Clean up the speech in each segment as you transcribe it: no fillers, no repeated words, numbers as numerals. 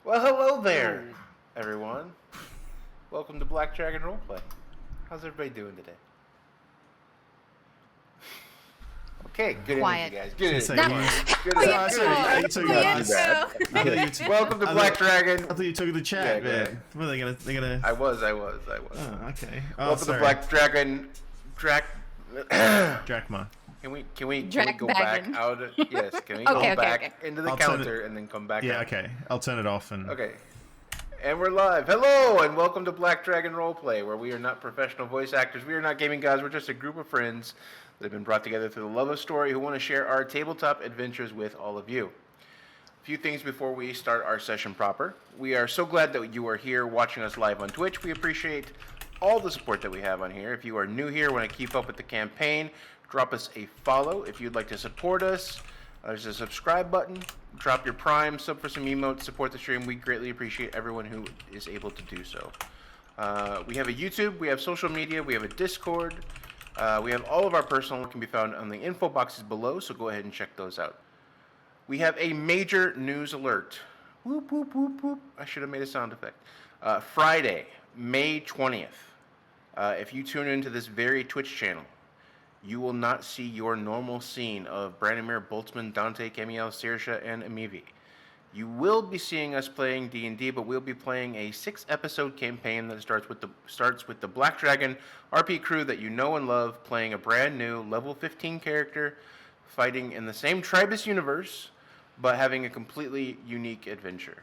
Well, hello there, everyone. Welcome to Black Dragon Roleplay. How's everybody doing today? Okay, good energy, guys. Good energy. Welcome to Black Dragon. I thought you took the chat, man. What are they gonna? I was. Oh, okay. Welcome to Black Dragon. Drachma. Can we go back out? Yes. Can we go back into the counter and then come back? Yeah. out? Okay. I'll turn it off and. Okay. And we're live. Hello, and welcome to Black Dragon Roleplay, where we are not professional voice actors. We are not gaming guys. We're just a group of friends that have been brought together through the love of story who want to share our tabletop adventures with all of you. A few things before we start our session proper. We are so glad that you are here watching us live on Twitch. We appreciate all the support that we have on here. If you are new here, want to keep up with the campaign, drop us a follow. If you'd like to support us, there's a subscribe button. Drop your Prime, sub for some emotes, support the stream. We greatly appreciate everyone who is able to do so. We have a YouTube, we have social media, we have a Discord. We have all of our personal work can be found on the info boxes below, so go ahead and check those out. We have a major news alert. Whoop, whoop, whoop, whoop. I should have made a sound effect. Friday, May 20th. If you tune into this very Twitch channel, you will not see your normal scene of Branimir, Boltzmann, Dante, Camiel, Saoirse, and Amivi. You will be seeing us playing D&D, but we'll be playing a 6-episode campaign that starts with the Black Dragon RP crew that you know and love, playing a brand new level 15 character, fighting in the same Tribus universe, but having a completely unique adventure.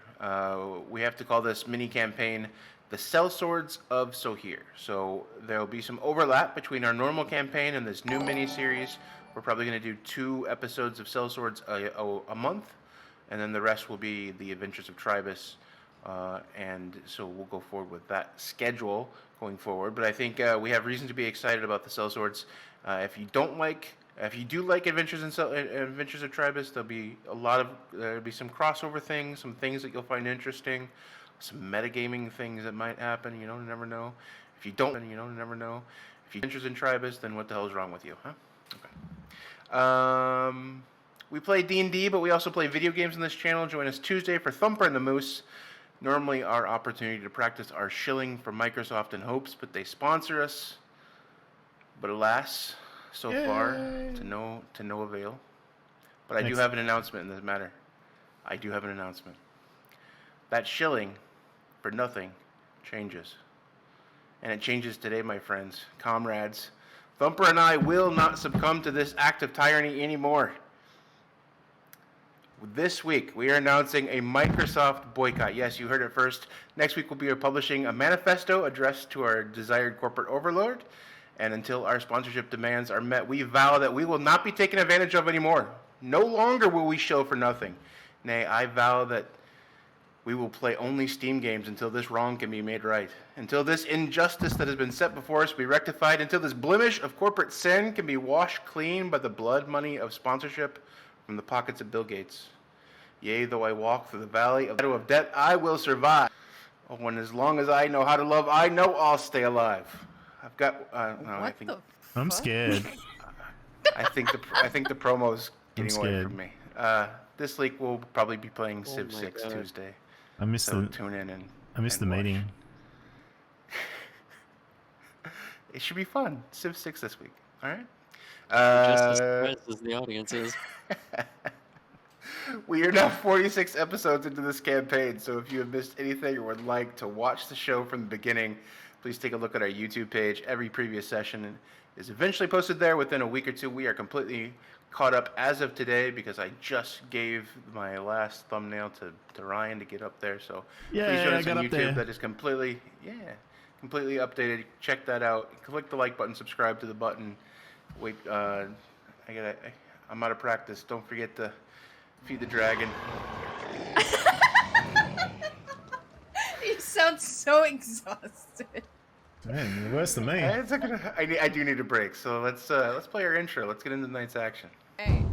We have to call this mini campaign the Sellswords of Sohir. So there will be some overlap between our normal campaign and this new mini-series. We're probably going to do 2 episodes of Sellswords a month, and then the rest will be the Adventures of Tribus. And so we'll go forward with that schedule going forward. But I think we have reason to be excited about the Sellswords. If you do like Adventures of Tribus, there'll be some crossover things, some things that you'll find interesting. Some metagaming things that might happen, you never know. If you don't, never know. If you're interested in Tribus, then what the hell is wrong with you, huh? Okay. We play D&D, but we also play video games on this channel. Join us Tuesday for Thumper and the Moose. Normally our opportunity to practice our shilling for Microsoft in hopes, but they sponsor us. But alas, so far, to no avail. But I do have an announcement in this matter. That shilling for nothing changes. And it changes today, my friends, comrades. Thumper and I will not succumb to this act of tyranny anymore. This week, we are announcing a Microsoft boycott. Yes, you heard it first. Next week, we'll be publishing a manifesto addressed to our desired corporate overlord. And until our sponsorship demands are met, we vow that we will not be taken advantage of anymore. No longer will we shill for nothing. Nay, I vow that we will play only Steam games until this wrong can be made right. Until this injustice that has been set before us be rectified. Until this blemish of corporate sin can be washed clean by the blood money of sponsorship from the pockets of Bill Gates. Yea, though I walk through the valley of the shadow of death, I will survive. Oh, and as long as I know how to love, I know I'll stay alive. I've got. I'm scared. I think the promo's getting away from me. This week we'll probably be playing Civ 6 Tuesday. Tune in and I missed the meeting. It should be fun. Civ 6 this week. All right. Just as surprised as the audience is. We are now 46 episodes into this campaign, so if you have missed anything or would like to watch the show from the beginning, please take a look at our YouTube page. Every previous session is eventually posted there within a week or two. We are completely caught up as of today because I just gave my last thumbnail to Ryan to get up there. So please join us on YouTube. That is completely updated. Check that out. Click the like button, subscribe to the button. Wait, I'm out of practice. Don't forget to feed the dragon. You sound so exhausted. Man, worse than me. I do need a break. So let's play our intro. Let's get into tonight's action. Hey.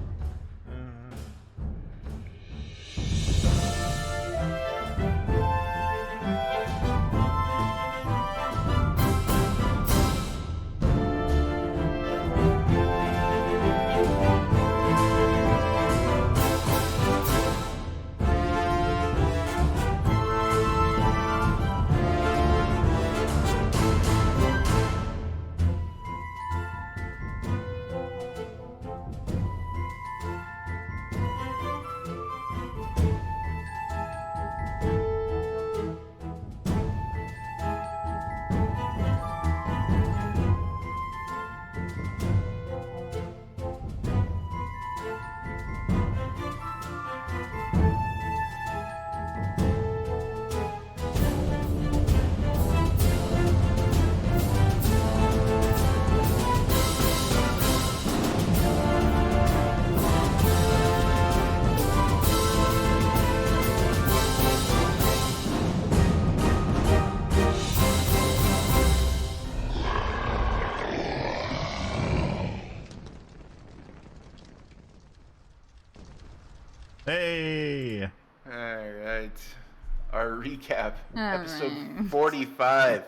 Our recap, episode Alright. 45.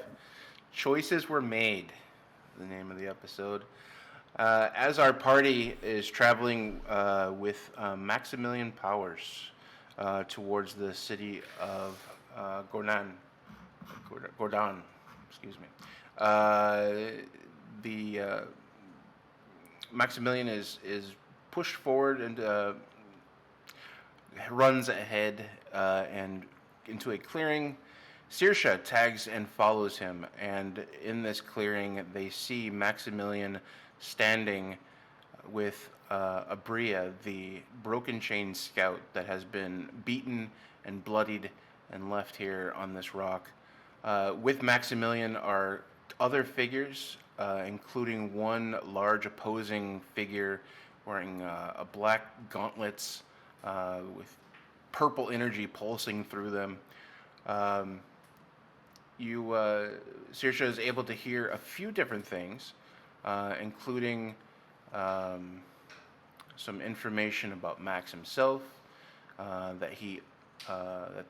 Choices were made. The name of the episode. As our party is traveling with Maximilian Powers towards the city of Gordon, excuse me. The Maximilian is pushed forward and runs ahead and into a clearing. Saoirse tags and follows him, and in this clearing, they see Maximilian standing with Abria, the broken chain scout that has been beaten and bloodied and left here on this rock. With Maximilian are other figures, including one large opposing figure wearing a black gauntlets with purple energy pulsing through them. Saoirse is able to hear a few different things, including some information about Max himself, that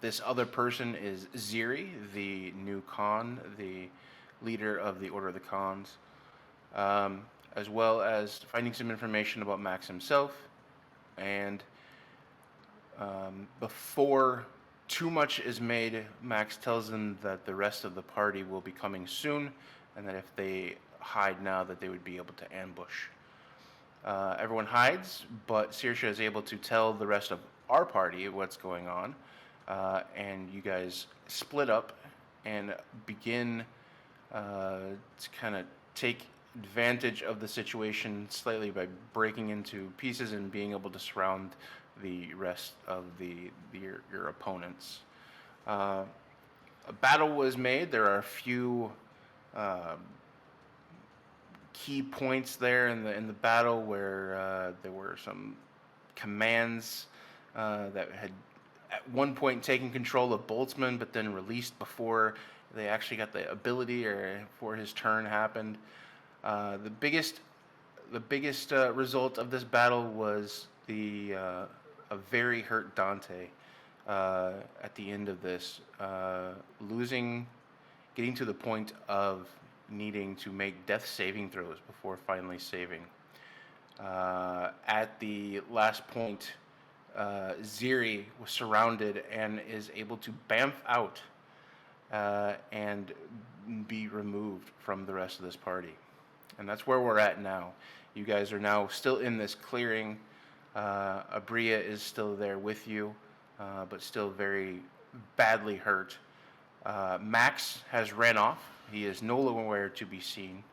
this other person is Ziri, the new Khan, the leader of the Order of the Khans, as well as finding some information about Max himself. And before too much is made, Max tells them that the rest of the party will be coming soon, and that if they hide now, that they would be able to ambush. Everyone hides, but Saoirse is able to tell the rest of our party what's going on, and you guys split up and begin to kind of take advantage of the situation slightly by breaking into pieces and being able to surround the rest of your opponents. A battle was made. There are a few key points there in the battle where there were some commands that had at one point taken control of Boltzmann, but then released before they actually got the ability or before his turn happened. The biggest result of this battle was a very hurt Dante at the end of this, getting to the point of needing to make death saving throws before finally saving. At the last point, Ziri was surrounded and is able to bamf out and be removed from the rest of this party. And that's where we're at now. You guys are now still in this clearing. Abria is still there with you, but still very badly hurt. Max has ran off. He is nowhere to be seen.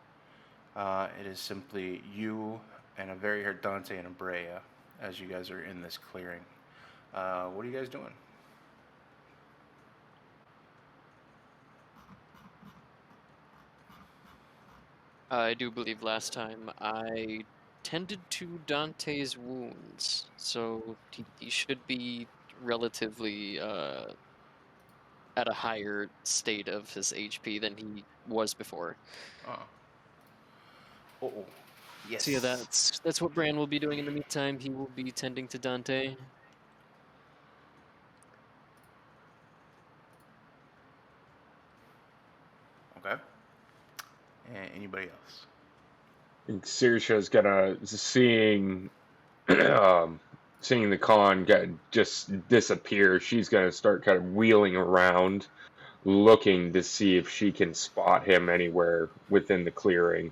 It is simply you and a very hurt Dante and Abria as you guys are in this clearing. What are you guys doing? I do believe last time I tended to Dante's wounds, so he should be relatively at a higher state of his HP than he was before. Oh, yes. So yeah, that's what Bran will be doing in the meantime. He will be tending to Dante. Okay. And anybody else? I think Saoirse's gonna seeing the Khan just disappear. She's gonna start kind of wheeling around, looking to see if she can spot him anywhere within the clearing.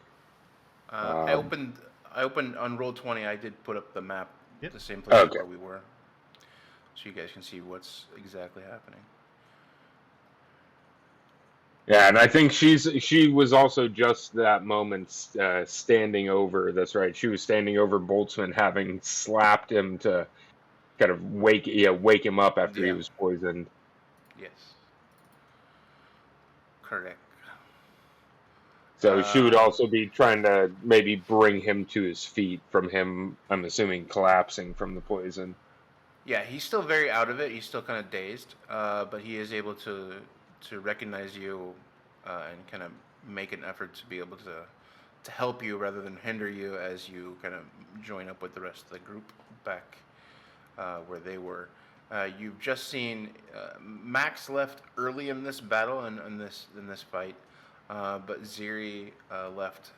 I opened on Roll20. I did put up the map, the same place where we were, so you guys can see what's exactly happening. Yeah, and I think she was also just that moment standing over. That's right. She was standing over Boltzmann, having slapped him to kind of wake him up after he was poisoned. Yes. Correct. So she would also be trying to maybe bring him to his feet from him, I'm assuming, collapsing from the poison. Yeah, he's still very out of it. He's still kind of dazed, but he is able to recognize you and kind of make an effort to be able to help you rather than hinder you as you kind of join up with the rest of the group back where they were. You've just seen Max left early in this battle and in this fight, but Ziri left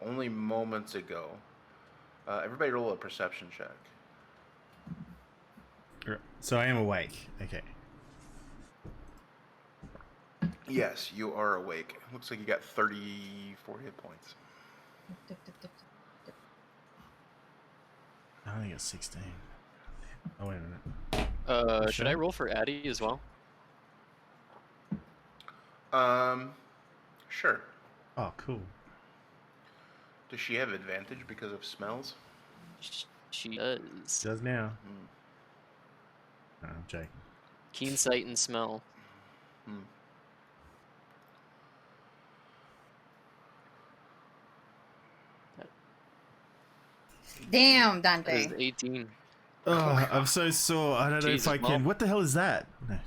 only moments ago. Everybody roll a perception check. So I am awake. Okay. Yes, you are awake. Looks like you got 34 hit points. I only got 16. Oh, wait a minute. Should I roll for Addie as well? Sure. Oh, cool. Does she have advantage because of smells? She does. Does now. Oh, Jake. Keen sight and smell. Damn, That Dante. is 18. Oh, I'm so sore. I don't know if I can. What the hell is that? No.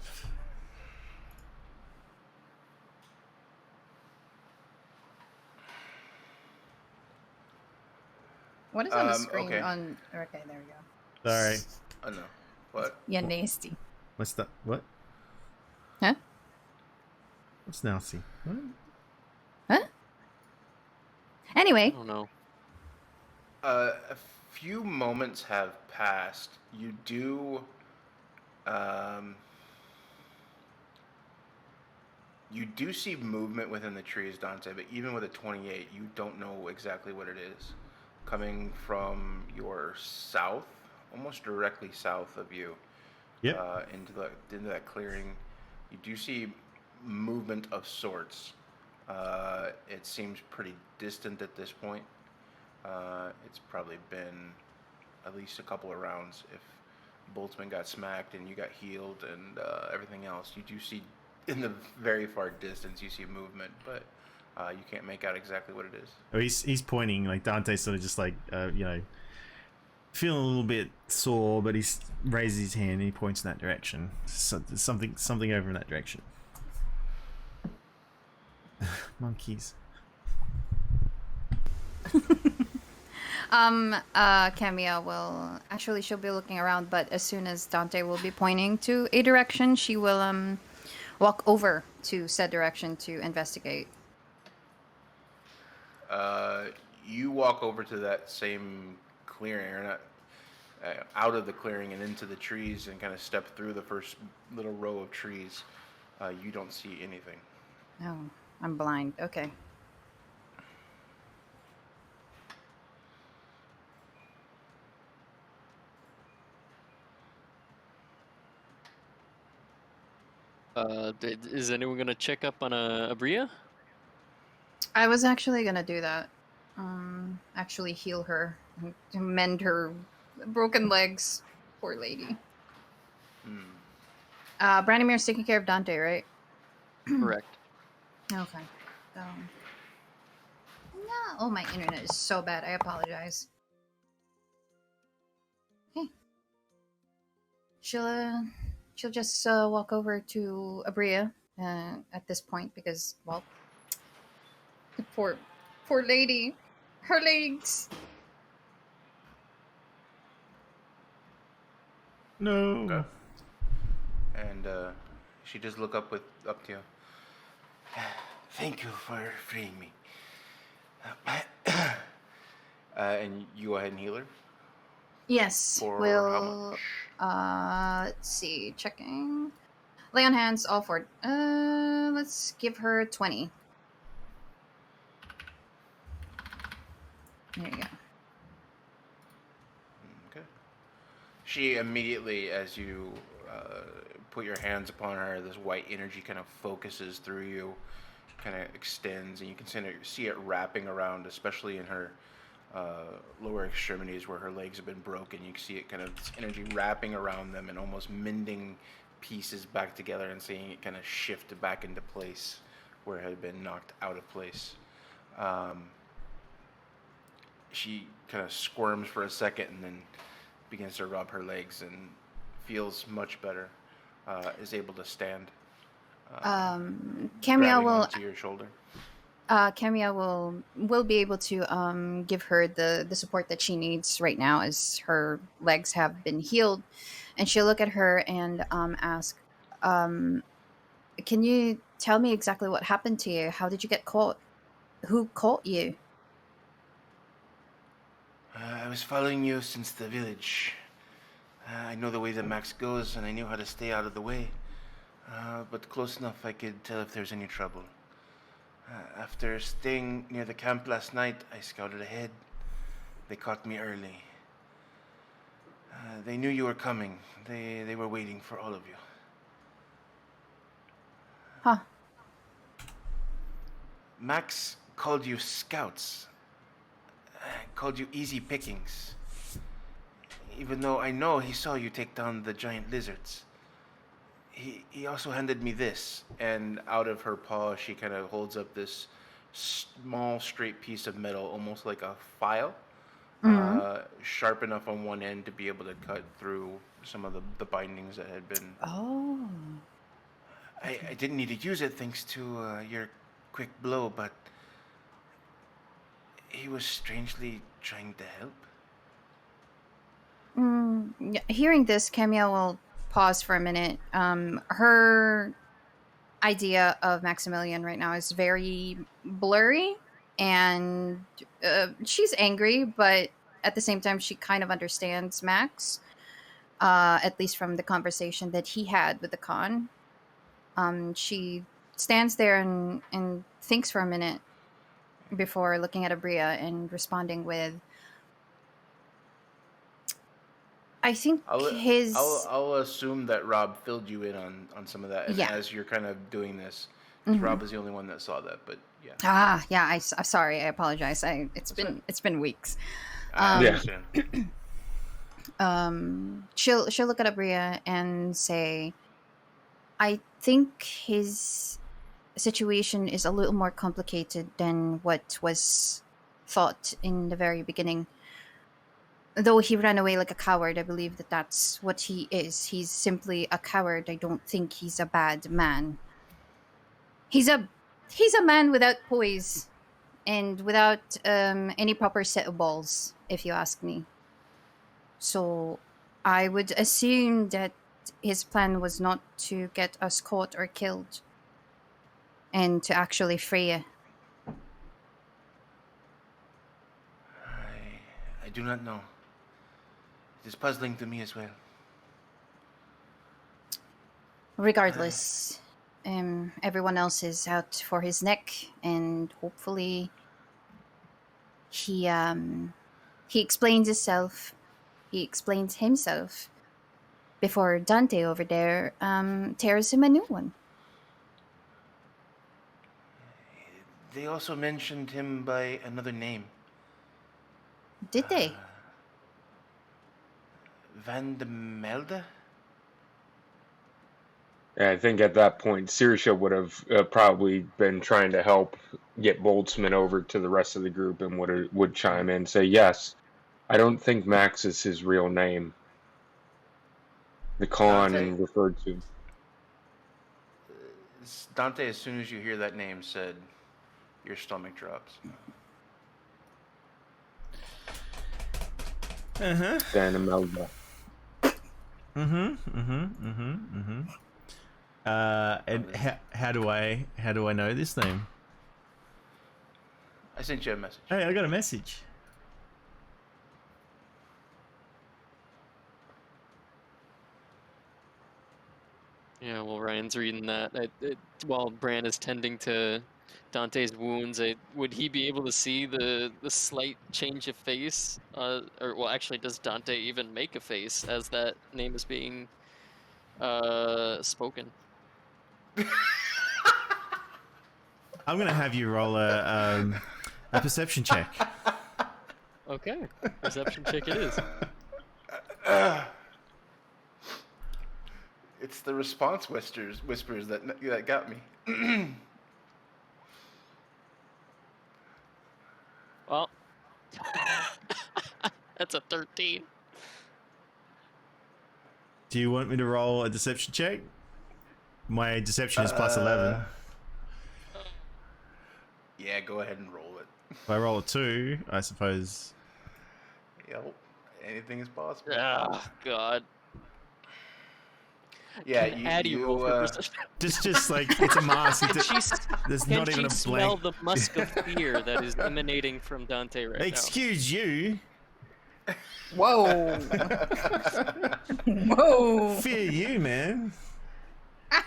What is on the screen? Okay. Okay, there we go. Sorry. Oh no. What? Yeah, nasty. What's that? What? Huh? What's nasty? What? Huh? Anyway. I don't know. A few moments have passed. You do, you do see movement within the trees, Dante. But even with a 28, you don't know exactly what it is. Coming from your south, almost directly south of you, Yep. into that clearing, you do see movement of sorts. It seems pretty distant at this point. It's probably been at least a couple of rounds. If Boltzmann got smacked and you got healed and everything else, you do see in the very far distance, you see movement, but you can't make out exactly what it is. Oh, he's pointing, like Dante's sort of just like, you know, feeling a little bit sore, but he raises his hand and he points in that direction. So, something over in that direction. Monkeys. Camilla will actually, she'll be looking around, but as soon as Dante will be pointing to a direction, she will walk over to said direction to investigate. You walk over to that same clearing, or not, out of the clearing and into the trees, and kind of step through the first little row of trees. You don't see anything. Oh, I'm blind. Okay. Is anyone gonna check up on Abria? I was actually gonna do that. Actually heal her, to mend her broken legs. Poor lady. Brandimir's taking care of Dante, right? Correct. Okay. So. No. Oh, my internet is so bad. I apologize. Okay. She'll just walk over to Abria at this point because, well, the poor lady, her legs. No. Okay. And she just look up to you. Thank you for freeing me. And you go ahead and heal her. Yes. For We'll. how much? Let's see. Checking. Lay on hands. All for. Let's give her 20. There you go. Okay. She immediately, as you put your hands upon her, this white energy kind of focuses through you, kind of extends, and you can see it wrapping around, especially in her lower extremities where her legs have been broken. You can see it kind of, this energy wrapping around them and almost mending pieces back together and seeing it kind of shift back into place where it had been knocked out of place. She kind of squirms for a second and then begins to rub her legs and feels much better. Is able to stand. Camilla Grabbing will. onto your shoulder. Camilla will be able to give her the support that she needs right now, as her legs have been healed, and she'll look at her and ask, um, "Can you tell me exactly what happened to you? How did you get caught? Who caught you?" I was following you since the village. I know the way that Max goes, and I knew how to stay out of the way. But close enough I could tell if there's any trouble. After staying near the camp last night, I scouted ahead. They caught me early. They knew you were coming. They were waiting for all of you. Huh. Max called you scouts. Called you easy pickings. Even though I know he saw you take down the giant lizards. He also handed me this, and out of her paw she kind of holds up this small straight piece of metal, almost like a file, sharp enough on one end to be able to cut through some of the bindings that had been... Oh. I didn't need to use it thanks to your quick blow, but he was strangely trying to help. Hearing this, Camille will pause for a minute. Her idea of Maximilian right now is very blurry, and she's angry, but at the same time, she kind of understands Max, at least from the conversation that he had with the Khan. She stands there and thinks for a minute before looking at Abria and responding with, I think I'll assume that Rob filled you in on some of that, and Yeah. as you're kind of doing this, 'cause Rob is the only one that saw that. But yeah, Yeah, I'm sorry, I apologize. It's been weeks. I Yeah. understand. She'll look at Abria and say, I think his situation is a little more complicated than what was thought in the very beginning. Though he ran away like a coward, I believe that that's what he is. He's simply a coward. I don't think he's a bad man. He's a man without poise and without any proper set of balls, if you ask me. So I would assume that his plan was not to get us caught or killed, and to actually free you. I do not know. It is puzzling to me as well. Regardless, everyone else is out for his neck, and hopefully he explains himself. He explains himself before Dante over there tears him a new one. They also mentioned him by another name, Did they? Van de Melde? I think at that point, Sirsha would have probably been trying to help get Boltzmann over to the rest of the group, and would chime in and say, yes, I don't think Max is his real name. The Khan Dante? referred to. Dante, as soon as you hear that name said, your stomach drops. Van Imelda. And how do I know this name? I sent you a message. Hey, I got a message. Yeah, well, Ryan's reading that. While Bran is tending to Dante's wounds, would he be able to see the slight change of face? Or, well, actually, does Dante even make a face as that name is being spoken? I'm gonna have you roll a perception check. Okay, perception check it is. It's the response whispers that got me. Well, that's a 13. Do you want me to roll a deception check? My deception is plus 11. Yeah, go ahead and roll it. If I roll a 2, I suppose. Yep. Anything is possible. Oh God. Yeah, Can Addie roll for perception? Just like it's a mask. Can she, There's can not even she a smell blank. the musk of fear that is emanating from Dante right Excuse you. Whoa. Whoa. Fear you, man. now?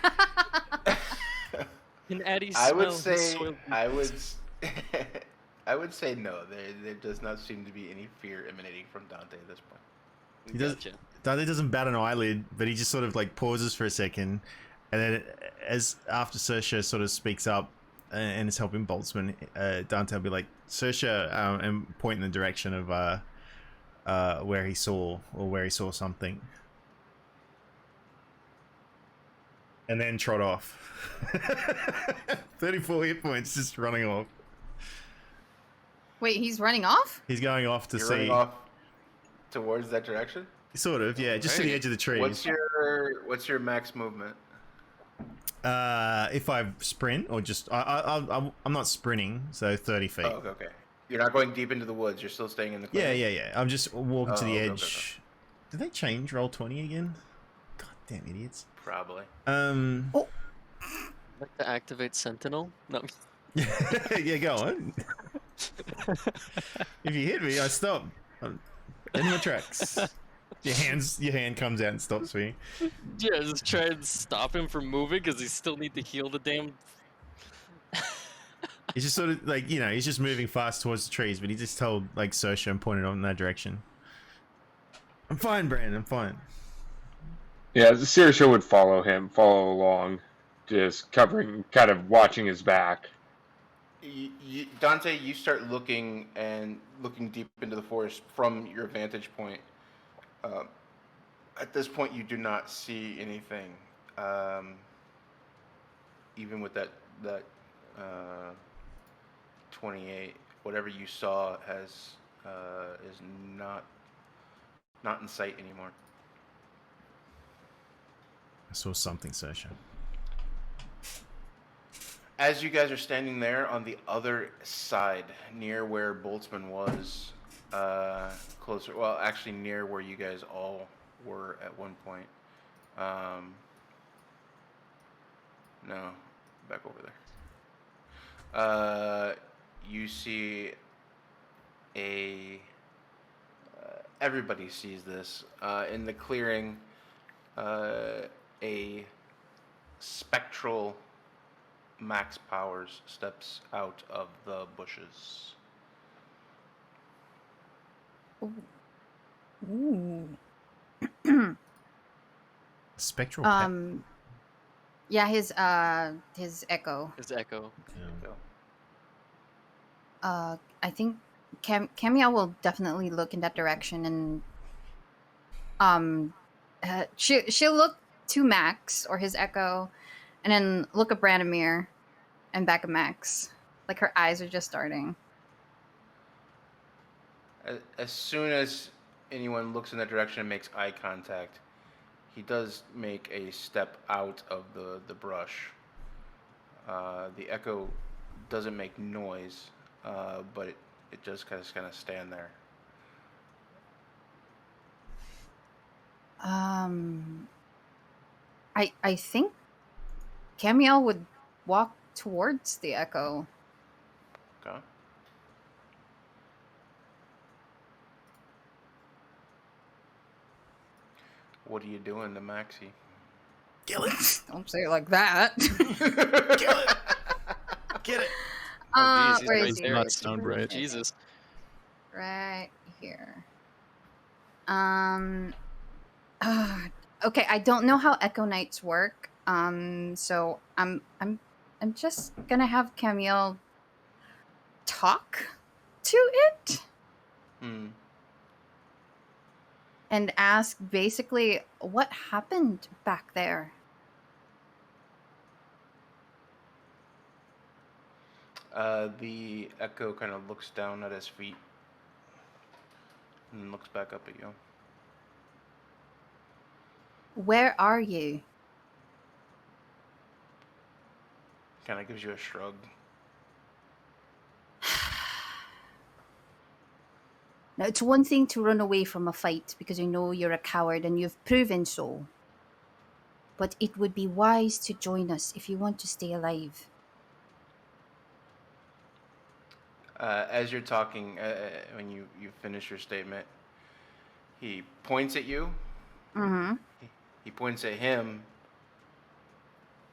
Can Addie smell I would his say soiled I would boots? I would say no. There does not seem to be any fear emanating from Dante at this point. He does- Gotcha. Dante doesn't bat an eyelid, but he just sort of like pauses for a second, and then as after Saoirse sort of speaks up and is helping Boltzmann, Dante will be like, Saoirse, and point in the direction of where he saw something, and then trot off. 34 hit points, just running off. Wait, he's running off? He's going off to You're see. running off towards that direction. Sort of, yeah, just to the Alright. edge of the trees. What's your max movement? If I sprint or just I'm not sprinting, so 30 feet. Oh, okay. You're not going deep into the woods. You're still staying in the Yeah, clinic. yeah. I'm just walking to the okay, edge. Did they change roll 20 again? God damn idiots. Probably. Like to activate Sentinel? No. Yeah, go on. If you hit me, I stop. I'm in my tracks. Your hand comes out and stops me. Yeah, just try and stop him from moving because he still need to heal the damn. He's just sort of like, he's just moving fast towards the trees, but he just told like Saoirse and pointed on in that direction. I'm fine, Brandon. I'm fine. Yeah, Saoirse would follow along, just kind of watching his back. Dante, you start looking deep into the forest from your vantage point. At this point, you do not see anything. Even with that 28, whatever you saw is not in sight anymore. I saw something, Saoirse. As you guys are standing there on the other side, near where Boltzmann was, closer, well, actually near where you guys all were at one point. No, back over there. You see everybody sees this. In the clearing, a spectral Max Powers steps out of the bushes. Ooh. Spectral pet. Yeah, his echo. His echo. Yeah. I think Camille will definitely look in that direction, and she'll look to Max or his echo, and then look at Branimir, and back at Max. Like her eyes are just starting. As soon as anyone looks in that direction and makes eye contact, he does make a step out of the brush. The echo doesn't make noise, but it just kind of stand there. I think Camille would walk towards the echo. Okay. What are you doing to Maxie? Kill it! Don't say it like that. Kill it! Get it! Oh, geez, Where he's is right he? there. Not sound right. Jesus. Right here. Okay, I don't know how Echo Knights work. So I'm just gonna have Camille talk to it and ask basically what happened back there. The echo kind of looks down at his feet and looks back up at you. Where are you? Kind of gives you a shrug. Now, it's one thing to run away from a fight because you know you're a coward and you've proven so. But it would be wise to join us if you want to stay alive. As you're talking, when you finish your statement, he points at you. Mm-hmm. He points at him,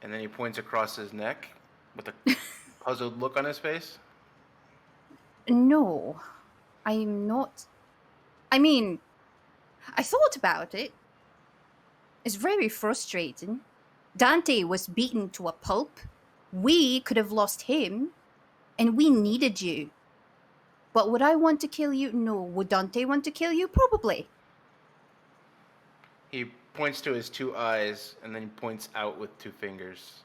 and then he points across his neck with a puzzled look on his face. No, I'm not. I mean, I thought about it. It's very frustrating. Dante was beaten to a pulp. We could have lost him, and we needed you. But would I want to kill you? No. Would Dante want to kill you? Probably. He points to his two eyes, and then he points out with two fingers,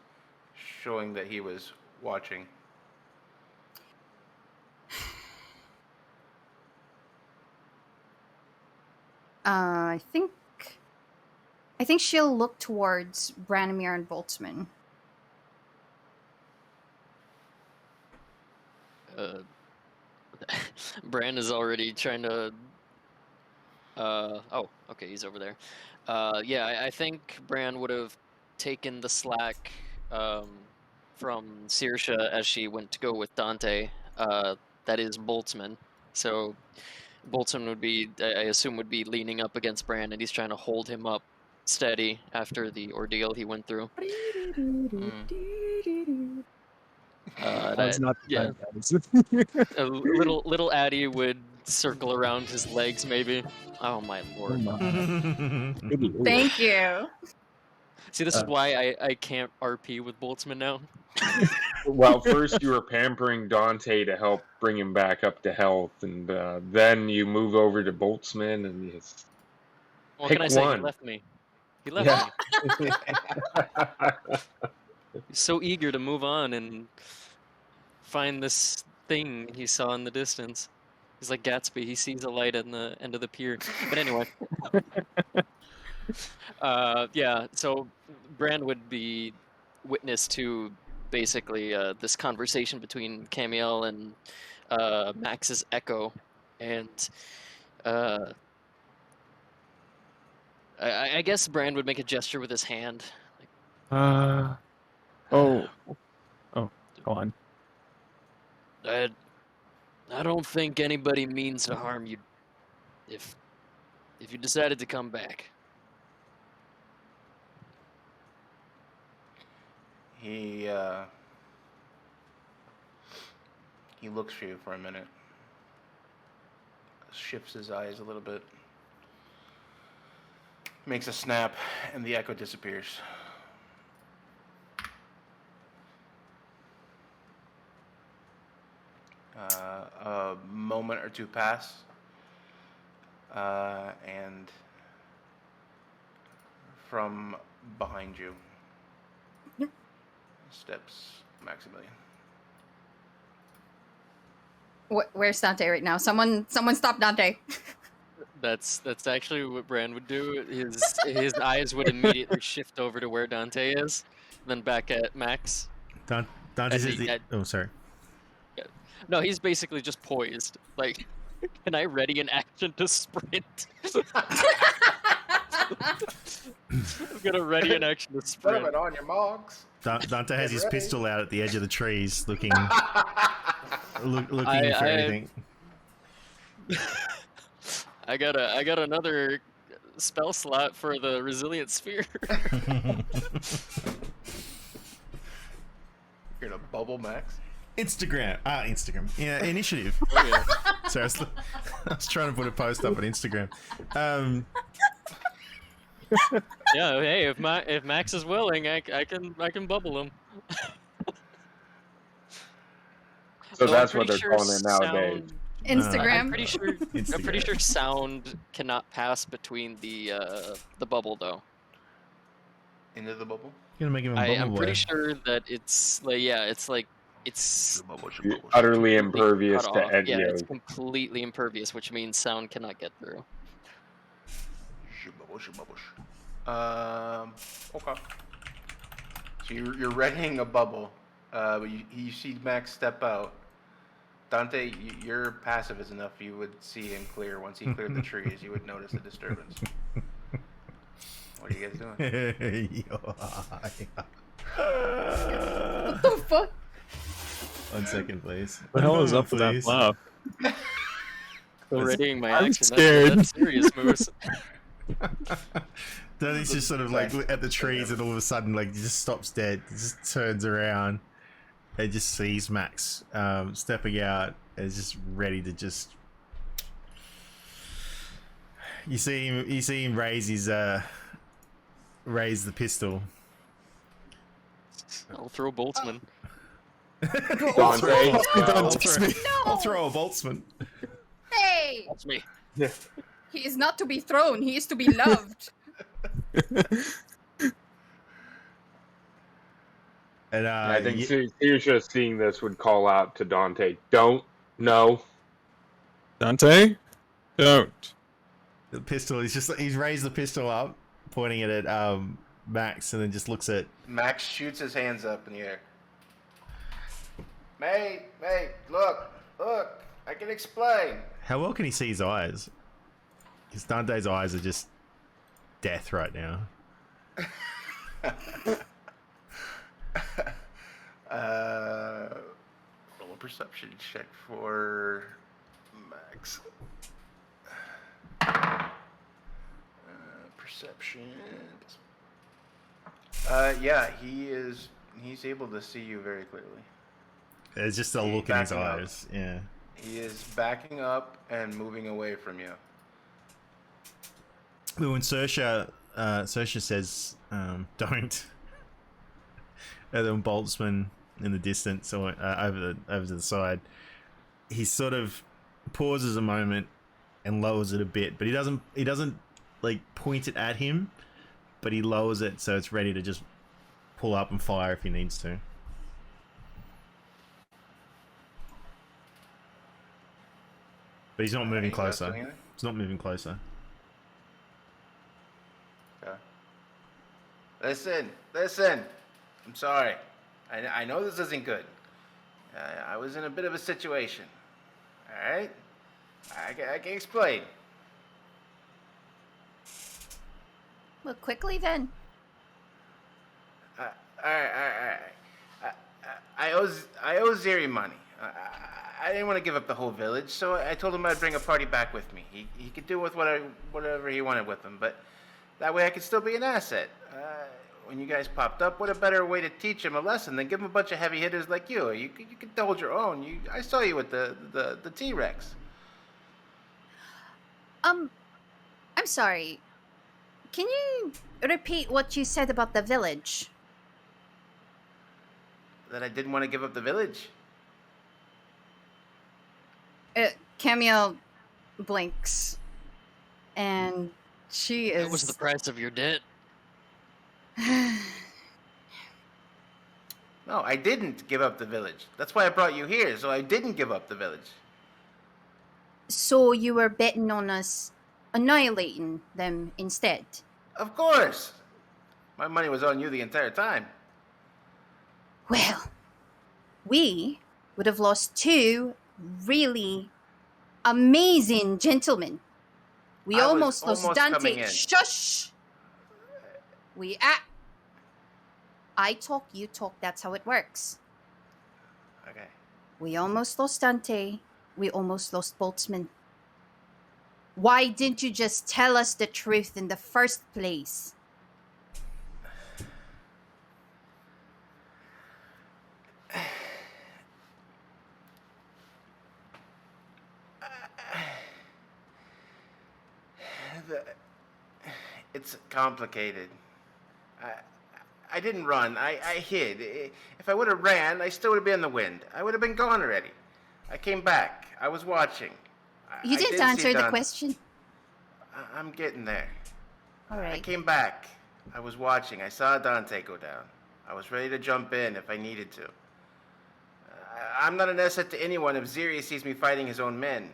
showing that he was watching. I think she'll look towards Branimir and Boltzmann. Bran is already trying to. Oh, okay, he's over there. Yeah, I think Bran would have taken the slack from Saoirse as she went to go with Dante. That is Boltzmann. So Boltzmann would be, I assume, would be leaning up against Bran, and he's trying to hold him up steady after the ordeal he went through. That's not yeah. A little Addy would circle around his legs, maybe. Oh my lord! Thank you. See, this is why I can't RP with Boltzmann now. Well, first you were pampering Dante to help bring him back up to health, and then you move over to Boltzmann, and you What pick can I say? one. He left me. He left me. He's so eager to move on and find this thing he saw in the distance. He's like Gatsby. He sees a light at the end of the pier. But anyway. Yeah, so Bran would be witness to basically this conversation between Camiel and Max's Echo. And I guess Bran would make a gesture with his hand. Go on. I don't think anybody means to harm you if you decided to come back. He looks for you for a minute, shifts his eyes a little bit, makes a snap, and the echo disappears. A moment or two pass, and from behind you steps Maximilian. Where's Dante right now? Someone stop Dante. That's actually what Bran would do. His eyes would immediately shift over to where Dante is, then back at Max. Dante's oh, sorry. No, he's basically just poised. Like, can I ready an action to sprint? I'm gonna ready an action to sprint. Put it on your mogs. Dante has his pistol out at the edge of the trees, looking for anything. I got another spell slot for the resilient sphere. You're gonna bubble Max. Instagram. Yeah, initiative. Oh, yeah. So I was trying to put a post up on Instagram. Yeah, hey, if Max is willing, I can bubble him. So Though that's I'm what they're pretty calling it nowadays. Instagram. I'm pretty sure sound cannot pass between the bubble though. Into the bubble? You're gonna make him a bubble I'm boy. pretty sure that it's Utterly impervious cut to off. edge. Yeah, it's completely impervious, which means sound cannot get through. Okay. So you're readying a bubble, but you see Max step out, Dante, your passive is enough. You would see him clear. Once he cleared the trees, you would notice the disturbance. What are you guys doing? What the fuck? 1 second, please. What the hell is up with that Please. laugh? Still readying my I'm action. scared. That's serious moves. Then he's just sort of like at the trees, and all of a sudden, like, he just stops dead. He just turns around and just sees Max stepping out and is just ready to just. You see him raise his raise the pistol. I'll throw Boltzmann. Dante. I'll throw a boltzmann. Hey! That's me. He is not to be thrown, he is to be loved. And I think Saoirse seeing this would call out to Dante, "Don't, no." Dante? Don't. the pistol. He's raised the pistol up, pointing it at Max, and then just looks at. Max shoots his hands up in the air. Mate, look, I can explain. How well can he see his eyes? Because Dante's eyes are just death right now. Roll a perception check for Max. Perception. Yeah, he's able to see you very clearly. There's just a He's look in his backing up. eyes. Yeah. He is backing up and moving away from you. But when Saoirse says, don't, and then Boltzmann in the distance or over to the side, he sort of pauses a moment and lowers it a bit, but he doesn't like point it at him, but he lowers it so it's ready to just pull up and fire if he needs to. But he's not moving Anything else closer. doing anything? He's not moving closer. Okay. Listen. I'm sorry. I know this isn't good. I was in a bit of a situation. All right? I can explain. Well, quickly then. All right. I owe Ziri money. I didn't want to give up the whole village, so I told him I'd bring a party back with me. He could do with whatever he wanted with him, but that way I could still be an asset. When you guys popped up, what a better way to teach him a lesson than give him a bunch of heavy hitters like you. You could hold your own. I saw you with the T-Rex. I'm sorry. Can you repeat what you said about the village? That I didn't want to give up the village. Camille blinks. And she is... That was the price of your debt. No, I didn't give up the village. That's why I brought you here, so I didn't give up the village. So you were betting on us annihilating them instead? Of course. My money was on you the entire time. Well, we would have lost two really amazing gentlemen. We I was almost lost almost coming Dante. in. Shush! I talk, you talk, that's how it works. Okay. We almost lost Dante. We almost lost Boltzmann. Why didn't you just tell us the truth in the first place? It's complicated. I didn't run. I hid. If I would have ran, I still would have been in the wind. I would have been gone already. I came back. I was watching. You I didn't did see answer the Dante. question. I'm getting there. All I right. came back. I was watching. I saw Dante go down. I was ready to jump in if I needed to. I'm not an asset to anyone if Ziri sees me fighting his own men.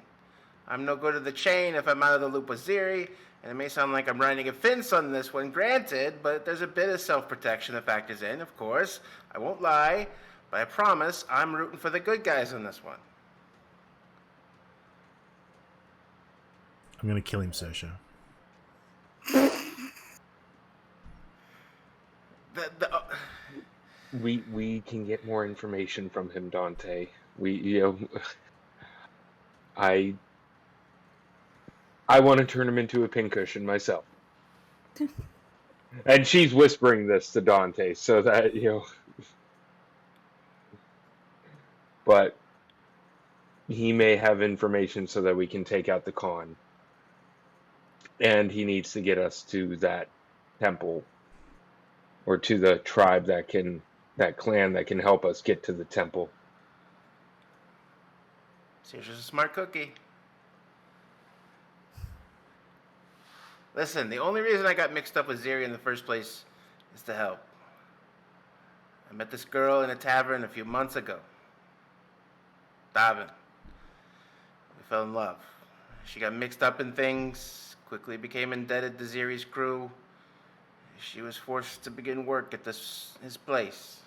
I'm no good at the chain if I'm out of the loop with Ziri, and it may sound like I'm riding a fence on this one, granted, but there's a bit of self-protection that factors in, of course. I won't lie, but I promise I'm rooting for the good guys on this one. I'm gonna kill him, Saoirse. We can get more information from him, Dante. I want to turn him into a pincushion myself. And she's whispering this to Dante so that, but he may have information so that we can take out the con. And he needs to get us to that temple, or to the tribe that clan that can help us get to the temple. Saoirse's a smart cookie. Listen, the only reason I got mixed up with Ziri in the first place is to help. I met this girl in a tavern a few months ago. Davin. We fell in love. She got mixed up in things, quickly became indebted to Ziri's crew. She was forced to begin work at his place.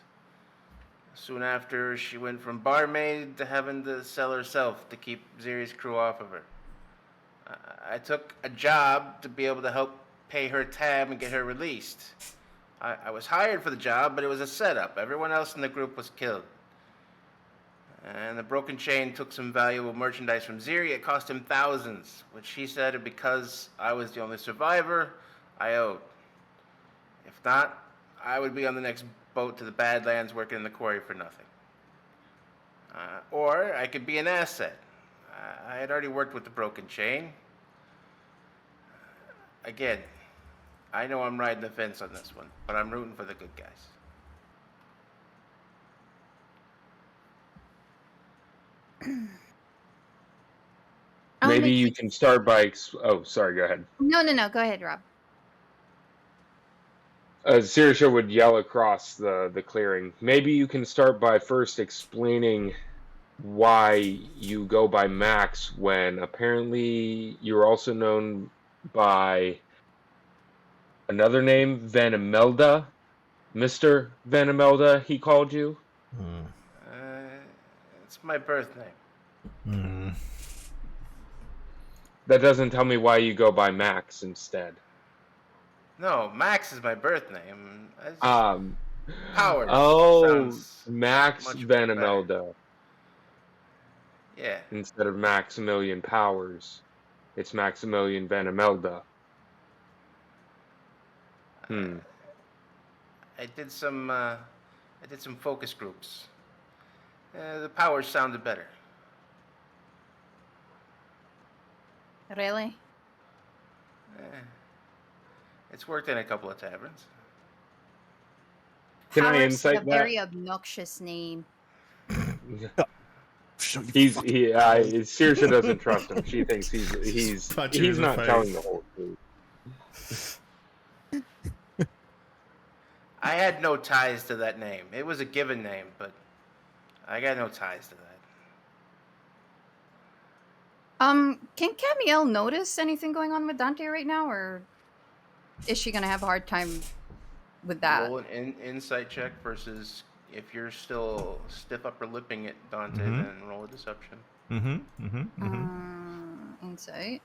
Soon after, she went from barmaid to having to sell herself to keep Ziri's crew off of her. I took a job to be able to help pay her tab and get her released. I was hired for the job, but it was a setup. Everyone else in the group was killed. And the Broken Chain took some valuable merchandise from Ziri. It cost him thousands, which he said because I was the only survivor, I owed. If not, I would be on the next boat to the Badlands working in the quarry for nothing. Or I could be an asset. I had already worked with the Broken Chain. Again, I know I'm riding the fence on this one, but I'm rooting for the good guys. Maybe you can start by... Oh, sorry, go ahead. No. Go ahead, Rob. Saoirse would yell across the clearing. Maybe you can start by first explaining why you go by Max when apparently you're also known by another name, Vanimelda. Mr. Vanimelda, he called you? It's my birth name. That doesn't tell me why you go by Max instead. No, Max is my birth name. Powers. Oh, Max Vanimelda. Better. Yeah. Instead of Maximilian Powers, it's Maximilian Vanimelda. I did some focus groups. The Powers sounded better. Really? It's worked in a couple of taverns. Can I Howard's insight a that? very obnoxious name. Saoirse doesn't trust him. She thinks he's not telling the whole truth. I had no ties to that name. It was a given name, but I got no ties to that. Can Camiel notice anything going on with Dante right now, or is she gonna have a hard time with that? Roll an insight check versus if you're still stiff upper lipping it, Dante, then roll a deception. Insight.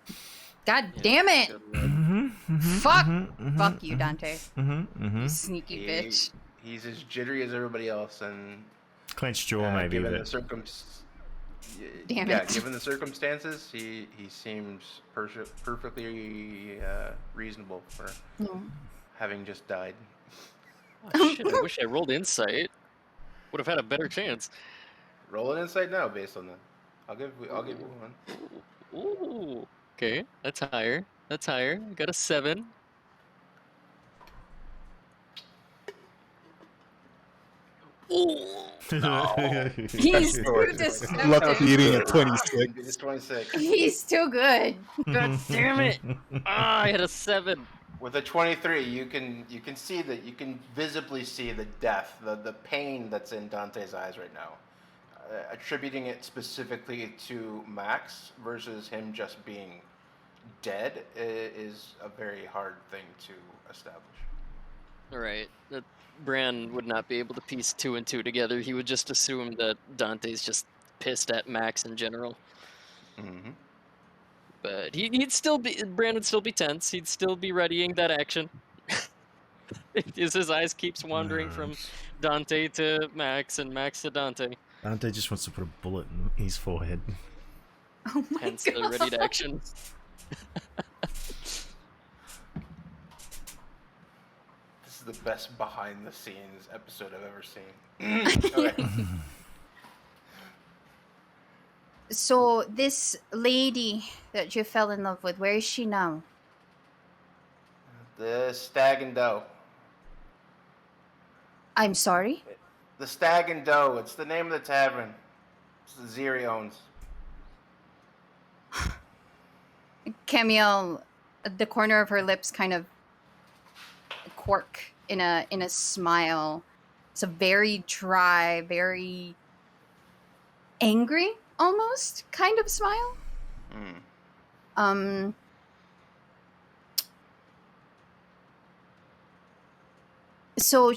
God damn it! Fuck you, Dante. You sneaky bitch. He's as jittery as everybody else, and clenched jaw maybe. Given But... Damn it. Given the circumstances, he seems perfectly reasonable for having just died. Oh, shit, I wish I rolled insight. Would have had a better chance. Roll an insight now based on that. I'll give you one. Ooh. Okay, that's higher. I got a 7. Ooh. He's too deceptive. Lucky eating a 26. It's 26. He's too good. God damn it! I had a 7. With a 23, you can see that you can visibly see the death, the pain that's in Dante's eyes right now. Attributing it specifically to Max versus him just being dead is a very hard thing to establish. All right, that Bran would not be able to piece 2 and 2 together. He would just assume that Dante's just pissed at Max in general. But he'd still be Brand would still be tense. He'd still be readying that action. As his eyes keeps wandering from Dante to Max and Max to Dante. Dante just wants to put a bullet in his forehead. Oh my Hence god. the ready to action. This is the best behind the scenes episode I've ever seen. Okay. So this lady that you fell in love with, where is she now? The Stag and Doe. I'm sorry? The Stag and Doe. It's the name of the tavern. It's the Ziri owns. Camille, the corner of her lips kind of quirk in a smile. It's a very dry, very angry almost kind of smile. So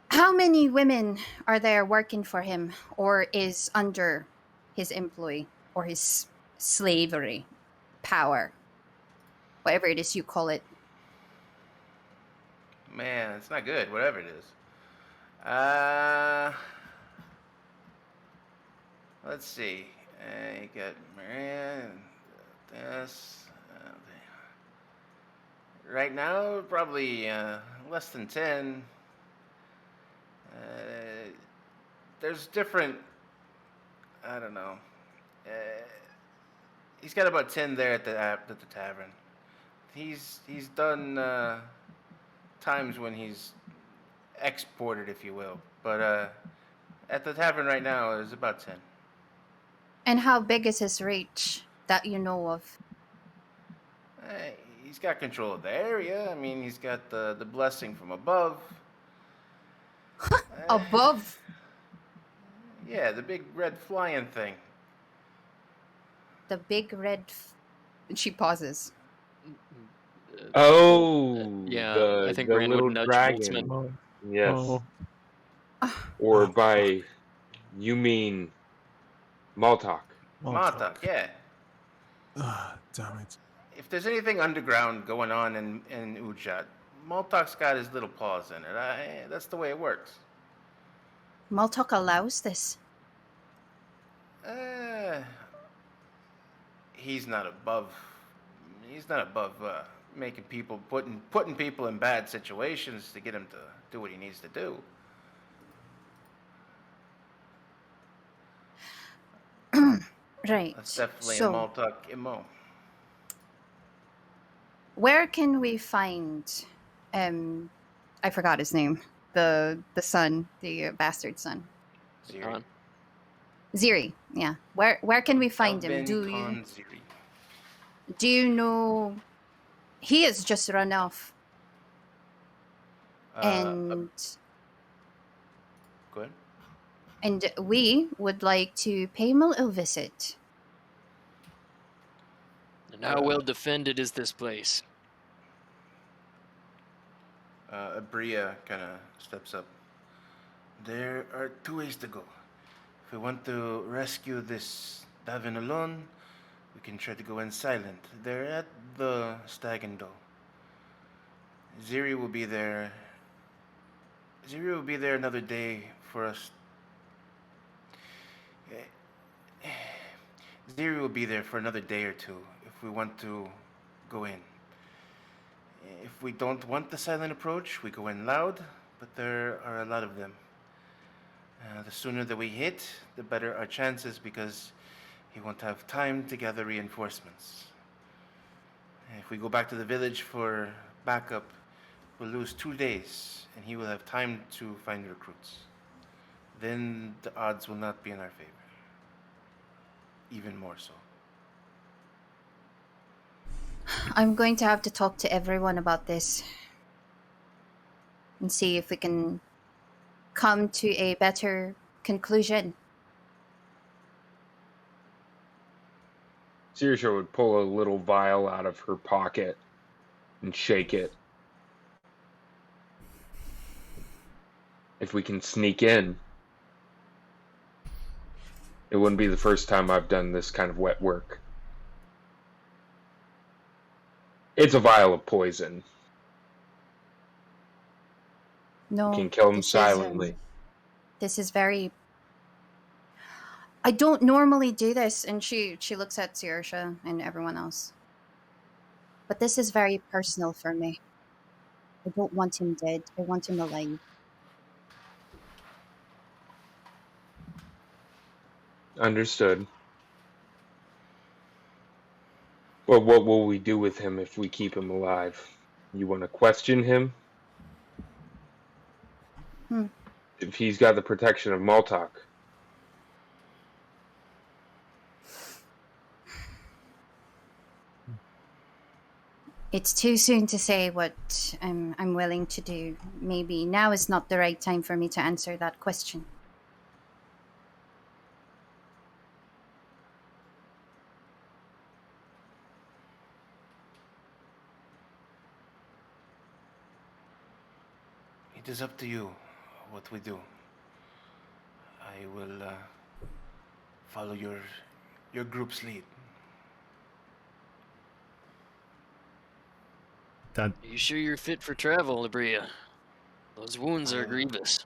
how many women are there working for him or is under his employ or his slavery power, whatever it is you call it? Man, it's not good, whatever it is. Let's see. You got Marianne and this. Right now, probably less than 10. There's different. I don't know. He's got about 10 there at the tavern. He's done times when he's exported, if you will. But at the tavern right now, there's about 10. And how big is his reach that you know of? He's got control of the area. I mean, he's got the blessing from above. Above? Yeah, the big red flying thing. The big red... She pauses. Oh, Yeah, I think the Brand would little nudge dragon. Boltzmann. Yes. Oh, Or by, you mean Maltok. Montauk, yeah. Damn it. If there's anything underground going on in Ujat, Maltok's got his little paws in it. That's the way it works. Maltok allows this. He's not above making people putting people in bad situations to get him to do what he needs to do. Right. That's definitely So, a Maltok MO. where can we find I forgot his name. The son, the bastard son. Ziri. Ziri, yeah. Where can we find him? Elvin Ziri. Do you know he has just run off and Go ahead. and we would like to pay him a little visit. And how well defended is this place? Abria kind of steps up. There are 2 ways to go. If we want to rescue this Davin alone, we can try to go in silent. They're at the Stag and Doe. Ziri will be there. Ziri will be there another day for us. Ziri will be there for another day or two if we want to go in. If we don't want the silent approach, we go in loud, but there are a lot of them. The sooner that we hit, the better our chances because he won't have time to gather reinforcements. If we go back to the village for backup, we'll lose 2 days, and he will have time to find recruits. Then the odds will not be in our favor. Even more so. I'm going to have to talk to everyone about this and see if we can come to a better conclusion. Sirsha would pull a little vial out of her pocket and shake it. If we can sneak in. It wouldn't be the first time I've done this kind of wet work. It's a vial of poison. No, You can kill him this silently. this is very. I don't normally do this, and she looks at Saoirse and everyone else. But this is very personal for me. I don't want him dead. I want him alive. Understood. Well, what will we do with him if we keep him alive? You want to question him? If he's got the protection of Maltok. It's too soon to say what I'm willing to do. Maybe now is not the right time for me to answer that question. It is up to you what we do. I will follow your group's lead. That, Are you sure you're fit for travel, Labria? Those wounds are grievous.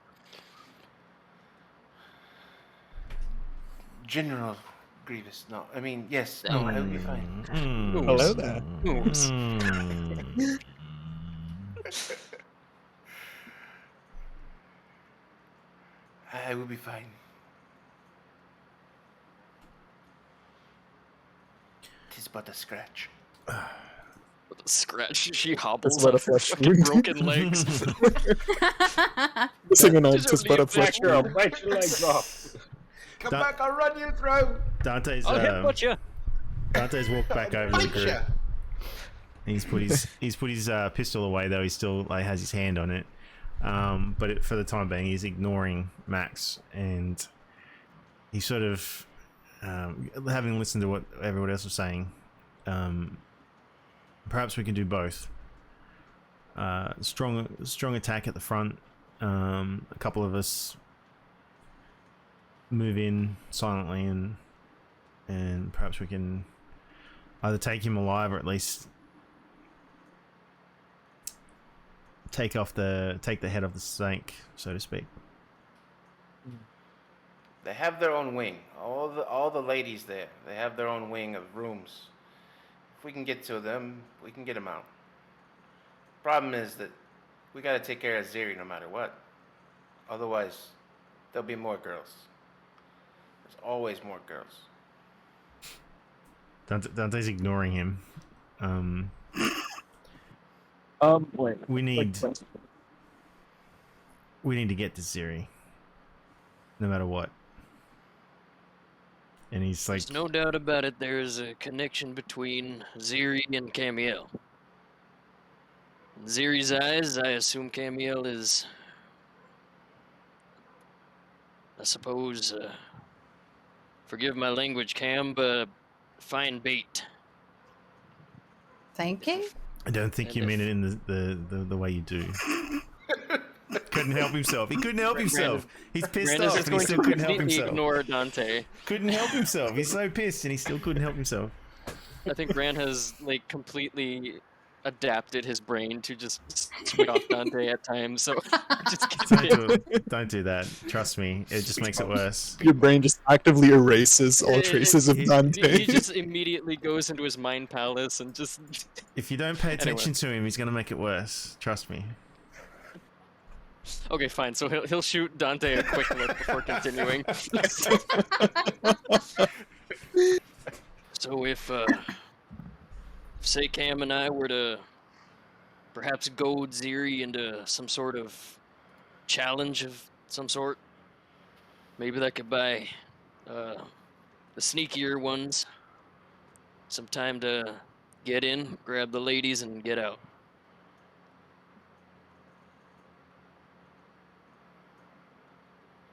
General Grievous. No, I mean, yes. No, I will be fine. Hello there. I will be fine. Tis but a scratch. With a scratch, she hobbles but a on her flesh fucking wound. broken legs. Missing an arm, Just just but a flesh Girl, wound. bite your legs off. Come Da- back, I'll run you through. Dante's I'll headbutt you. Dante's walked back over to the Bite group. ya. He's put his pistol away, though he still has his hand on it. But for the time being, he's ignoring Max, and he's sort of having listened to what everyone else was saying. Perhaps we can do both. Strong attack at the front. A couple of us move in silently, and perhaps we can either take him alive or at least take the head off the snake, so to speak. They have their own wing. All the ladies there, they have their own wing of rooms. If we can get to them, we can get them out. Problem is that we got to take care of Ziri no matter what. Otherwise, there'll be more girls. There's always more girls. Dante's ignoring him. Wait. We need to get to Ziri, no matter what. And he's like, There's no doubt about it, there's a connection between Ziri and Camiel. In Ziri's eyes, I assume Camiel is, I suppose, forgive my language, Cam, but fine bait. Thank you. I don't think And you mean it in the way you do. Couldn't help himself. He couldn't help himself. He's pissed Brandon's off, just and he going still to couldn't help completely himself. ignore Dante. Couldn't help himself. He's so pissed, and he still couldn't help himself. I think Brand has like completely adapted his brain to just switch off Dante at times. So just Don't do that. Trust me, it just makes it worse. Your brain just actively erases all traces of he Dante. just immediately goes into his mind palace and just. If you don't pay attention to him, he's gonna make it worse. Trust me. Okay, fine. So he'll shoot Dante a quick look before continuing. So if say Cam and I were to perhaps goad Ziri into some sort of challenge of some sort, maybe that could buy the sneakier ones some time to get in, grab the ladies, and get out.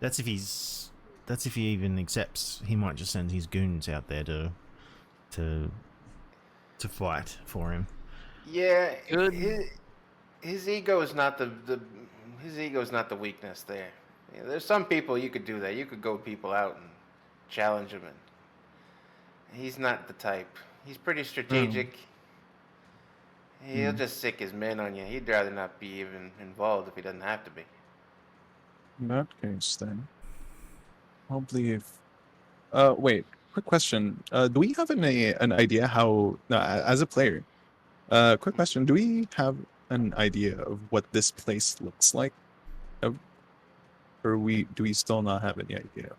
That's if he even accepts. He might just send his goons out there to fight for him. Yeah, Good. his ego is not the weakness there. Yeah, there's some people you could do that. You could go people out and challenge him. He's not the type. He's pretty strategic. He'll just sick his men on you. He'd rather not be even involved if he doesn't have to be. In that case, then, probably if. Wait. Quick question. Do we have an idea how, as a player, quick question. Do we have an idea of what this place looks like? Or do we still not have any idea?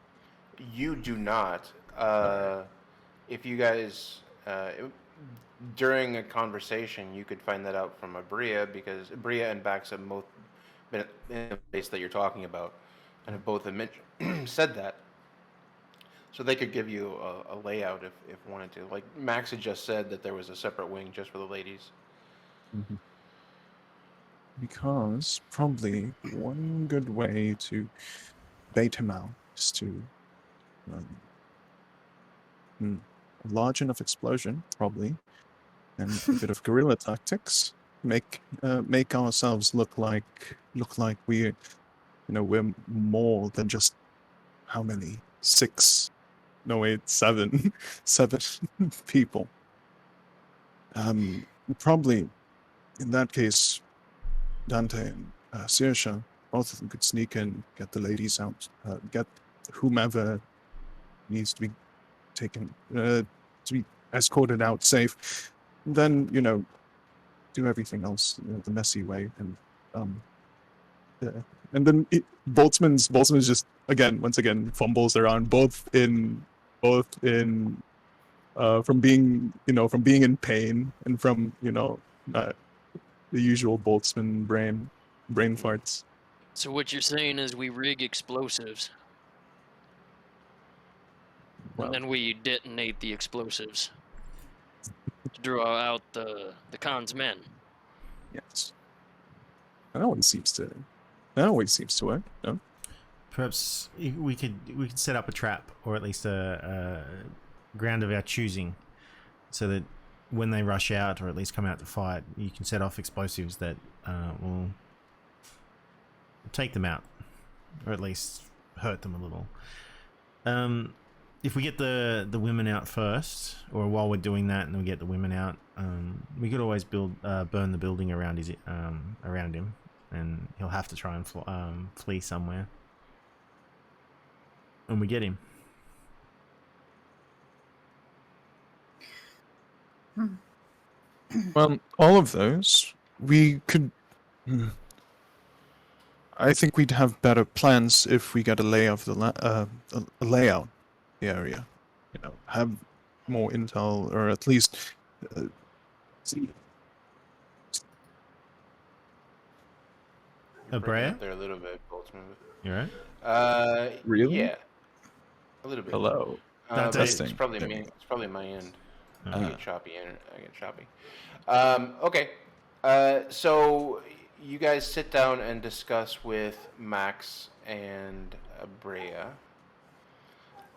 You do not. If you guys, during a conversation, you could find that out from Abria, because Abria and Bax have both been in the place that you're talking about, and have both said that. So they could give you a layout if wanted to. Like Max had just said that there was a separate wing just for the ladies. Mm-hmm. Because probably one good way to bait him out is to a large enough explosion, probably, and a bit of guerrilla tactics. Make ourselves look like we're more than just how many? 6. No wait, 7. 7 people. Probably in that case, Dante and Saoirse, both of them could sneak in, get the ladies out, get whomever needs to be taken, to be escorted out safe. Then, do everything else the messy way. And then Boltzmann's just, once again, fumbles around, both in from being in pain and from, the usual Boltzmann brain farts. So what you're saying is we rig explosives, Well, and then we detonate the explosives to draw out the Khan's men. yes. That always seems to work. No? Perhaps we could set up a trap, or at least a ground of our choosing, so that when they rush out, or at least come out to fight, you can set off explosives that will take them out, or at least hurt them a little. If we get the women out first, or while we're doing that, and we get the women out, we could always burn the building around him, and he'll have to try and flee somewhere. And we get him. Well, all of those we could. I think we'd have better plans if we get a lay of the a layout the area. Have more intel, or at least see. You're breaking Abrea? up there a little bit, Boltzmann. You right? Really? Yeah. A little bit. Hello. But That's it's probably Yeah. me. It's probably my end. I get choppy. Okay. So you guys sit down and discuss with Max and Abrea,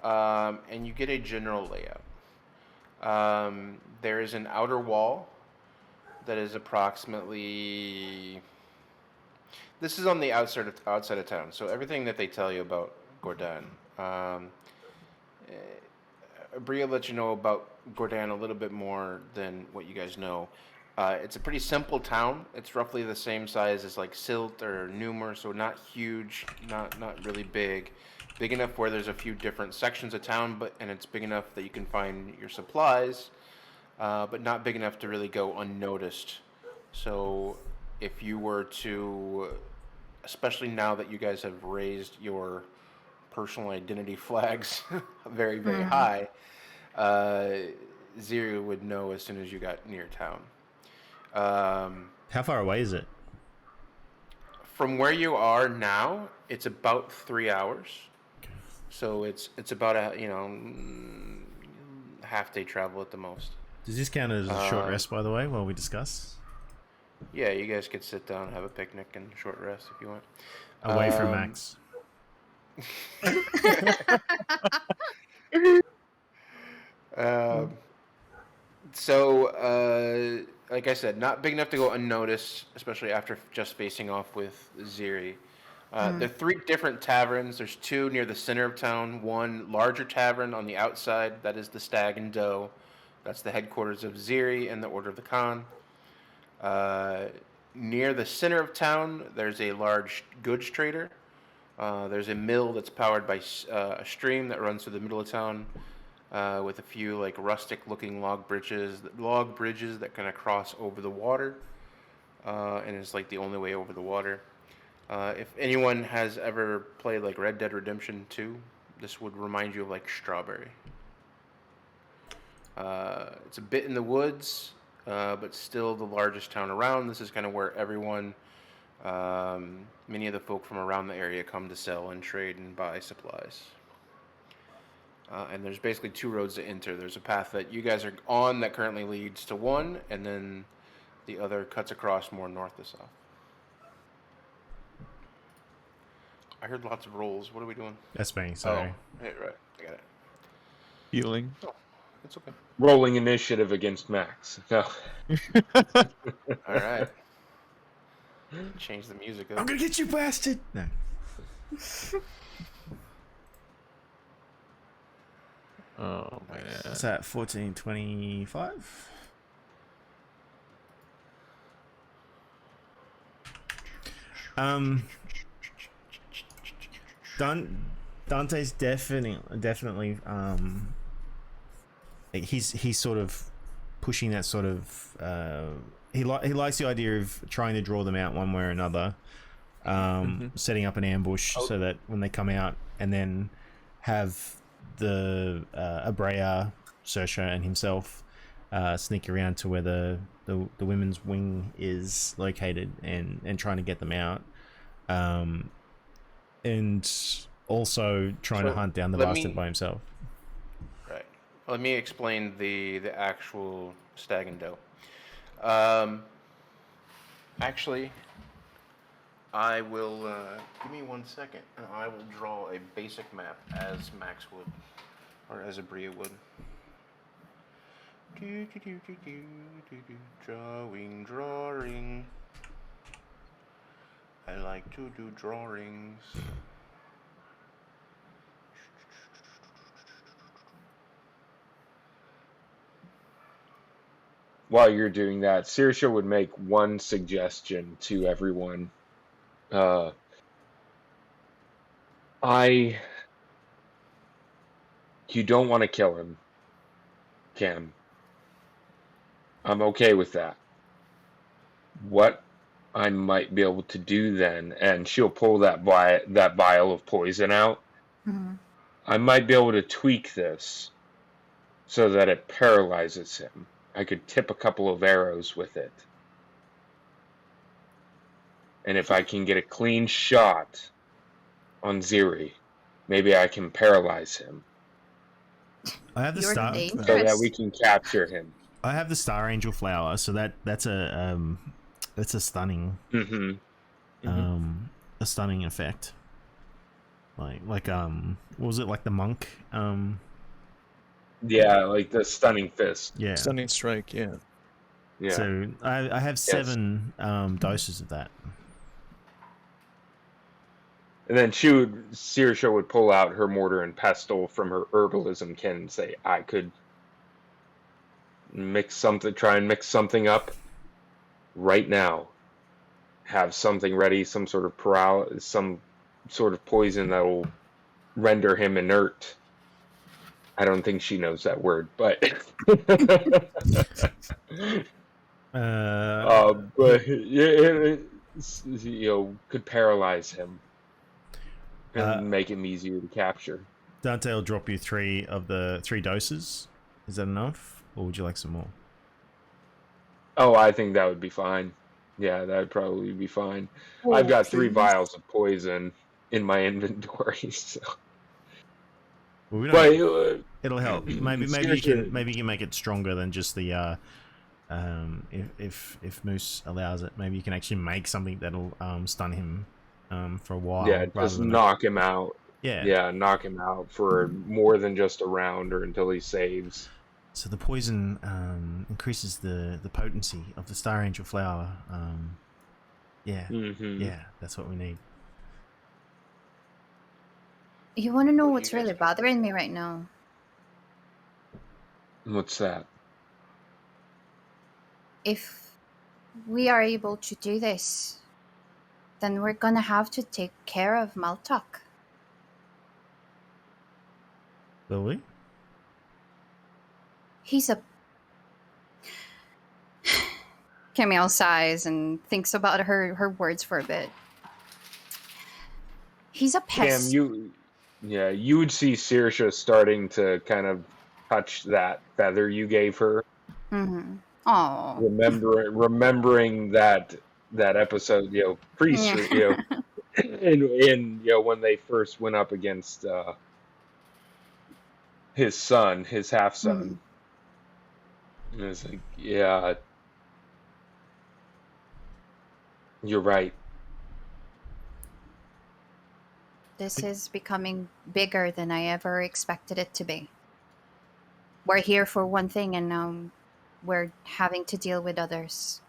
and you get a general layout. There is an outer wall that is approximately. This is on the outside of town. So everything that they tell you about Gordon. Bria let you know about Gordon a little bit more than what you guys know. It's a pretty simple town. It's roughly the same size as like Silt or Numer, so not huge, not really big. Big enough where there's a few different sections of town, and it's big enough that you can find your supplies, but not big enough to really go unnoticed. So if you were to, especially now that you guys have raised your personal identity flags very, very high, Zero would know as soon as you got near town. How far away is it? From where you are now, it's about 3 hours. So it's about a half day travel at the most. Does this count as a short rest, by the way, while we discuss? Yeah, you guys could sit down, have a picnic, and short rest if you want. Away from Max. Like I said, not big enough to go unnoticed, especially after just facing off with Ziri. There are 3 different taverns. There's 2 near the center of town. One larger tavern on the outside. That is the Stag and Doe. That's the headquarters of Ziri and the Order of the Khan. Near the center of town, there's a large goods trader. There's a mill that's powered by a stream that runs through the middle of town, with a few like rustic-looking log bridges that kind of cross over the water, and it's like the only way over the water. If anyone has ever played like Red Dead Redemption 2, this would remind you of like Strawberry. It's a bit in the woods, but still the largest town around. This is kind of where everyone, many of the folk from around the area come to sell and trade and buy supplies. And there's basically 2 roads to enter. There's a path that you guys are on that currently leads to one, and then the other cuts across more north to south. I heard lots of rolls. What are we doing? That's me. Sorry. Oh, hey, right. I got it. Healing. Oh, it's okay. Rolling initiative against Max. No. All right. Change the music up. I'm gonna get you, bastard. No. Oh man. What's that? 1425. Dante's definitely he's sort of pushing that sort of he likes the idea of trying to draw them out one way or another, setting up an ambush so that when they come out, and then have the Abrea, Saoirse, and himself sneak around to where the women's wing is located and trying to get them out, and also trying to hunt down the bastard by himself. Right. Let me explain the actual Stag and Doe. Actually, I will give me 1 second, and I will draw a basic map as Max would, or as Abrea would. Drawing. I like to do drawings. While you're doing that, Saoirse would make one suggestion to everyone. You don't want to kill him, Cam. I'm okay with that. What I might be able to do then, and she'll pull that vial of poison out. Mm-hmm. I might be able to tweak this so that it paralyzes him. I could tip a couple of arrows with it. And if I can get a clean shot on Ziri, maybe I can paralyze him. I have the You're star, dangerous. So that we can capture him. I have the Star Angel flower, so that's a stunning a stunning effect. Like what was it, like the monk? Yeah, like the stunning fist. Yeah. Stunning strike, yeah. Yeah. So I have 7 doses of that. And then Saoirse would pull out her mortar and pestle from her herbalism kit and say, I could try and mix something up right now. Have something ready, some sort of some sort of poison that will render him inert. I don't think she knows that word, but but could paralyze him and make him easier to capture. Dante will drop you 3 of the 3 doses. Is that enough, or would you like some more? Oh, I think that would be fine. Yeah, that would probably be fine. I've got 3 vials of poison in my inventory, so. Well, But it'll help. Maybe you can make it stronger than just the if Moose allows it. Maybe you can actually make something that'll stun him for a while. Yeah, just knock him out. Yeah, knock him out for more than just a round or until he saves. So the poison increases the potency of the Star Angel flower. Yeah, Mm-hmm. yeah, that's what we need. You want to know What do what's you guys really think? bothering me right now? What's that? If we are able to do this, then we're gonna have to take care of Maltok. Will we? He's a. Camille sighs and thinks about her words for a bit. He's a Cam, pest. you would see Saoirse starting to kind of touch that feather you gave her, Mm-hmm. Oh. remembering that episode, in when they first went up against his son, his half Mm-hmm. son. And it's like, yeah, you're right. This is becoming bigger than I ever expected it to be. We're here for one thing and now we're having to deal with others.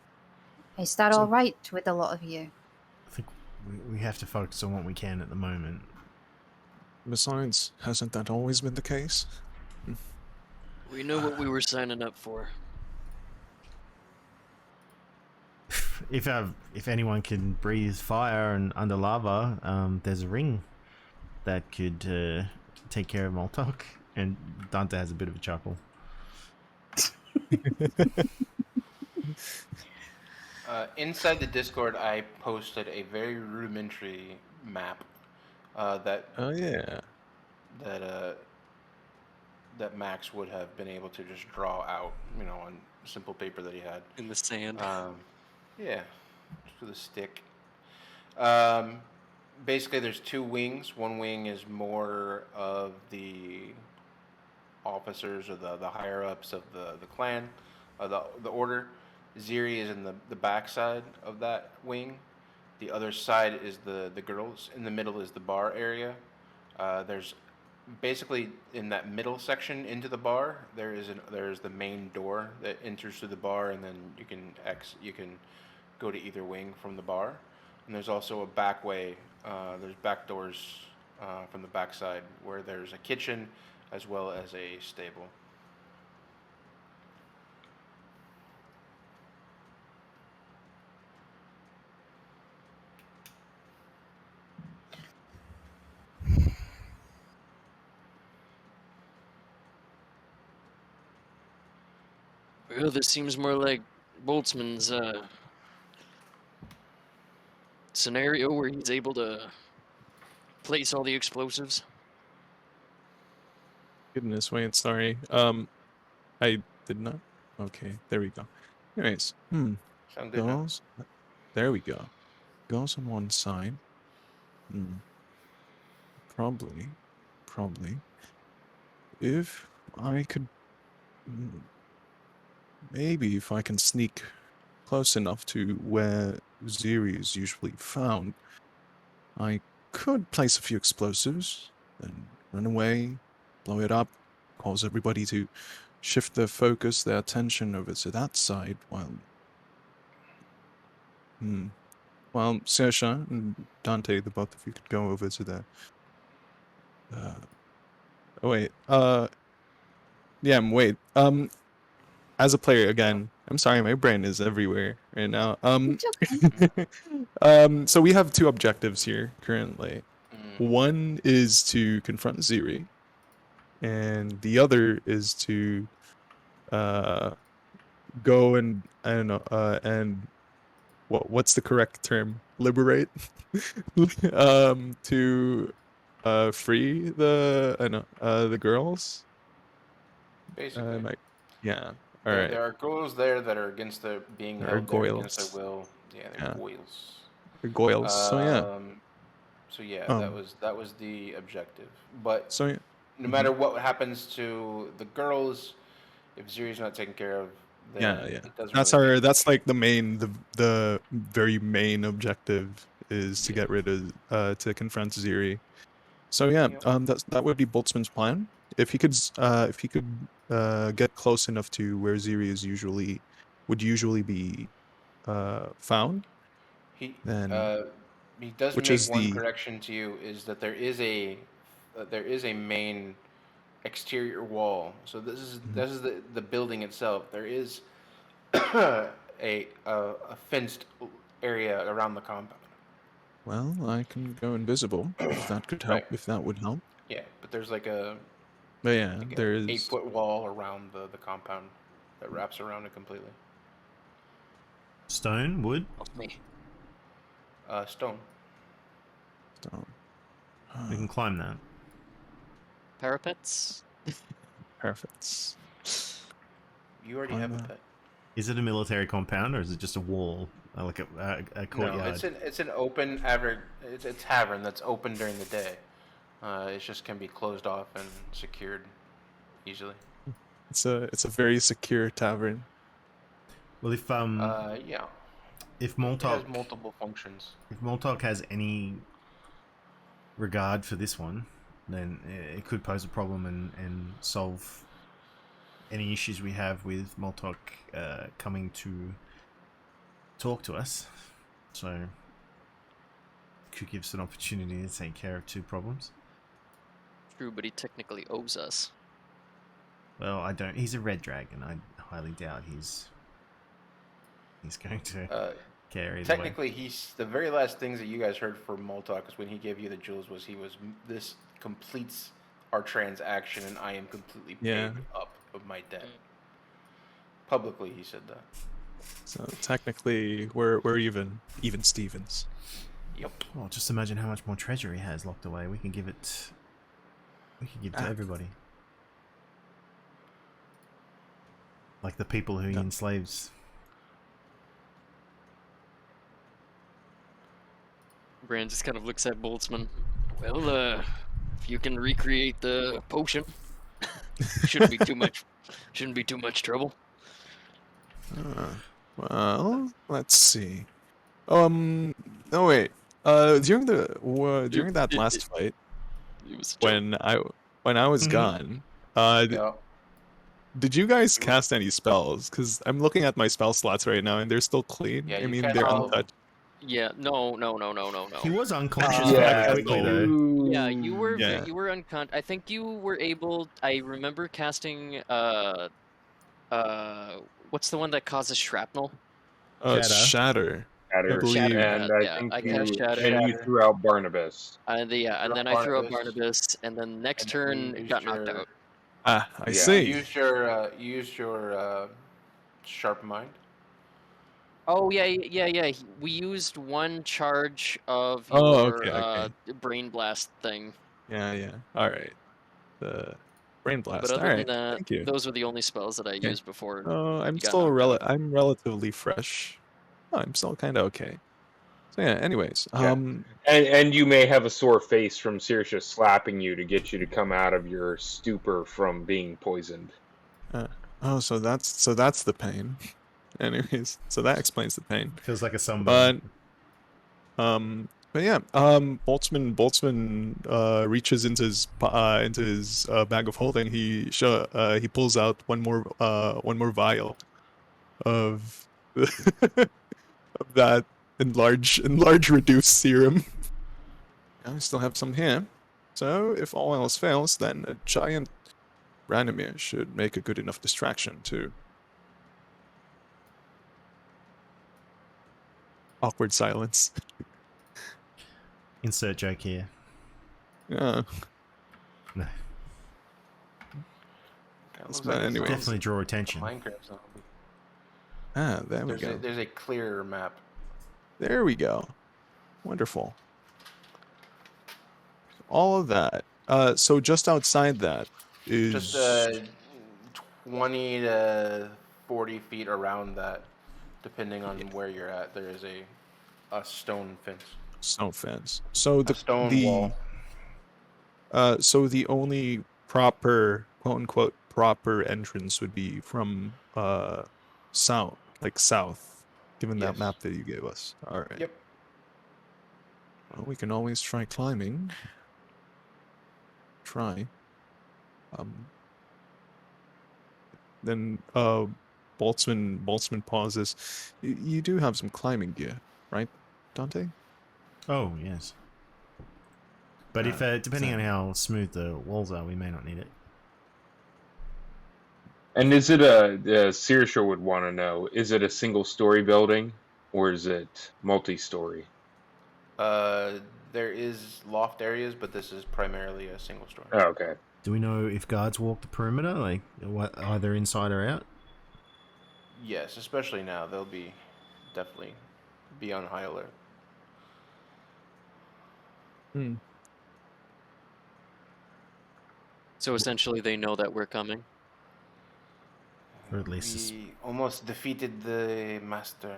Is that So- all right with a lot of you? I think we have to focus on what we can at the moment. Besides, hasn't that always been the case? We know what we were signing up for. If anyone can breathe fire and under lava, there's a ring that could take care of Moltok. And Dante has a bit of a chuckle. Inside the Discord, I posted a very rudimentary map that Oh yeah. that Max would have been able to just draw out, on simple paper that he had. In the sand. Yeah, just with a stick. Basically, there's two wings. One wing is more of the officers or the higher ups of the clan, the order. Ziri is in the back side of that wing. The other side is the girls. In the middle is the bar area. There's basically in that middle section into the bar. There's the main door that enters through the bar, and then you can go to either wing from the bar. And there's also a back way. There's back doors from the back side where there's a kitchen as well as a stable. Well, this seems more like Boltzmann's scenario where he's able to place all the explosives. Goodness, wait, sorry. I did not. Okay, there we go. Anyways, Sound good now? girls. There we go. Girls on one side. Probably. If I could, maybe if I can sneak close enough to where Ziri is usually found, I could place a few explosives, then run away, blow it up, cause everybody to shift their focus, their attention over to that side, while Saoirse and Dante, the both of you could go over to the wait. As a player again, I'm sorry, my brain is everywhere right now. It's okay. So we have two objectives here currently. Mm. One is to confront Ziri, and the other is to go and I don't know and what's the correct term? Liberate to free the girls. Basically. Yeah. All right. There are girls there that are against being There are held there against goyles. their will. Yeah, they're Yeah. goyles. The goyles. So yeah. So yeah, that was the objective. But So yeah. no matter what happens to the girls, if Ziri's not taken care of, then Yeah. it doesn't That's really that's like the very main objective is to get rid of to confront Ziri. So yeah, Yep. that would be Boltzmann's plan. If he could get close enough to where Ziri would usually be found, He then he does which make is one the correction to you, is that there is a there is a main exterior wall. So this is the building itself. There is a fenced area around the compound. Well, I can go invisible if that could help. Right. If that would help. Yeah, but there's like a But yeah, like there an is. 8-foot wall around the compound that wraps around it completely. Stone, wood. Help me. Stone. Stone. We can climb that. Parapets? Perfect. You already have a pet. Is it a military compound or is it just a wall, like a No, courtyard? it's an open it's a tavern that's open during the day. It just can be closed off and secured easily. It's a very secure tavern. Well, if Yeah, if it Moltok has multiple functions. if Moltok has any regard for this one, then it could pose a problem and solve any issues we have with Moltok coming to talk to us. So could give us an opportunity to take care of two problems. True, but he technically owes us. Well, I don't. He's a red dragon. I highly doubt he's going to care either Technically, he's the very last things that you guys heard from Moltok is when he gave you the jewels. This completes our transaction, and I am completely paid up of my debt. Publicly, he said that. So technically, we're even Stevens. Yep. Well, just imagine how much more treasure he has locked away. We can give it. We can give it to everybody. Like the people who he enslaves. Brand just kind of looks at Boltzmann. Well, if you can recreate the potion, shouldn't be too much trouble. Well, let's see. Oh wait. During that last fight, It was a joke. when I was gone, Yeah. did you guys cast any spells? Because I'm looking at my spell slots right now, and they're still clean. Yeah, I you mean, cast they're all of them. untouched. Yeah, no. He was unconscious Yeah, fairly quickly, though. Yeah, you were Yeah. I think you were able. I remember casting. What's the one that causes shrapnel? Shatter. Shatter, believe- and yeah, I cast Shatter. and you threw out Barnabas. And then I threw up Barnabas, and then next And turn you it got used knocked your- out. Ah, I Yeah. see. You used your sharp mind. Oh yeah. We used one charge of Oh, your okay. brain blast thing. Yeah. All right. The brain blast. But All other right. than that, Thank you. those were the only spells that I Okay. used before. I'm you got still knocked out. I'm relatively fresh. Oh, I'm still kind of okay. So yeah. Anyways, Yeah. And you may have a sore face from Saoirse slapping you to get you to come out of your stupor from being poisoned. Oh, so that's the pain. Anyways, so that explains the pain. Feels like a sunburn. But yeah, Boltzmann reaches into his bag of holding. He pulls out one more vial of of that enlarge reduced serum. I still have some here. So if all else fails, then a giant Ranimir should make a good enough distraction to. Awkward silence. Insert joke here. Yeah. No. That looks But like it's anyways. on Definitely draw attention. Minecraft zombie. Ah, there we go. There's a clearer map. There we go. Wonderful. All of that. So just outside that is Just 20 to 40 feet around that, depending on where you're at. There is a stone fence. snow fence. So A stone wall. So the only proper, quote unquote, proper entrance would be from south, given that Yes. map that you gave us. All right. Yep. Well, we can always try climbing. Try. Then Boltzmann pauses. You do have some climbing gear, right, Dante? Oh, yes. But if depending on how smooth the walls are, we may not need it. And is it Saoirse would want to know, is it a single-story building, or is it multi-story? There is loft areas, but this is primarily a single story. Oh, okay. Do we know if guards walk the perimeter, like either inside or out? Yes, especially now. They'll definitely be on high alert. So essentially, they know that we're coming. Or at least We almost defeated the master,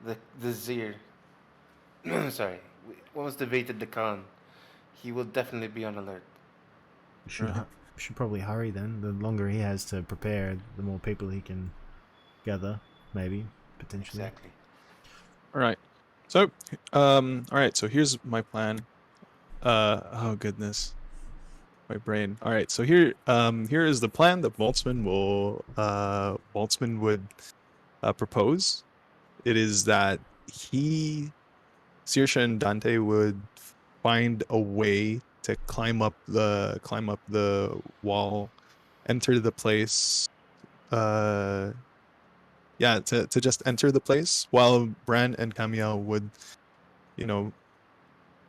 the Zir. Sorry, we almost defeated the Khan. He will definitely be on alert. should probably hurry then. The longer he has to prepare, the more people he can gather, maybe, potentially. Exactly. All right. So, all right. So here's my plan. Oh goodness, my brain. All right. So here is the plan that Boltzmann would propose. It is that Saoirse and Dante would find a way to climb up the wall, enter the place. To just enter the place, while Bran and Camille would,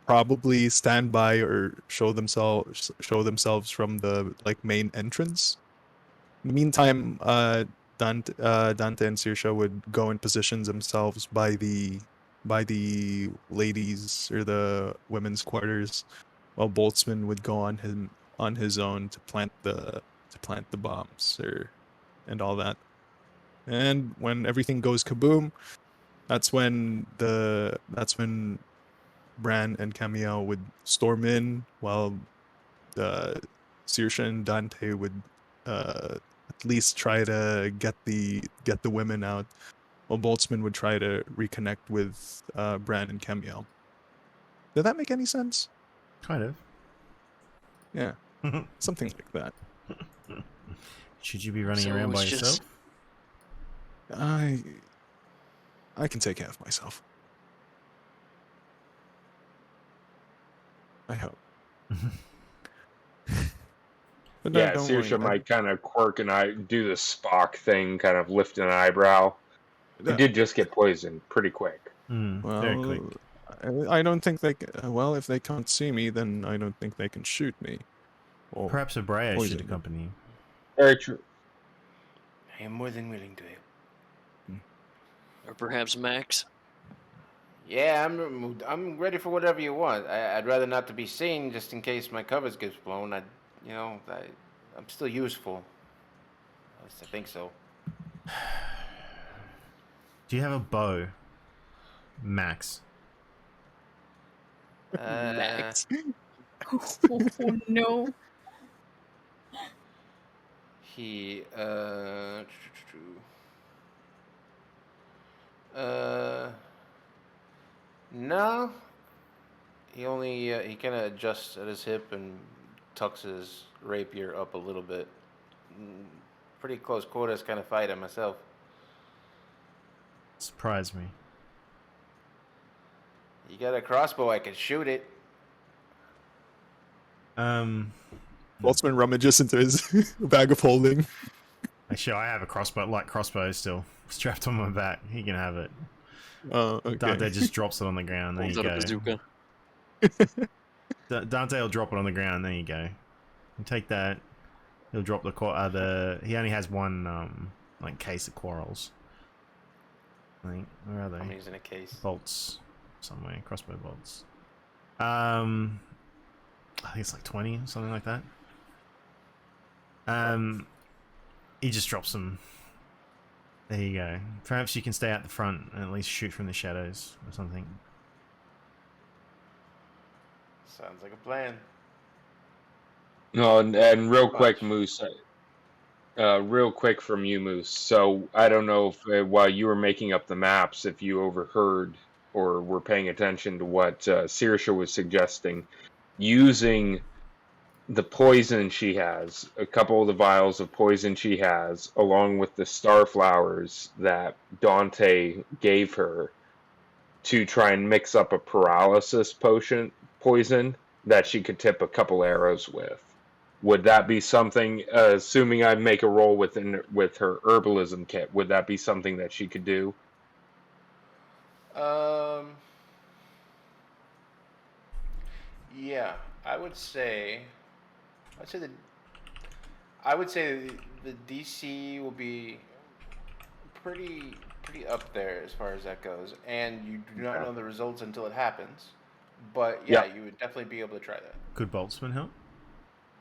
probably stand by or show themselves from the main entrance. In the meantime, Dante and Saoirse would go and position themselves by the ladies or the women's quarters, while Boltzmann would go on his own to plant the bombs and all that. And when everything goes kaboom, that's when Bran and Camille would storm in, while Saoirse and Dante would at least try to get the women out, while Boltzmann would try to reconnect with Bran and Camille. Did that make any sense? Kind of. Yeah, something like that. Should you be running So around by it's yourself? I can take care of myself. I hope. But no, Yeah, don't worry. Saoirse might kind of quirk and do the Spock thing, kind of lift an eyebrow. He did just get poisoned pretty quick. Very quick. I don't think well, if they can't see me, then I don't think they can shoot me. Or Perhaps Abrea poison should me. accompany you. Very true. I am more than willing to help. Or perhaps Max. Yeah, I'm ready for whatever you want. I'd rather not to be seen, just in case my covers gets blown. I'm still useful. At least I think so. Do you have a bow, Max? Max. Oh no. He no. He only he kind of adjusts at his hip and tucks his rapier up a little bit. Pretty close quarters kind of fighter myself. Surprise me. You got a crossbow? I can shoot it. Boltzmann rummages into his bag of holding. Actually, I have a crossbow still strapped on my back. He can have it. Oh, okay. Dante just drops it on the ground. There you Pulls out a go. bazooka. Dante will drop it on the ground. There you go. You take that. He'll drop the he only has one case of quarrels. I think. Where are they? I'm using a case. Bolts somewhere. Crossbow bolts. I think it's like 20 or something like that. He just drops them. There you go. Perhaps you can stay out the front and at least shoot from the shadows or something. Sounds like a plan. No, and real quick, Moose. Real quick from you, Moose. So I don't know if while you were making up the maps, if you overheard or were paying attention to what Saoirse was suggesting, using the poison she has, a couple of the vials of poison she has, along with the star flowers that Dante gave her, to try and mix up a paralysis poison that she could tip a couple arrows with. Would that be something, assuming I make a roll with her herbalism kit, would that be something that she could do? Yeah, I would say. I would say the DC will be pretty up there as far as that goes, and you do not Okay. know the results until it happens. But Yeah. you would definitely be able to try that. Could Boltzmann help?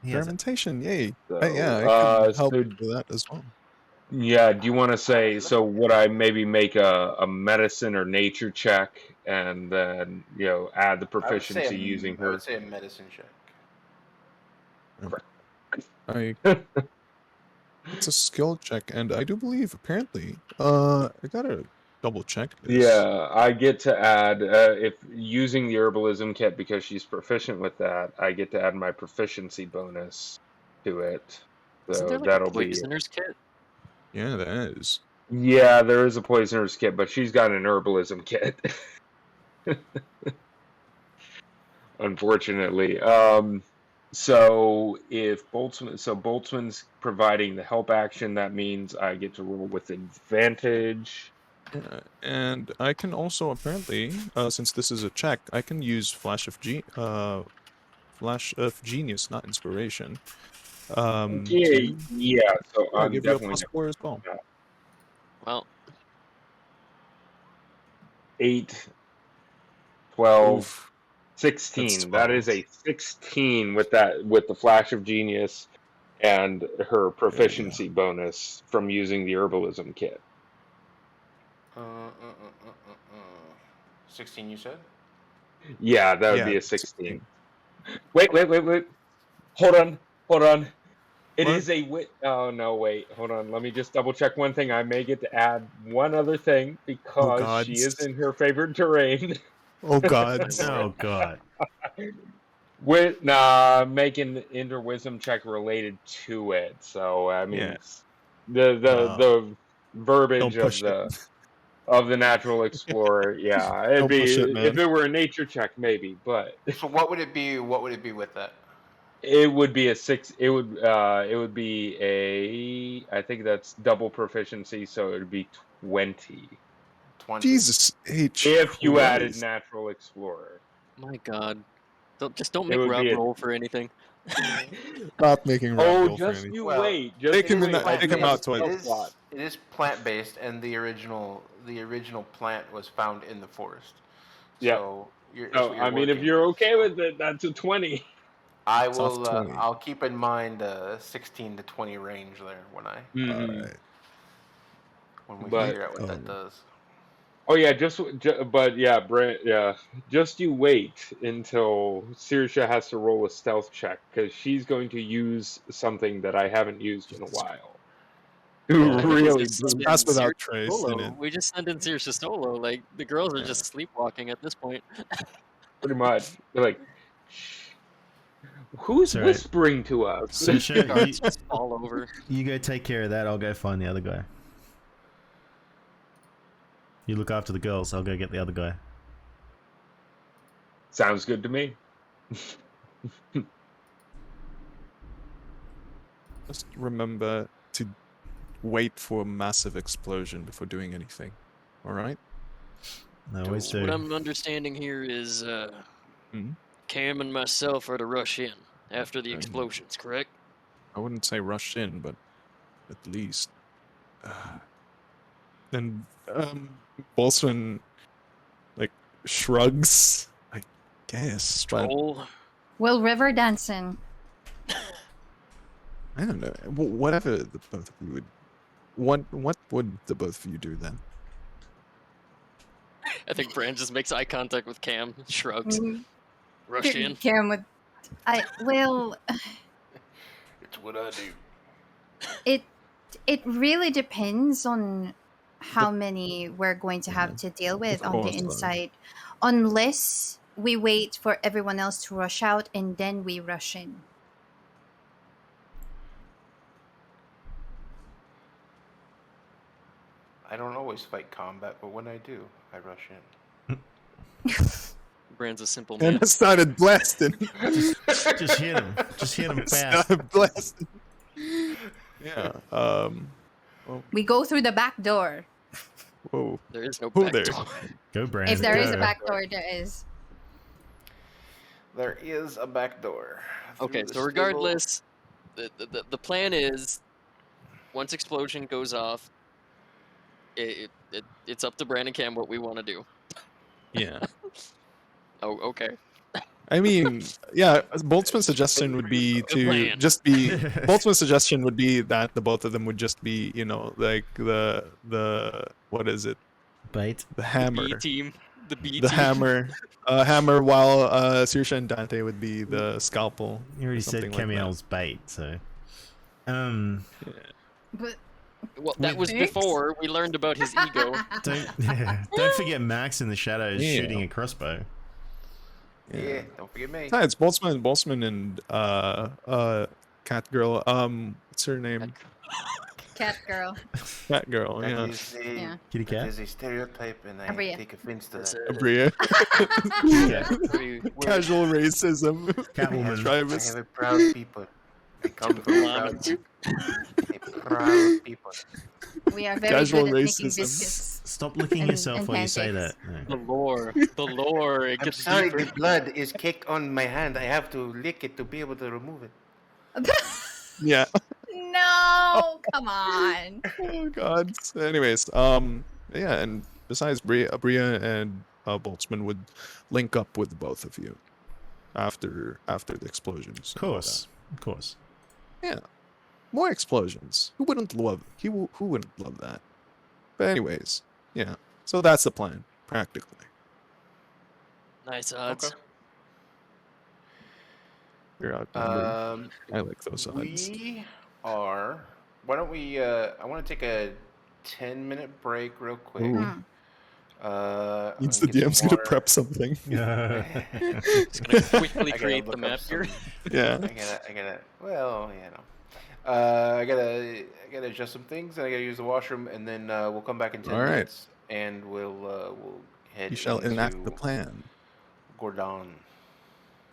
He has it. Experimentation, yay. So, Yeah, I can help so with that as well. yeah, do you want to say, so would I maybe make a medicine or nature check and then, add the proficiency using I her? would say a medicine check. It's a skill check, and I do believe, apparently, I gotta double check this. Yeah, I get to add, if using the herbalism kit, because she's proficient with that, I get to add my proficiency bonus to it. Isn't So there like a that'll be, poisoner's kit? Yeah, that is. yeah, there is a poisoner's kit, but she's got an herbalism kit. Unfortunately. So if Boltzmann's providing the help action, that means I get to roll with advantage. Yeah, and I can also apparently, since this is a check, I can use Flash of Genius, not Inspiration. Yeah, To so I'm give you a definitely +4 as well. Well, 8, 12, Oof. 16. That's That is a 16 with the Flash of Genius and her proficiency bonus from using the herbalism kit. 16, you said? Yeah, that would Yeah, be a 16. Wait. Hold on. It What? is a wit. Oh no, wait. Hold on. Let me just double check one thing. I may get to add one other thing because God. she is in her favorite terrain. Oh God. Oh god. Make an inner wisdom check related to it. So I mean, Yeah. the verbiage Don't push it. of the natural explorer. Yeah, it'd Don't be push it, man. if it were a nature check, maybe, but So what would it be? What would it be with that? it would be a 6. It would be I think that's double proficiency, so it would be 20 20. Jesus H. if you added Christ. natural explorer. my God. Don't It make would Rob be a- roll for anything. Stop making Rob Oh, roll for just anything. you Well, wait. Just take you him in wait. that- take him out to it it. is, it is plant based, and the original plant was found in the forest. Yeah. So So I mean, if you're okay with it, that's a 20. I Soft will. 20. I'll keep in mind 16 to 20 range there when Alright. we But- figure out what that does. Oh yeah, but yeah, Brent, yeah, just you wait until Saoirse has to roll a stealth check because she's going to use something that I haven't used in a while. Well, I think we Really just send in Pass without Saoirse trace solo. in it. We just send in Saoirse solo. Like the girls are Yeah. just sleepwalking at this point. pretty much. They're like, shh. Who's Sorry. whispering to us? Saoirse, Guards just fall over. you go take care of that. I'll go find the other guy. You look after the girls. I'll go get the other guy. Sounds good to me. Just remember to wait for a massive explosion before doing anything. Alright? I always do. What I'm understanding here is Mhm. Cam and myself are to rush in after the Okay. explosions, correct? I wouldn't say rush in, but at least. Then Boltzmann shrugs. I guess. But Troll. Will river dancing. I don't know. Whatever the both of you would. What would the both of you do then? I think Bran just makes eye contact with Cam, shrugs, Mm, rush in. Karen would. Well, It's what I do. it really depends on how many we're going to have to deal with Of on course, the inside, unless we wait for everyone else to rush out and then we rush in. I don't always fight combat, but when I do, I rush in. Brand's a simple man. And I started blasting. Just hit him. Just hit him fast. Started blasting. Yeah. We go through the back door. Whoa. There is no Who back there? door. Go, Brandon. If there is a go. back door, there is. There is a back door. Okay, Through the so regardless, the plan is once explosion goes off, it's up to Brandon Cam what we want to do. Yeah. Oh, okay. I mean, yeah, Boltzmann's suggestion would be to plan. just be Boltzmann's suggestion would be that the both of them would just be, you know, like the what is it? Bait. The hammer. B team. The B The team. hammer, while Saoirse and Dante would be the scalpel. You already or said something like that. Camiel's bait, so. But Well, that was Thanks. before we learned about his ego. Don't forget Max in the shadows Yeah. shooting a crossbow. Yeah, don't forget me. Besides, Boltzmann and Catgirl. What's her name? cat girl. Catgirl. That Yeah. is a, Yeah. Kitty that cat. is a stereotype, and I Abria. take offense to That's that. it. Abria. Casual racism. Catwoman. I Tribus. have a proud people. I come from a proud people. A proud people. We are very Casual good at making racism. biscuits. Stop licking And- yourself and while you say that. pancakes. No. The lore, it I'm gets sorry, deeper. the blood is caked on my hand. I have to lick it to be able to remove it. Yeah. No, come on. Oh God. So anyways, yeah, and besides, Bria and Boltzmann would link up with both of you after the explosions. Of course. Of course. Yeah. More explosions. Who wouldn't love? Who wouldn't love that? But anyways, yeah. So that's the plan, practically. Nice odds. Okay. You're outnumbered. I like those odds. We are. Why don't we? I want to take a 10-minute break real quick. Ooh. Hmm. I'm Means the gonna get DM's some gonna water. prep something. Just gonna quickly I gotta create the look map up here. some- Yeah. I gotta. Well, you know. I gotta adjust some things, and I gotta use the washroom, and then we'll come back in 10 All right. minutes, and we'll head. You shall enact the into plan. Gordon.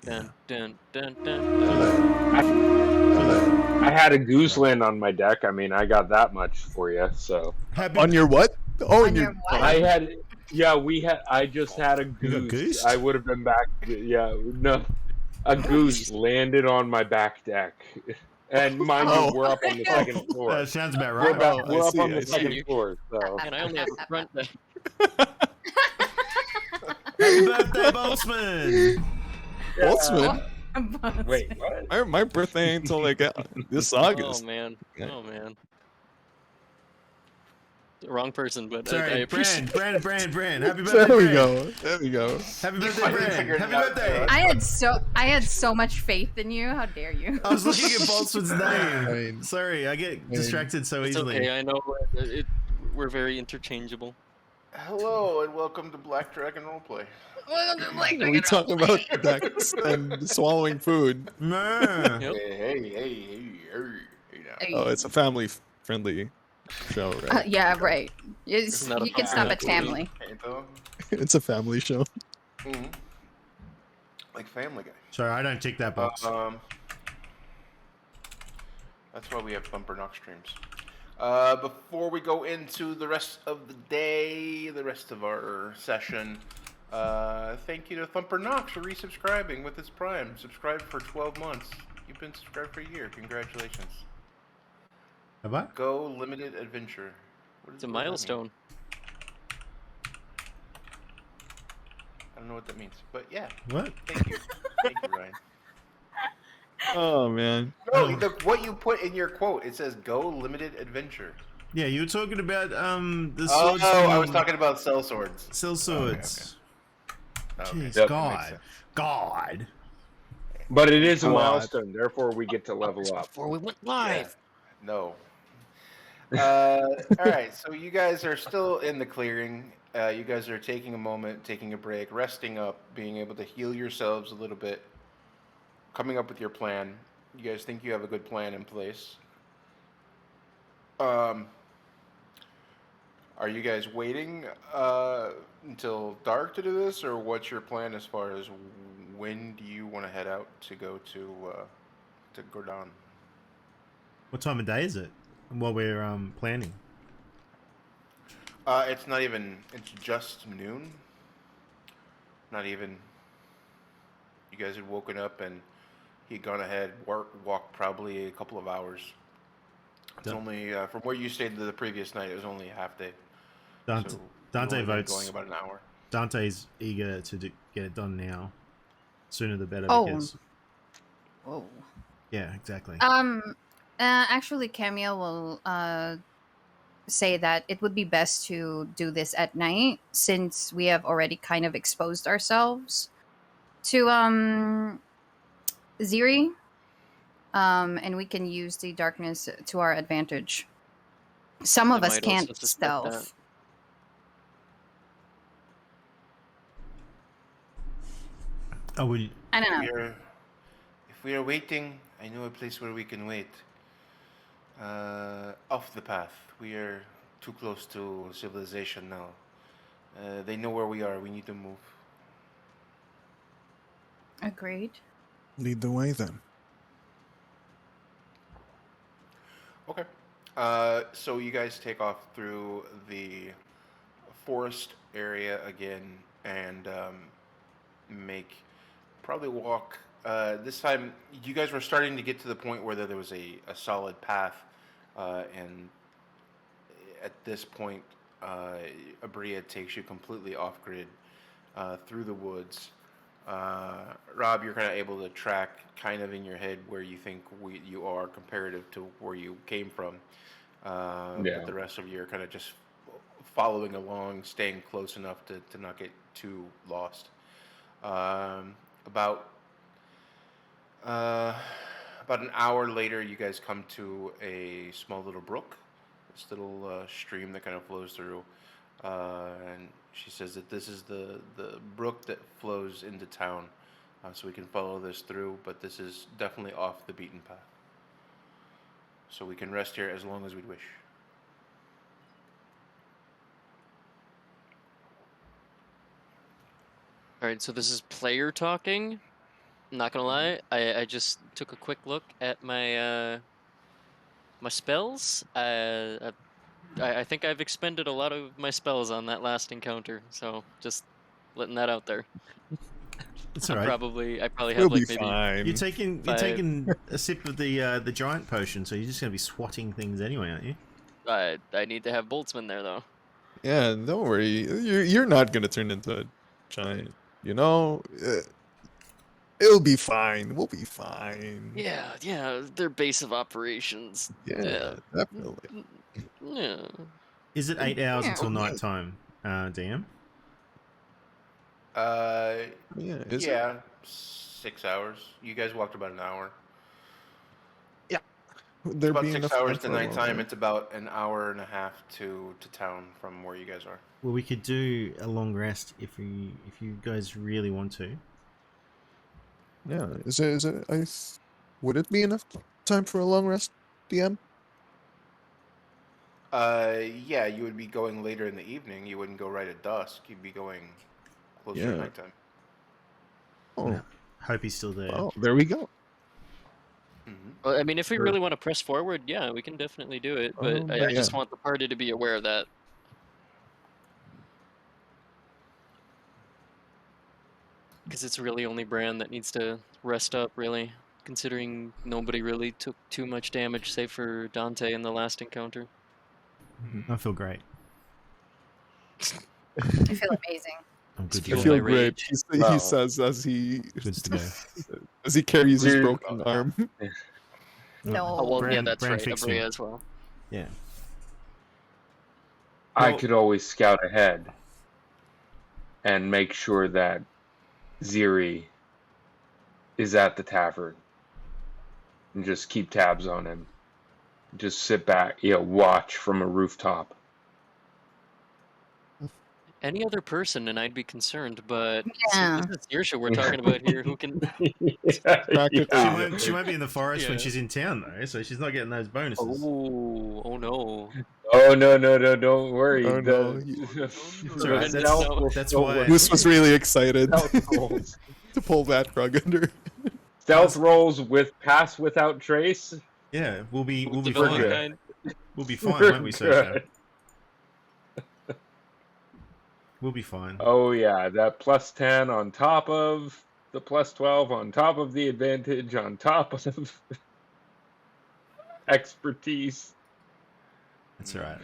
Yeah. Dun, dun, dun, dun, dun. I had a goose land on my deck. I mean, I got that much for you. So On your what? Oh, On your what? I had, yeah, I just had a You got goose. goosed? I would have been back. Yeah, no, a goose landed on my back deck, and mind Oh. you, we're up on the second floor. That sounds about We're, right. Oh, we're I up see, on I the see. second floor. So And I only have a front deck. Happy birthday, Boltzmann! Boltzmann? wait, what? My birthday ain't until like this August. Oh man. Yeah. Oh man. Wrong person, but I Sorry, appreciate Brand. Happy birthday, There we Brand. go. There we go. Happy birthday, finally Brand. figured it Happy out, birthday. Brad. I had so much faith in you. How dare you? I was looking at Boltzmann's name. I mean- Sorry, I get distracted so It's easily. okay, I know we're very interchangeable. Hello, and welcome to Black Dragon Roleplay. We talk about decks and swallowing food. Man. Yep. Hey, now. Oh, it's a family-friendly show, right? Yeah, right. It's not a You can stop at family. family. Então, It's a family show. like Family Guy. Sorry, I don't tick that box. That's why we have bumper knock streams. Before we go into the rest of the day, the rest of our session, thank you to Thumper Knox for resubscribing with his Prime. Subscribed for 12 months. You've been subscribed for a year. Congratulations. Have I? Go Limited Adventure. It's a what does that mean? milestone. I don't know what that means, but yeah, What? thank you. Thank you, Ryan. Oh man. No, what you put in your quote, it says "Go Limited Adventure." Yeah, you were talking about the Oh, swords. I was talking about cell swords. Cell swords. Okay. Jeez, Yep, that makes God. sense. God. But it is a God. milestone, therefore we get to level up. Before we went live. No. All right, so you guys are still in the clearing. You guys are taking a moment, taking a break, resting up, being able to heal yourselves a little bit, coming up with your plan. You guys think you have a good plan in place. I Are you guys waiting until dark to do this, or what's your plan as far as when do you want to head out to go to Gordon? What time of day is it? While we're planning. It's not even. It's just noon. Not even. You guys had woken up and he'd gone ahead, walked probably a couple of hours. It's Done. only from where you stayed the previous night. It was only a half day. Dante, So Dante you've only been votes. going about an hour. Dante's eager to get it done now. Sooner the better. Oh. Because Whoa. yeah, exactly. Actually, Camille will say that it would be best to do this at night since we have already kind of exposed ourselves to Ziri. And we can use the darkness to our advantage. Some of I us might also can't suspect that. stealth. Oh, we. I don't know. If we are waiting, I know a place where we can wait. Off the path. We are too close to civilization now. They know where we are. We need to move. Agreed. Lead the way then. Okay. So you guys take off through the forest area again and probably walk. This time, you guys were starting to get to the point where there was a solid path, and at this point, Abria takes you completely off grid through the woods. Rob, you're kind of able to track kind of in your head where you think you are comparative to where you came from. But the rest of you are kind of just following along, staying close enough to not get too lost. About an hour later, you guys come to a small little brook. This little stream that kind of flows through. And she says that this is the brook that flows into town. So we can follow this through, but this is definitely off the beaten path. So we can rest here as long as we'd wish. Alright, so this is player talking. I'm not gonna lie, I just took a quick look at my my spells. I think I've expended a lot of my spells on that last encounter, so just letting that out there. It's I alright. probably have We'll like be maybe fine. You're taking a sip of the giant potion, so you're just gonna be swatting things anyway, aren't you? I need to have Boltzmann there though. Yeah, don't worry. You're not gonna turn into a giant. You know, it'll be fine. We'll be fine. Yeah, their base of operations. Yeah, definitely. Yeah. Is it 8 hours Yeah. until night time, DM? Yeah, is it? Yeah, 6 hours. You guys walked about an hour. There About be 6 enough hours time to for a nighttime. long It's about an hour and a half to town from where you guys are. Well, we could do a long rest if you guys really want to. Yeah, would it be enough time for a long rest, DM? Yeah, you would be going later in the evening. You wouldn't go right at dusk. You'd be going closer to Yeah. nighttime. Oh, Hope he's still there. well, there we go. Mm-hmm. Well, I mean, if we Sure. really want to press forward, yeah, we can definitely do it. But I just yeah. want the party to be aware of that. Because it's really only Bran that needs to rest up, really. Considering nobody really took too much damage, save for Dante in the last encounter. I feel great. I feel amazing. I'm good Fuel to Feel my go. great. rage. He Wow. says as he Good to go. as he carries his Dude. broken arm. No. Oh, well, yeah, Bran- that's Bran right. fixed me. Abria as well. Yeah. I Well- could always scout ahead and make sure that Ziri is at the tavern and just keep tabs on him. Just sit back, watch from a rooftop. any other person, and I'd be concerned. But Yeah. this is Saoirse we're talking about here. Who can? Practically. She won't be in the forest when Yeah. she's in town though, so she's not getting those bonuses. Oh no! Oh no, don't worry. Oh, no, It's alright. That's why. Moose was really excited Stealth rolls. to pull that rug under. Stealth rolls with pass without trace. Yeah, we'll be The We're fine. good. kind. We'll be fine, We're won't we, Saoirse? good. We'll be fine. Oh yeah, that plus 10 on top of the plus 12 on top of the advantage on top of expertise. That's alright.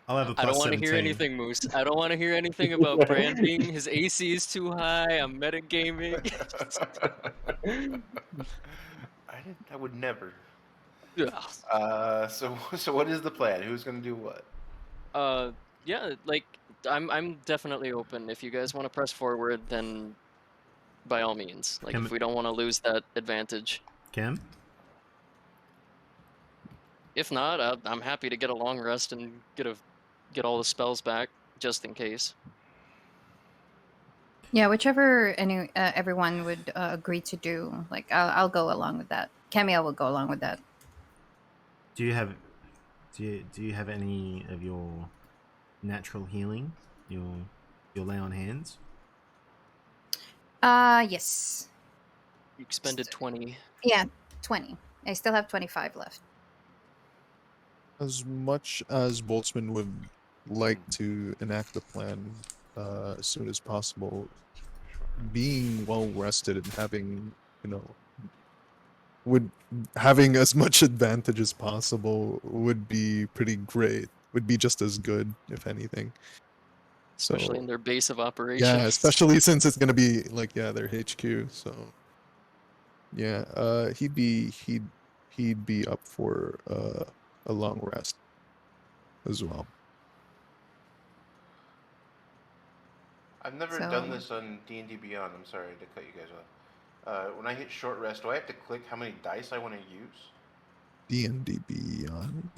I'll have a I plus don't want to 17. hear anything, Moose. I don't want to hear anything about branding. His AC is too high. I'm metagaming. I would never. Ugh. So what is the plan? Who's gonna do what? Yeah, like I'm definitely open. If you guys want to press forward, then by all means. Like Can- if we don't want to lose that advantage. Cam? If not, I'm happy to get a long rest and get all the spells back just in case. Yeah, whichever everyone would agree to do. Like, I'll go along with that. Camille will go along with that. Do you have any of your natural healing? Your lay on hands? Yes. You expended 20. Yeah, 20. I still have 25 left. As much as Boltzmann would like to enact the plan as soon as possible, being well rested and having, having as much advantage as possible would be pretty great. Would be just as good, if anything. Especially So, in their base of operations. yeah, especially since it's gonna be their HQ. So yeah, he'd be up for a long rest as well. I've never done this on D&D Beyond. I'm sorry to cut you guys off. When I hit short rest, do I have to click how many dice I want to use? D&D Beyond.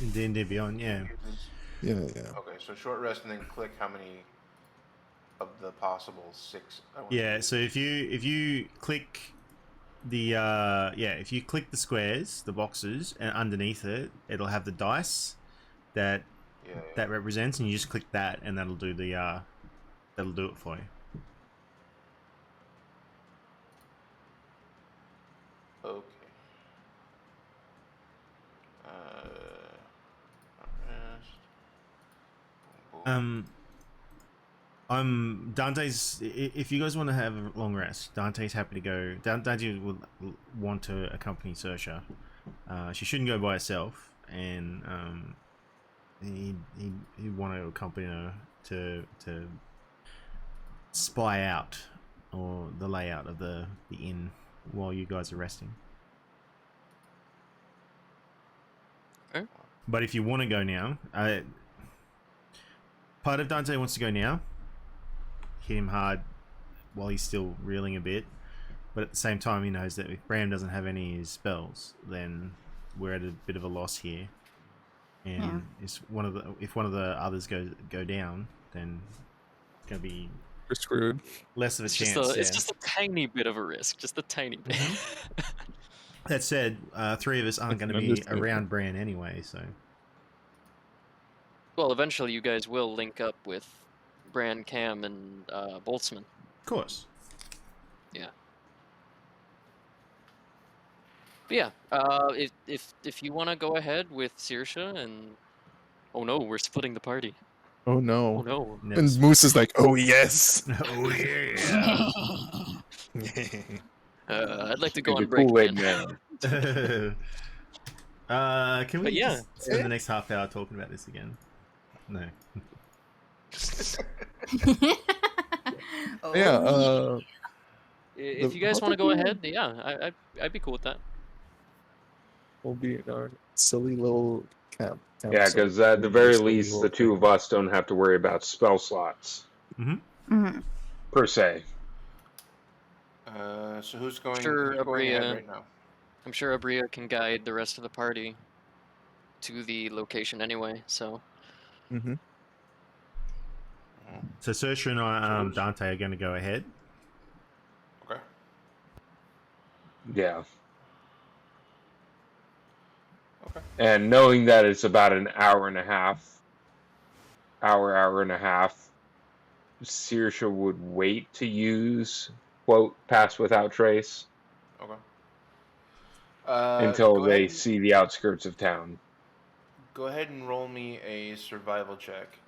In D&D Beyond, yeah. Yeah. Okay, so short rest and then click how many of the possible 6 I want Yeah, to use. so if you click the if you click the squares, the boxes, and underneath it, it'll have the dice that that represents, and you just click that, and that'll do the that'll do it for you. Okay. Rest. Dante's. If you guys want to have a long rest, Dante's happy to go. Dante would want to accompany Saoirse. She shouldn't go by herself, and he'd want to accompany her to spy out or the layout of the inn while you guys are resting. Okay. But if you want to go now, part of Dante wants to go now. Hit him hard while he's still reeling a bit, but at the same time he knows that if Bram doesn't have any of his spells, then we're at a bit of a loss here. And if one of the others go down, then it's gonna be We're screwed. less of a It's chance. just a tiny bit of a risk. Just a tiny bit. That said, 3 of us aren't going to be Understood. around Bran anyway, so Well, eventually you guys will link up with Bran, Cam, and Boltzmann. of course. Yeah. But yeah, if you want to go ahead with Saoirse and oh no, we're splitting the party. Oh Oh no. no. And Moose is like, oh yes. Oh yeah. I'd like to go Be on the break. Kool-Aid Man. man. Can we But yeah. just spend the next half hour talking about this again? No. Oh, Yeah. If The- you guys how want to did go we- ahead, yeah, I'd be cool with that. We'll be in our silly little camp. Yeah, because at the very least, the two of us don't have to worry about spell slots Mhm. per se. So who's going, Sure, who's going ahead Abria. right now? I'm sure Abria can guide the rest of the party to the location anyway. So Mm-hmm. So Saoirse and Dante are going to go ahead. Okay. Yeah. Okay. And knowing that it's about an hour and a half, hour and a half, Saoirse would wait to use, quote, pass without trace Okay. until Go ahead. they see the outskirts of town. Go ahead and roll me a survival check,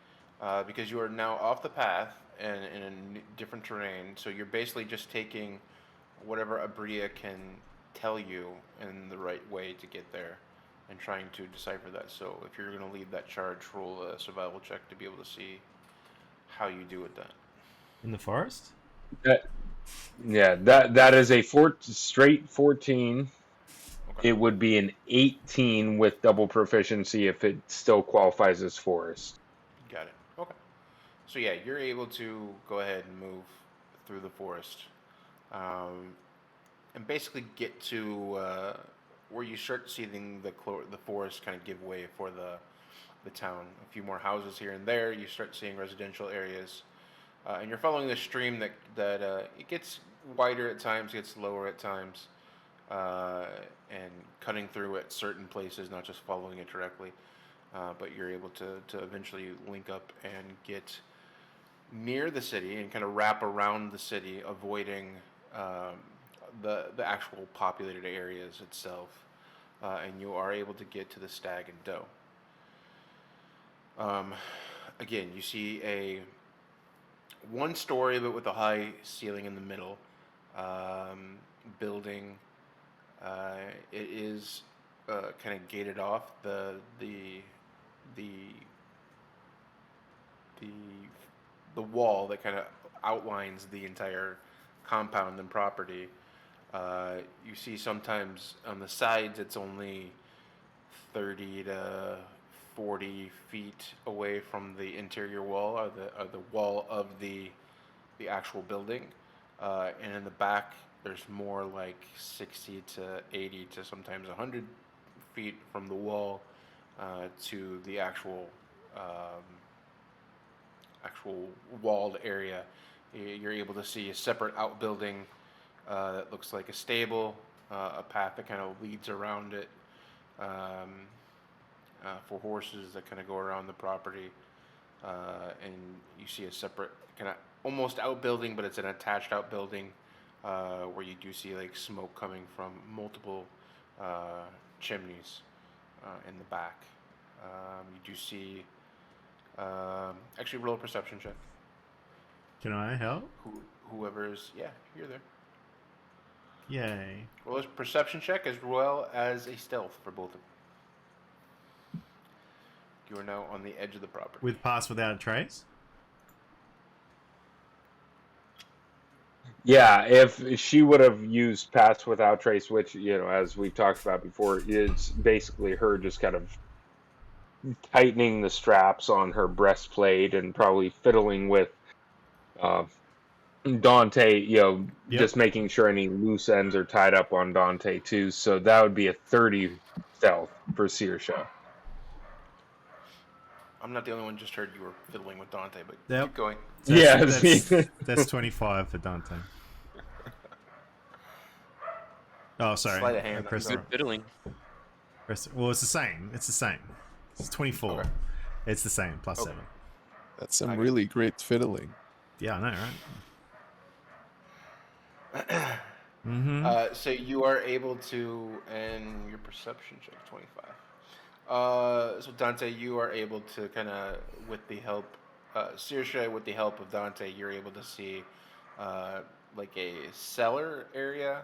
because you are now off the path and in a different terrain. So you're basically just taking whatever Abria can tell you in the right way to get there, and trying to decipher that. So if you're going to lead that charge, roll a survival check to be able to see how you do with that. In the forest? That is a straight 14. Okay. It would be an 18 with double proficiency if it still qualifies as forest. Got it. Okay. So yeah, you're able to go ahead and move through the forest, and basically get to where you start seeing the forest kind of give way for the town. A few more houses here and there. You start seeing residential areas, and you're following the stream that it gets wider at times, gets lower at times, and cutting through at certain places, not just following it directly. But you're able to eventually link up and get near the city and kind of wrap around the city, avoiding the actual populated areas itself, and you are able to get to the Stag and Doe. Again, you see a one story but with a high ceiling in the middle building. It is kind of gated off. The wall that kind of outlines the entire compound and property. You see sometimes on the sides it's only 30 to 40 feet away from the interior wall, or the wall of the actual building, and in the back there's more like 60 to 80 to sometimes 100 feet from the wall to the actual walled area. You're able to see a separate outbuilding that looks like a stable, a path that kind of leads around it for horses that kind of go around the property, and you see a separate kind of almost outbuilding, but it's an attached outbuilding where you do see like smoke coming from multiple chimneys in the back. You do see. Actually, roll a perception check. Can I help? Whoever's, yeah, you're there. Yay. Roll a perception check as well as a stealth for both of you. You are now on the edge of the property. With pass without a trace? Yeah, if she would have used pass without trace, which, as we've talked about before, it's basically her just kind of tightening the straps on her breastplate and probably fiddling with Dante, Yep. just making sure any loose ends are tied up on Dante too. So that would be a 30 stealth for Saoirse. I'm not the only one just heard you were fiddling with Dante, but Yep. keep going. That's 25 for Dante. Oh, sorry. Sleight of hand. I pressed Good fiddling. well, it's the same. It's 24. Okay. It's the same, plus Okay. 7. That's some really great fiddling. Yeah, I know, right? Mm-hmm. So you are able to, and your perception check 25. So Dante, you are able to kind of, with the help, Saoirse, with the help of Dante, you're able to see like a cellar area,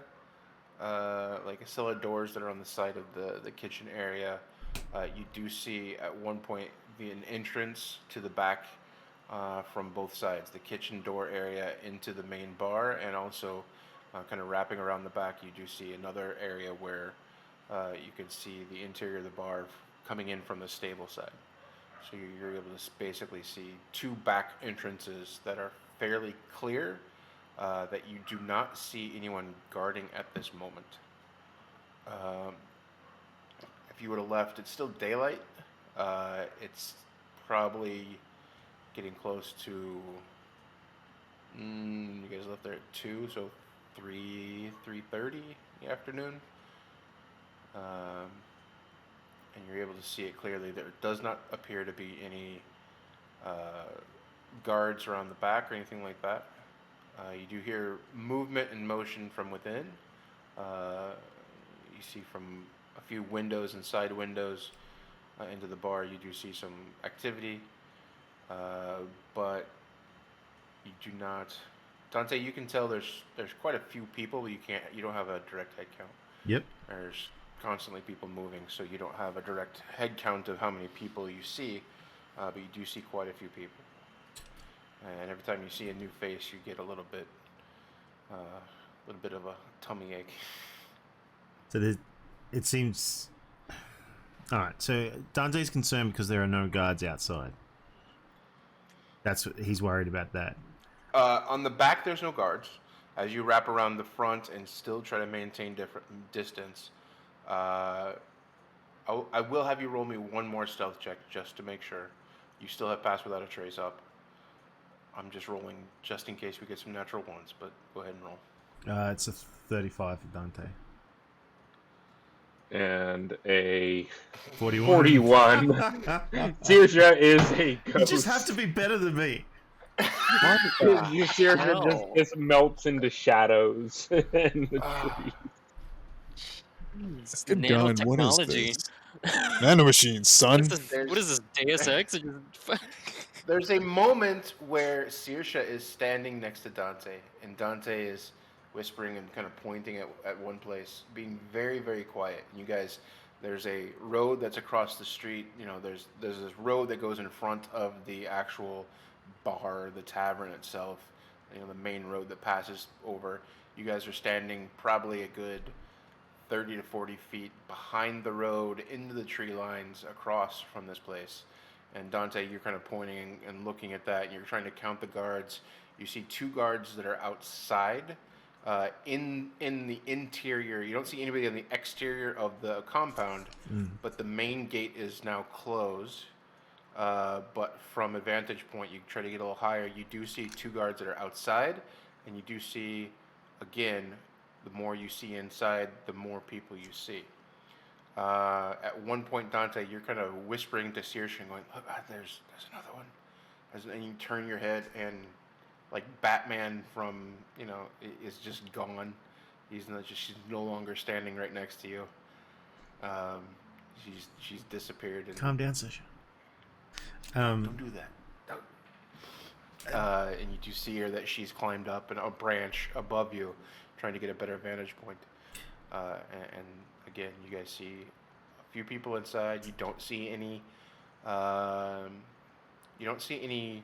like a cellar doors that are on the side of the kitchen area. You do see at one point an entrance to the back from both sides, the kitchen door area into the main bar, and also kind of wrapping around the back, you do see another area where you can see the interior of the bar coming in from the stable side. So you're able to basically see two back entrances that are fairly clear, that you do not see anyone guarding at this moment. If you would have left, it's still daylight. It's probably getting close to You guys left there at 2, so 3:30 in the afternoon. And you're able to see it clearly. There does not appear to be any guards around the back or anything like that. You do hear movement and motion from within. You see from a few windows and side windows into the bar, you do see some activity, but you do not. Dante, you can tell there's quite a few people, but you don't have a direct head count. Yep. There's constantly people moving, so you don't have a direct head count of how many people you see, but you do see quite a few people. And every time you see a new face, you get a little bit of a tummy ache. So it seems. All right. So Dante's concerned because there are no guards outside. That's what he's worried about. That. On the back, there's no guards. As you wrap around the front and still try to maintain different distance, I will have you roll me one more stealth check just to make sure. You still have Pass Without a Trace up. I'm just rolling just in case we get some natural ones, but go ahead and roll. It's a 35 for Dante. And a 41. 41. Saoirse is a ghost. You just have to be better than me. Saoirse just melts into shadows in the trees. Good God, what is Nanotechnology. this? Nanomachines, son. What is this, Deus Ex? There's a moment where Saoirse is standing next to Dante, and Dante is whispering and kind of pointing at one place, being very, very quiet. And you guys, there's a road that's across the street. You know, there's this road that goes in front of the actual bar, the tavern itself. You know, the main road that passes over. You guys are standing probably a good 30 to 40 feet behind the road into the tree lines across from this place. And Dante, you're kind of pointing and looking at that, and you're trying to count the guards. You see 2 guards that are outside. In the interior, you don't see anybody on the exterior of the compound, but the main gate is now closed. But from a vantage point, you try to get a little higher. You do see 2 guards that are outside, and you do see, again, the more you see inside, the more people you see. At one point, Dante, you're kind of whispering to Saoirse and going, "Look, there's another one." And you turn your head, and like Batman from, is just gone. She's no longer standing right next to you. She's disappeared. And Calm down, Saoirse. Don't do that. Don't. And you do see her that she's climbed up a branch above you, trying to get a better vantage point. And again, you guys see a few people inside. You don't see any. You don't see any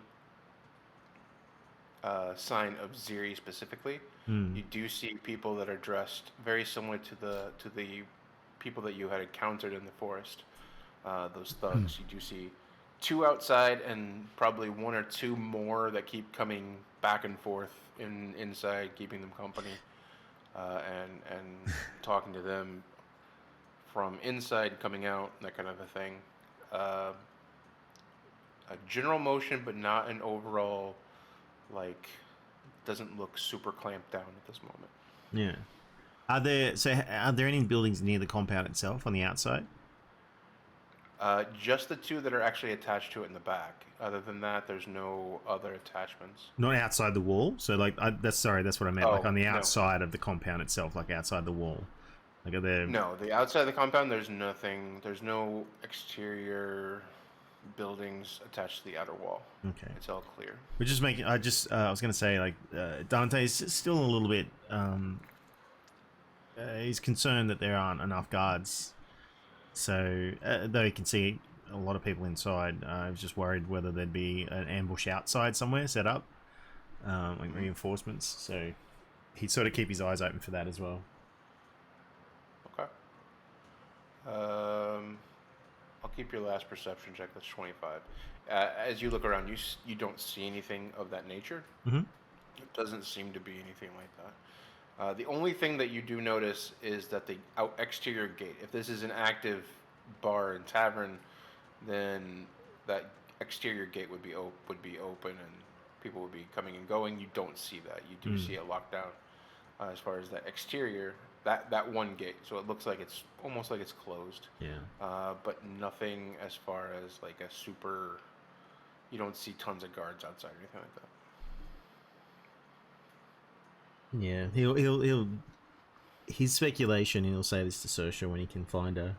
sign of Ziri specifically. You do see people that are dressed very similar to the people that you had encountered in the forest. Those thugs. You do see 2 outside and probably 1 or 2 more that keep coming back and forth inside, keeping them company, and talking to them from inside, coming out, that kind of a thing. A general motion, but not an overall, doesn't look super clamped down at this moment. Yeah. Are there any buildings near the compound itself on the outside? Just the 2 that are actually attached to it in the back. Other than that, there's no other attachments. Not outside the wall. So that's what I meant. Oh, like on the no. outside of the compound itself, like outside the wall. Like are there? No, the outside of the compound, there's nothing. There's no exterior buildings attached to the outer wall. Okay. It's all clear. We're just making. I was gonna say Dante's still a little bit. He's concerned that there aren't enough guards. So though he can see a lot of people inside, I was just worried whether there'd be an ambush outside somewhere set up, like reinforcements. So he'd sort of keep his eyes open for that as well. Okay. I'll keep your last perception check. That's 25. As you look around, you don't see anything of that nature. Mm-hmm. It doesn't seem to be anything like that. The only thing that you do notice is that the exterior gate, if this is an active bar and tavern, then that exterior gate would be open, and people would be coming and going. You don't see that. You do see a lockdown as far as the exterior. That one gate, so it looks like it's almost like it's closed. Yeah. But nothing as far as like a super. You don't see tons of guards outside or anything like that. Yeah, he'll his speculation. He'll say this to Saoirse when he can find her.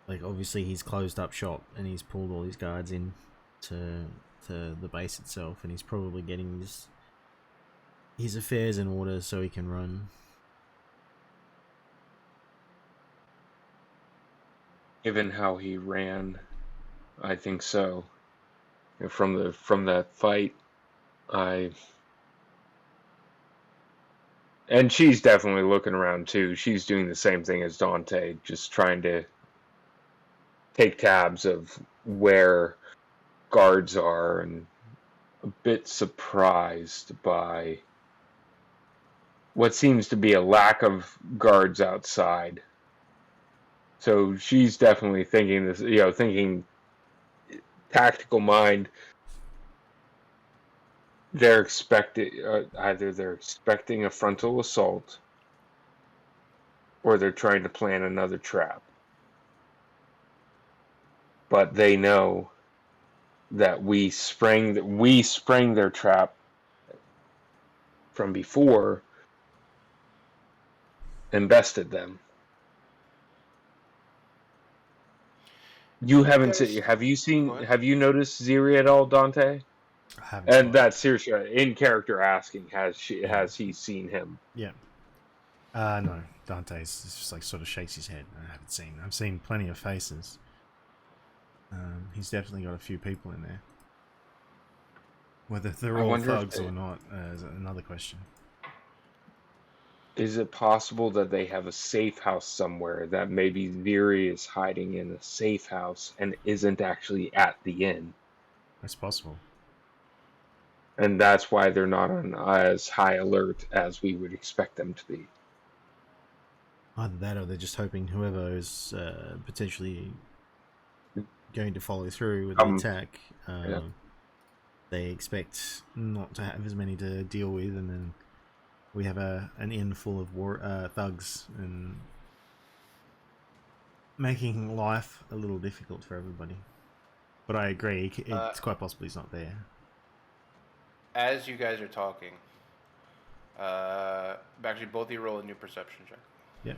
Like obviously he's closed up shop and he's pulled all his guards in to the base itself, and he's probably getting his affairs in order so he can run. Given how he ran, I think so. From that fight, and she's definitely looking around too. She's doing the same thing as Dante, just trying to take tabs of where guards are, and a bit surprised by what seems to be a lack of guards outside. So she's definitely thinking this, thinking tactical mind. They're expecting either they're expecting a frontal assault, or they're trying to plan another trap. But they know that we sprang their trap from before and bested them. You haven't seen? Have you seen? Have you noticed Ziri at all, Dante? I haven't. And that's seriously in character asking. Has he seen him? Yeah. No. Dante's just like sort of shakes his head. I haven't seen. I've seen plenty of faces. He's definitely got a few people in there. Whether they're all thugs or not is another question. Is it possible that they have a safe house somewhere, that maybe Ziri is hiding in a safe house and isn't actually at the inn? That's possible. And that's why they're not on as high alert as we would expect them to be. Either that, or they're just hoping whoever is potentially going to follow through with the attack, they expect not to have as many to deal with, and then we have an inn full of thugs and making life a little difficult for everybody. But I agree, it's quite possible he's not there. As you guys are talking, actually both of you roll a new perception check. Yeah.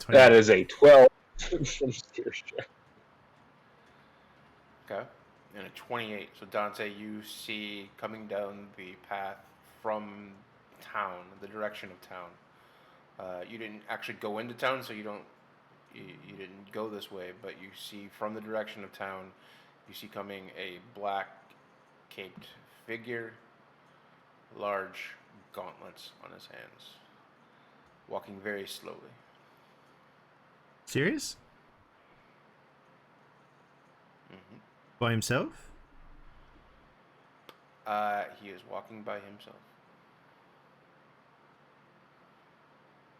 That is a 12 from Steer's check. Okay. And a 28. So Dante, you see coming down the path from town, the direction of town. You didn't actually go into town, so you didn't go this way, but you see from the direction of town, you see coming a black caped figure, large gauntlets on his hands, walking very slowly. Serious? Mm-hmm. By himself? He is walking by himself.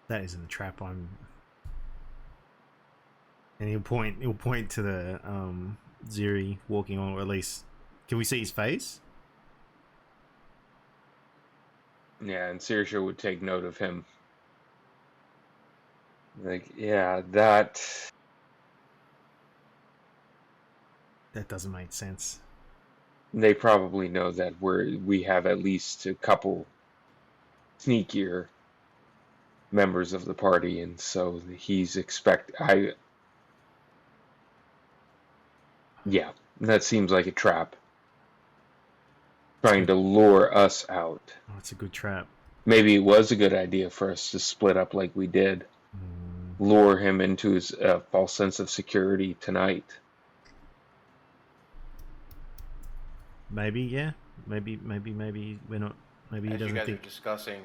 That isn't a trap. And he'll point to the Ziri walking on, or at least can we see his face? Yeah, and Saoirse would take note of him. Like, yeah, that doesn't make sense. They probably know that we have at least a couple sneakier members of the party, and so he's yeah, that seems like a trap. Trying to lure us out. Oh, it's a good trap. Maybe it was a good idea for us to split up like we did. Lure him into his false sense of security tonight. Maybe, yeah. Maybe we're not. Maybe he As doesn't you guys think. are discussing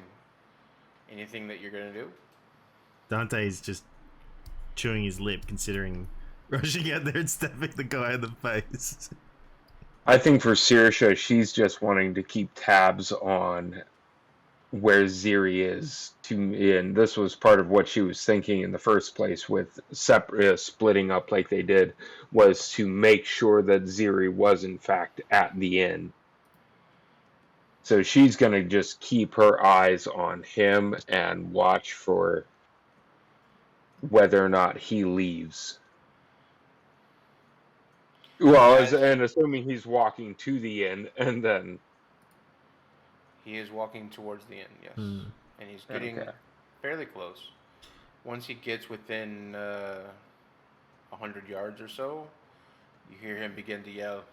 anything that you're gonna do. Dante's just chewing his lip, considering rushing out there and stabbing the guy in the face. I think for Saoirse, she's just wanting to keep tabs on where Ziri is, and this was part of what she was thinking in the first place with splitting up like they did, was to make sure that Ziri was in fact at the inn. So she's going to just keep her eyes on him and watch for whether or not he leaves. Well, and assuming he's walking to the inn, and then... He is walking towards the inn, yes. Hmm. And he's getting fairly close. Once he gets within 100 yards or so, you hear him begin to yell.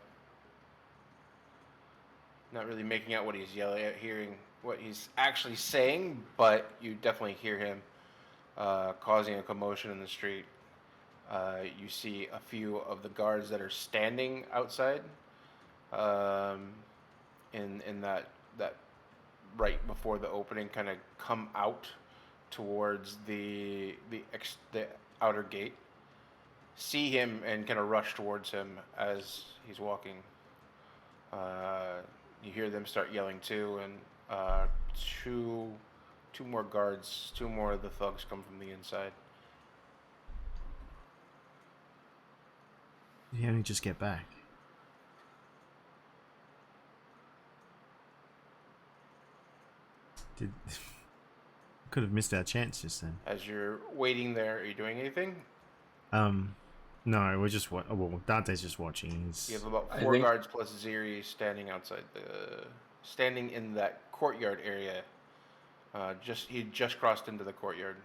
Not really making out what he's yelling at, hearing what he's actually saying, but you definitely hear him causing a commotion in the street. You see a few of the guards that are standing outside in that right before the opening kind of come out towards the outer gate, see him and kind of rush towards him as he's walking. You hear them start yelling too, and two more guards, two more of the thugs come from the inside. Did he only just get back? Could have missed our chance just then. As you're waiting there, are you doing anything? No, we're just well, Dante's just watching. You have about 4 guards plus Ziri standing outside standing in that courtyard area. He just crossed into the courtyard.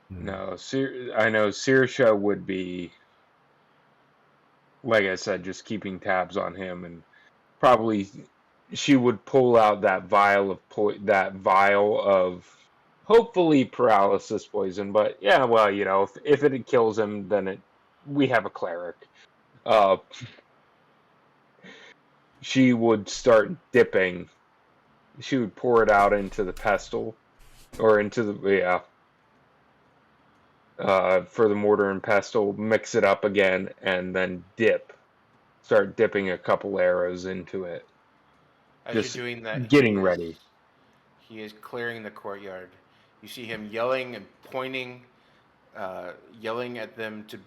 No, I know Sirsha would be, like I said, just keeping tabs on him, and probably she would pull out that vial of hopefully paralysis poison. But yeah, well, you know, if it kills him, then we have a cleric. She would start dipping. She would pour it out into the pestle, or into the for the mortar and pestle, mix it up again, and then start dipping a couple arrows into it. As just you're doing that, getting ready. He is clearing the courtyard. You see him yelling and pointing, yelling at them to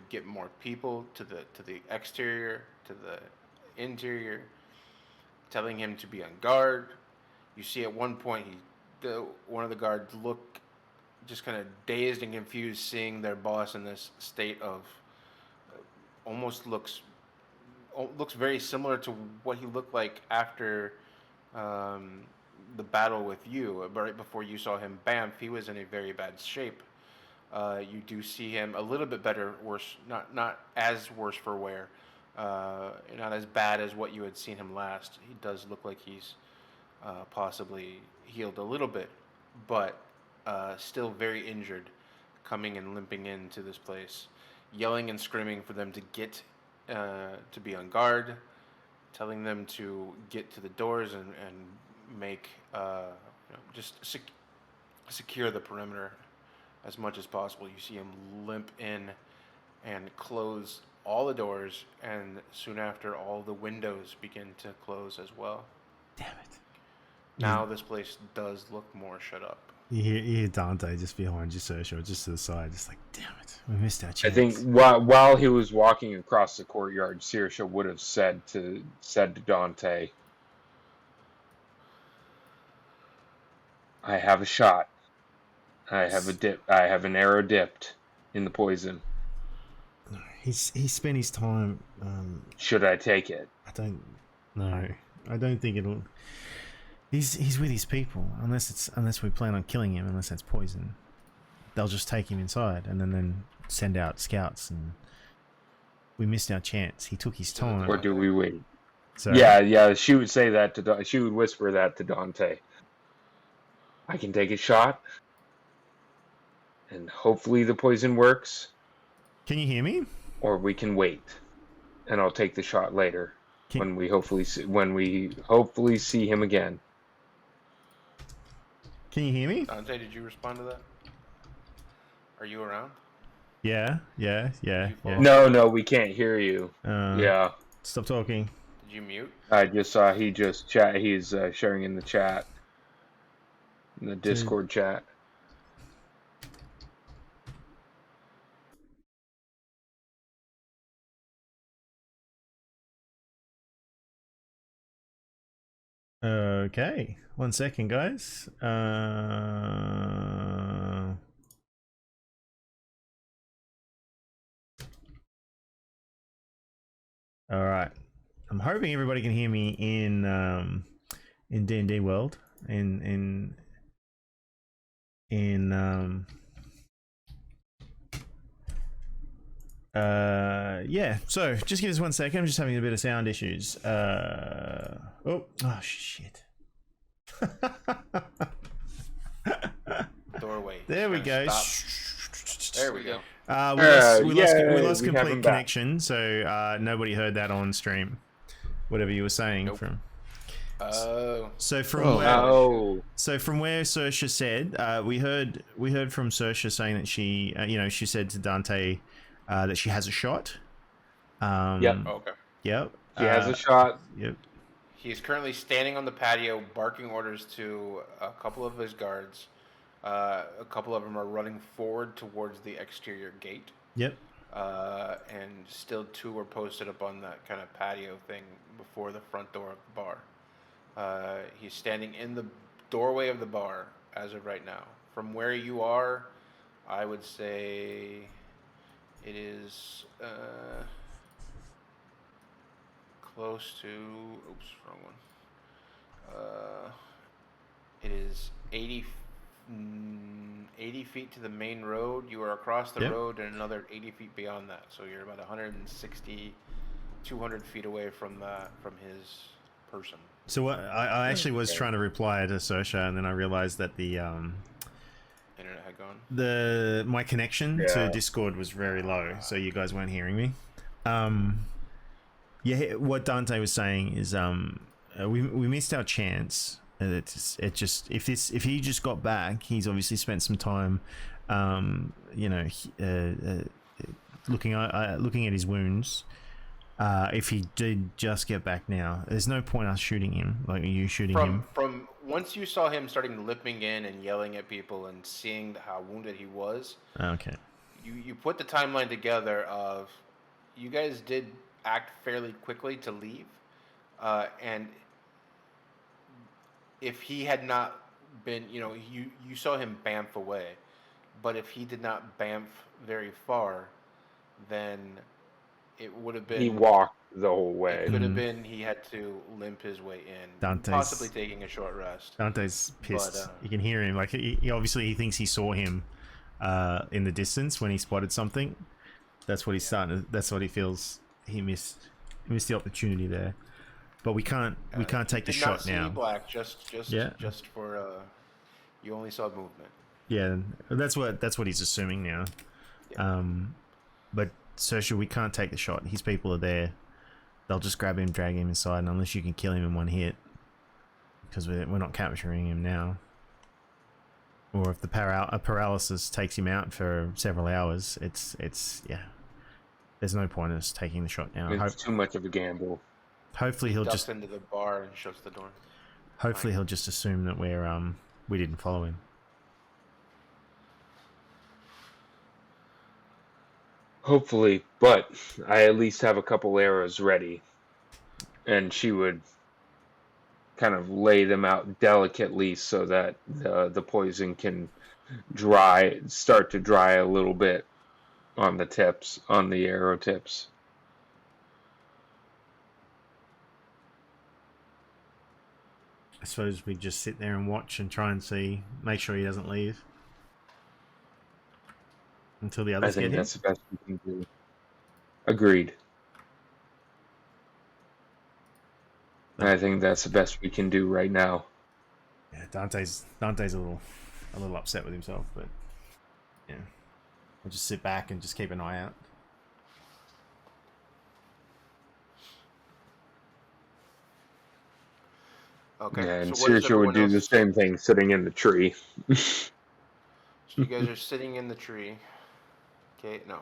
get more people to the exterior, to the interior, telling him to be on guard. You see at one point one of the guards look just kind of dazed and confused, seeing their boss in this state of almost looks very similar to what he looked like after the battle with you. Right before you saw him, Bamf, he was in a very bad shape. You do see him a little bit better, worse, not as worse for wear, not as bad as what you had seen him last. He does look like he's possibly healed a little bit, but still very injured, coming and limping into this place, yelling and screaming for them to get to be on guard, telling them to get to the doors and make just secure the perimeter as much as possible. You see him limp in and close all the doors, and soon after, all the windows begin to close as well. Damn it. Now this place does look more shut up. You hear Dante just behind you, Saoirse, or just to the side, just like, damn it, we missed our chance. I think while he was walking across the courtyard, Saoirse would have said to Dante, "I have a shot. I have a dip. I have an arrow dipped in the poison. He's spent his time. Should I take it?" I don't think it'll. He's with his people, unless we plan on killing him, unless that's poison. They'll just take him inside and then send out scouts, and we missed our chance. He took his time. Or do we wait? So, Yeah. She would say that she would whisper that to Dante. I can take a shot, and hopefully the poison works. Can you hear me? Or we can wait, and I'll take the shot later when we hopefully see him again. Can you hear me? Dante, did you respond to that? Are you around? Yeah. No, we can't hear you. Yeah. Stop talking. Did Did you mute? I just saw he just chat. He's sharing in the chat, in the Discord chat. Okay, 1 second, guys. All right. I'm hoping everybody can hear me in D&D world. Yeah. So just give us 1 second. I'm just having a bit of sound issues. Oh shit. Doorway. There we go. There we go. We lost we have complete him back. connection, so nobody heard that on stream. Whatever you were saying. Nope. From So from Oh. where Oh, from where Saoirse said, we heard from Saoirse saying that she she said to Dante that she has a shot. Yep. okay. Yep. she has a shot. Yep. He is currently standing on the patio, barking orders to a couple of his guards. A couple of them are running forward towards the exterior gate. Yep. And still 2 are posted up on that kind of patio thing before the front door of the bar. He's standing in the doorway of the bar as of right now. From where you are, I would say it is close to. Oops, wrong one. It is 80 feet to the main road. You are across the Yep. road and another 80 feet beyond that. So you're about 160, 200 feet away from his person. So what I actually was trying to reply to Saoirse, and then I realized that the Internet had gone. my connection to Discord was very low, so you guys weren't hearing me. Yeah, what Dante was saying is we missed our chance. If he just got back, he's obviously spent some time, looking at his wounds. If he did just get back now, there's no point us shooting him. Like you shooting him. From once you saw him starting limping in and yelling at people and seeing how wounded he was, Okay. you put the timeline together of you guys did act fairly quickly to leave, and if he had not been, you saw him bamf away, but if he did not bamf very far, then it would have been. He walked the whole way. It could have been he had to limp his way in, Dante's- possibly taking a short rest. Dante's pissed. But, you can hear him. Like he obviously he thinks he saw him in the distance when he spotted something. That's what he's starting to. That's what he feels. He missed the opportunity there. But we can't take the Did shot not see now. Black, just for you only saw movement. Yeah, that's what he's assuming now. Yeah. But Saoirse, we can't take the shot. His people are there. They'll just grab him, drag him inside, and unless you can kill him in one hit, because we're not capturing him now. Or if the paralysis takes him out for several hours, it's yeah. There's no point in us taking the shot now. It's too much of a gamble. Hopefully he'll Ducks just into the bar and shuts the door. hopefully he'll just assume that we didn't follow him. Hopefully, but I at least have a couple arrows ready. And she would kind of lay them out delicately so that the poison can start to dry a little bit on the tips, on the arrow tips. I suppose we just sit there and watch and try and make sure he doesn't leave until the I others think get him. that's the best we can do. Agreed. I think that's the best we can do right now. Yeah, Dante's a little upset with himself, but yeah, we'll just sit back and just keep an eye out. Okay. Yeah, and so what is Saoirse would everyone do the else- same thing sitting in the tree. So you guys are sitting in the tree. Okay, no.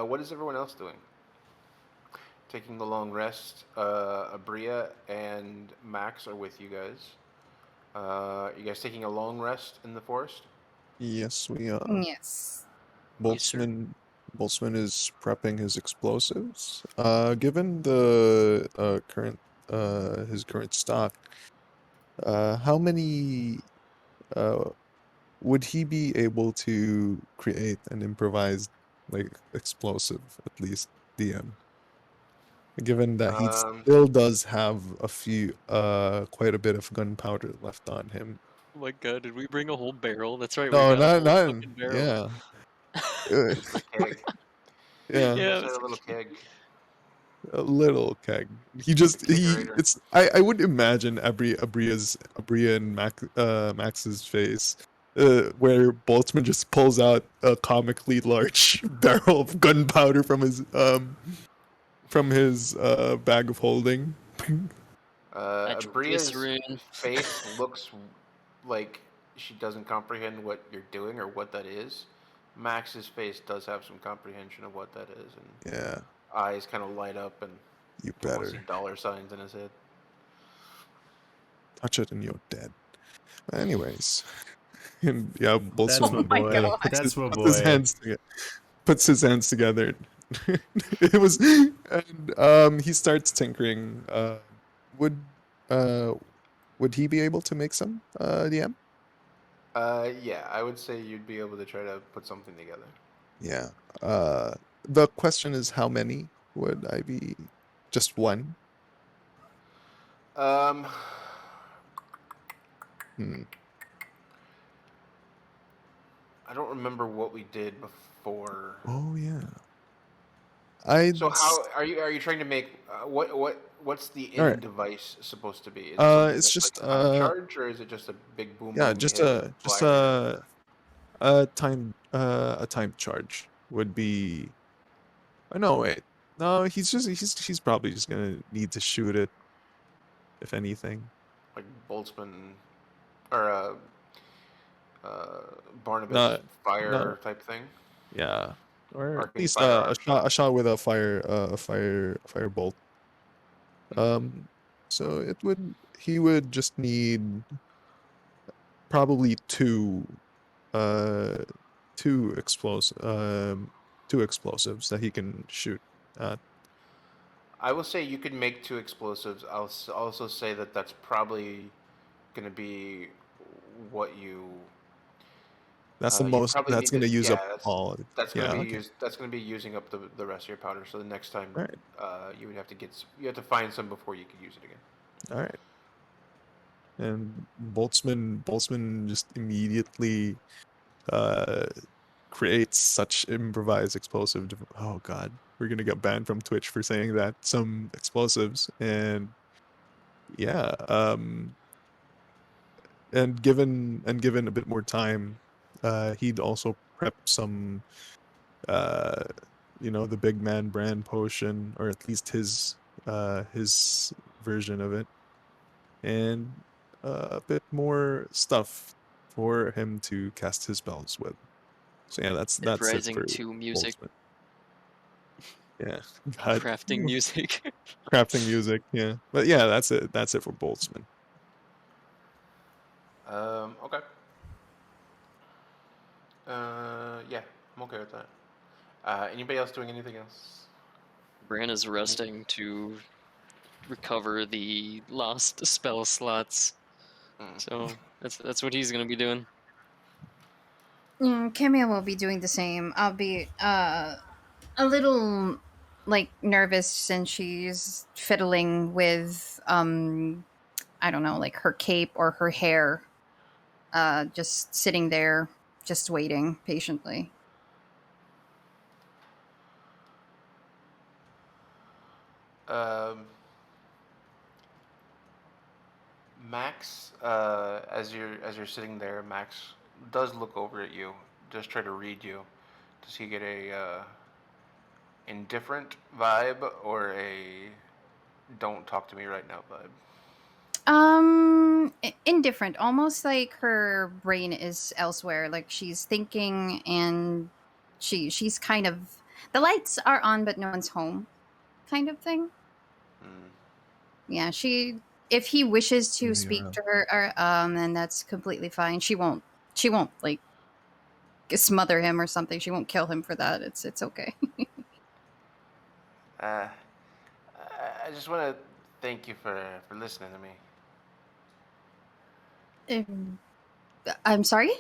What is everyone else doing? taking a long rest. Abria and Max are with you guys. You guys taking a long rest in the forest? Yes, we are. Yes. Boltzmann is prepping his explosives. Given the current his current stock, how many would he be able to create an improvised like explosive at least DM? Given that he Um, still does have a few quite a bit of gunpowder left on him. Oh my god, did we bring a whole barrel? That's right, we No, got a not whole not fucking barrel. yeah. Uh, a keg. yeah. Yeah, Just a little keg. A little keg. Like a He kegerator. it's I would imagine Abria and Max's face, where Boltzmann just pulls out a comically large barrel of gunpowder from his bag of holding. Abria's nitroglycerin. face looks like she doesn't comprehend what you're doing or what that is. Max's face does have some comprehension of what that is, and Yeah, eyes kind of light up, and you you almost see better dollar signs in his head. touch it and you're dead. Anyways, and yeah, That's Boltzmann my Oh my boy. God. That's my puts his boy. hands together. Puts his hands together. It was, and he starts tinkering. Would would he be able to make some DM? Yeah, I would say you'd be able to try to put something together. Yeah. The question is, how many would I be? Just one? Um, Hmm. I don't remember what we did before. Oh yeah. I. So how are you trying to make what's the All end right. device supposed to be? Is it something It's that's like just a time charge, or is it just a big boom yeah, boom you hit with just fire? a time charge would be. Oh, no, wait. No, he's probably just gonna need to shoot it, if anything. Like Boltzmann or Barnabas No, no, fire type thing? yeah, or at Arcane least firearm shot. a shot with a fire bolt. Mhm. So he would just need probably uh two explos two explosives that he can shoot at. I will say you could make two explosives. I'll also say that that's probably going to be what you That's the you most. probably That's need to, gonna use yeah, up all. that's going to Yeah. be Okay. used that's going to be using up the rest of your powder. So the next time All right. you would have to you have to find some before you could use it again. All right. And Boltzmann just immediately uh creates such improvised explosive. Oh God, we're gonna get banned from Twitch for saying that. Some explosives, and yeah, and given a bit more time, he'd also prep some, uh, the big man brand potion, or at least his version of it, and a bit more stuff for him to cast his spells with. So yeah, that's Dead it Rising for 2 music, Boltzmann. Yeah, God. crafting music. Crafting music. Yeah, but yeah, that's it. That's it for Boltzmann. Okay. Yeah, I'm okay with that. Anybody else doing anything else? Bran is resting to recover the lost spell slots. Mm. So that's what he's gonna be doing. Camille will be doing the same. I'll be a little like nervous since she's fiddling with I don't know, like her cape or her hair, just sitting there, just waiting patiently. Um, Max, as you're sitting there, Max does look over at you, just try to read you. Does he get a indifferent vibe or a don't talk to me right now vibe? Indifferent, almost like her brain is elsewhere, like she's thinking and she's kind of, the lights are on but no one's home. kind of thing. Mm. Yeah, if he wishes to You're speak right. to her, then that's completely fine. She won't like smother him or something. She won't kill him for that. It's okay. I just want to thank you for listening to me. Um, I'm sorry.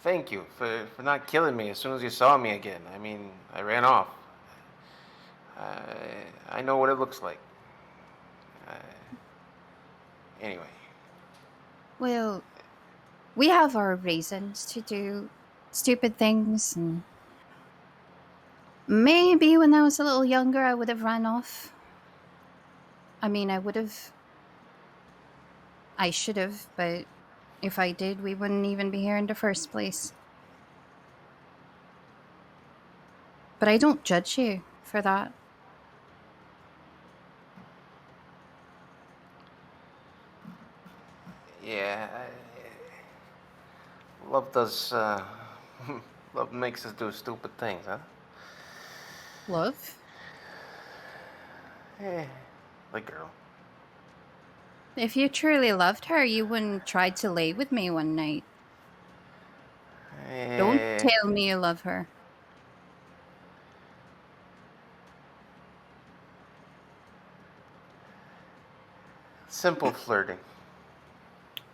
Thank you for not killing me as soon as you saw me again. I mean, I ran off. I know what it looks like. Anyway, Well, we have our reasons to do stupid things, and maybe when I was a little younger, I would have ran off. I mean, I should have, but if I did, we wouldn't even be here in the first place. But I don't judge you for that. yeah, love does. Love makes us do stupid things, huh? Love? Eh, the girl. If you truly loved her, you wouldn't try to lay with me one night. Don't Eh, tell me you love her. simple flirting.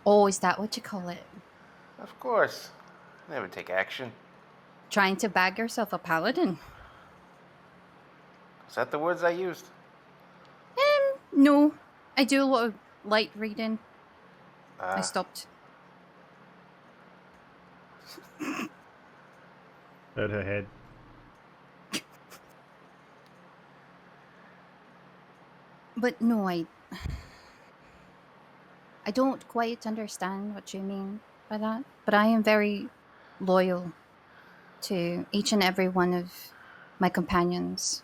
Oh, is that what you call it? Of course. Never take action. Trying to bag yourself a paladin? Is that the words I used? No. I do a lot of light reading. I Ah. stopped. Hurt her head. But no, I don't quite understand what you mean by that. But I am very loyal to each and every one of my companions.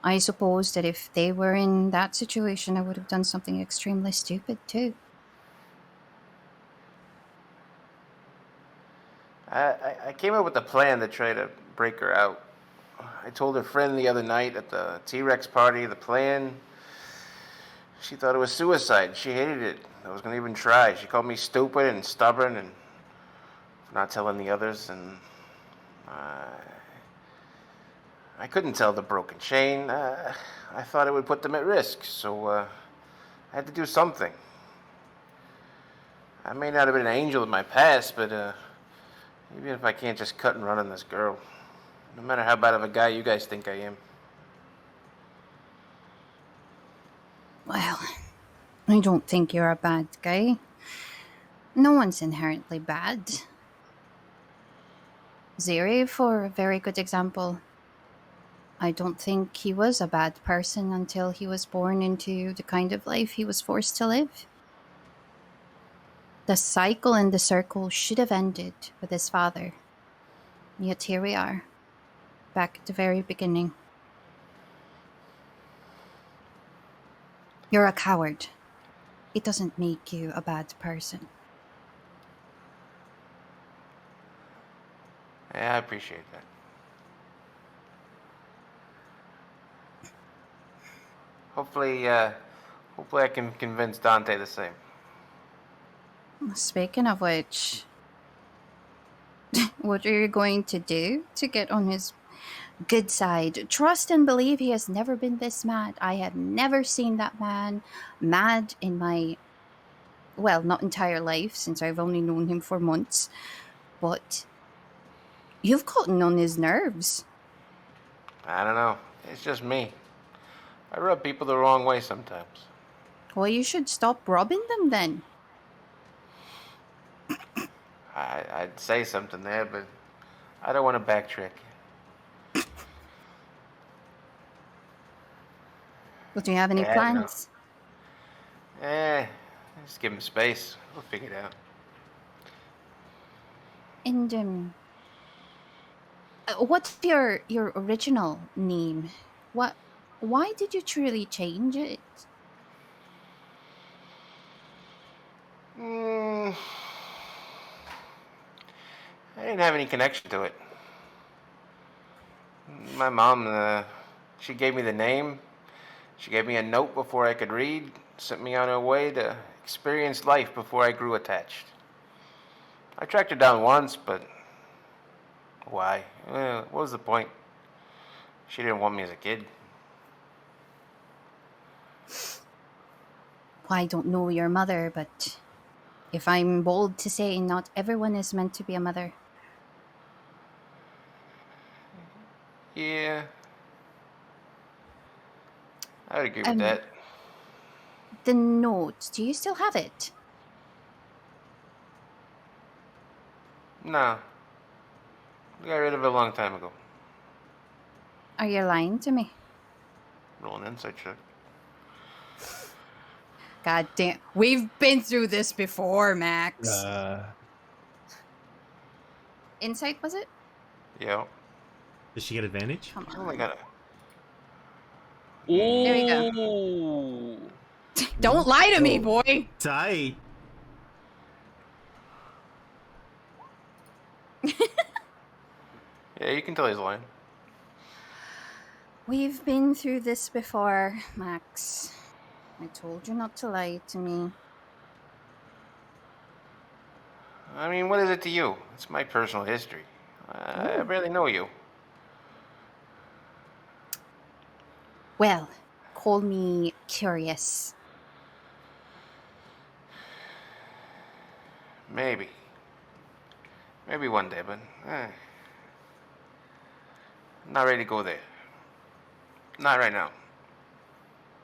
I suppose that if they were in that situation, I would have done something extremely stupid too. I came up with a plan to try to break her out. I told her friend the other night at the T-Rex party the plan. She thought it was suicide. She hated it. I was going to even try. She called me stupid and stubborn and for not telling the others. And I couldn't tell the broken chain. I thought it would put them at risk. So I had to do something. I may not have been an angel in my past, but even if I can't just cut and run on this girl, no matter how bad of a guy you guys think I am. Well, I don't think you're a bad guy. No one's inherently bad. Ziri, for a very good example. I don't think he was a bad person until he was born into the kind of life he was forced to live. The cycle and the circle should have ended with his father. Yet here we are, back at the very beginning. You're a coward. It doesn't make you a bad person. Yeah, I appreciate that. Hopefully, hopefully I can convince Dante the same. Speaking of which, what are you going to do to get on his good side? Trust and believe he has never been this mad. I have never seen that man mad in my, well, not entire life, since I've only known him for months. But you've gotten on his nerves. I don't know. It's just me. I rub people the wrong way sometimes. Well, you should stop robbing them then. I'd say something there, but I don't want to backtrack. But do you have any Yeah, no. plans? Just give him space. We'll figure it out. And what's your original name? What? Why did you truly change it? Mm, I didn't have any connection to it. My mom She gave me the name. She gave me a note before I could read. Sent me on her way to experience life before I grew attached. I tracked her down once, but why? What was the point? She didn't want me as a kid. Well, I don't know your mother, but if I'm bold to say, not everyone is meant to be a mother. Yeah, I would agree with that. The note, do you still have it? No, I got rid of it a long time ago. Are you lying to me? Roll an insight check. God damn. We've been through this before, Max. Insight, was it? Yeah. Does she get advantage? Come I on. only got a. There we go. Ooh. Don't lie to me, boy. Tight. Yeah, you can tell he's lying. We've been through this before, Max. I told you not to lie to me. I mean, what is it to you? It's my personal history. I barely know you. Well, call me curious. Maybe. Maybe one day, but not ready to go there. Not right now.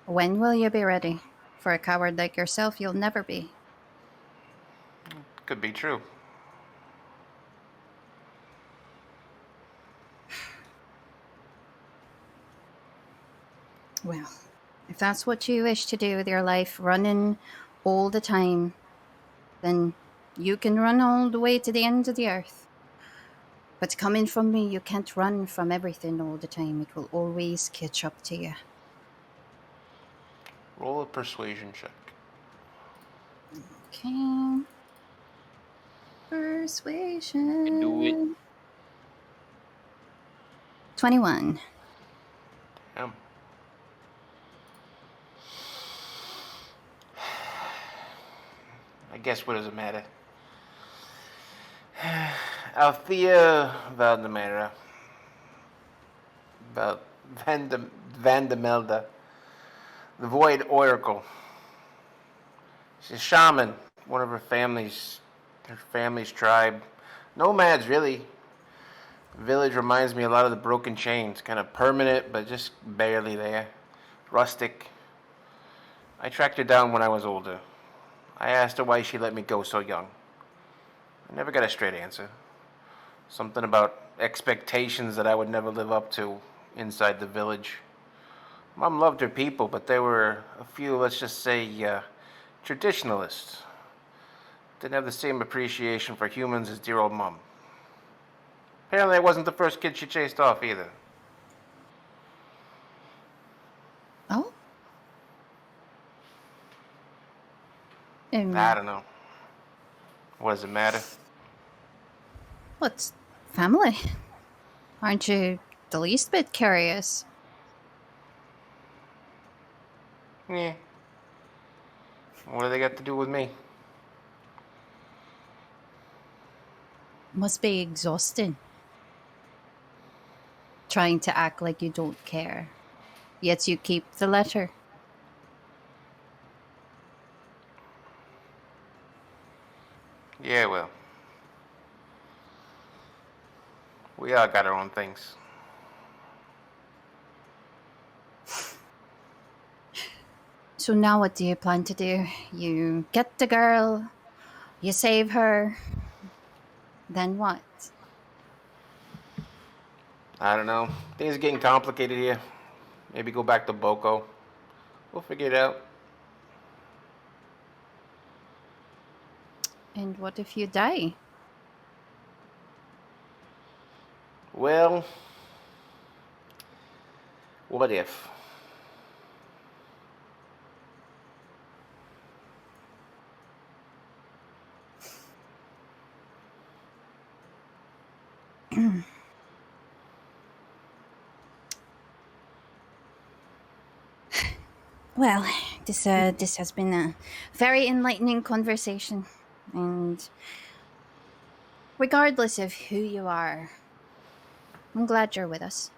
When will you be ready? For a coward like yourself, you'll never be. Could be true. Well, if that's what you wish to do with your life, running all the time, then you can run all the way to the end of the earth. But coming from me, you can't run from everything all the time. It will always catch up to you. Roll a persuasion check. Okay. Persuasion. Can do it. 21. Damn. I guess what does it matter? Althea Valdemera. Vandemelda. The Void Oracle. She's a shaman, one of her family's tribe. Nomads, really. The village reminds me a lot of the Broken Chains, kind of permanent, but just barely there. Rustic. I tracked her down when I was older. I asked her why she let me go so young. I never got a straight answer. Something about expectations that I would never live up to inside the village. Mom loved her people, but there were a few, let's just say, traditionalists. Didn't have the same appreciation for humans as dear old Mom. Apparently I wasn't the first kid she chased off either. Oh? I don't know. What does it matter? What's family? Aren't you the least bit curious? Yeah. What do they got to do with me? Must be exhausting. Trying to act like you don't care. Yet you keep the letter. Yeah, well. We all got our own things. So now what do you plan to do? You get the girl, you save her, then what? I don't know. Things are getting complicated here. Maybe go back to Boko. We'll figure it out. And what if you die? Well, what if? Well, this has been a very enlightening conversation, and regardless of who you are, I'm glad you're with us.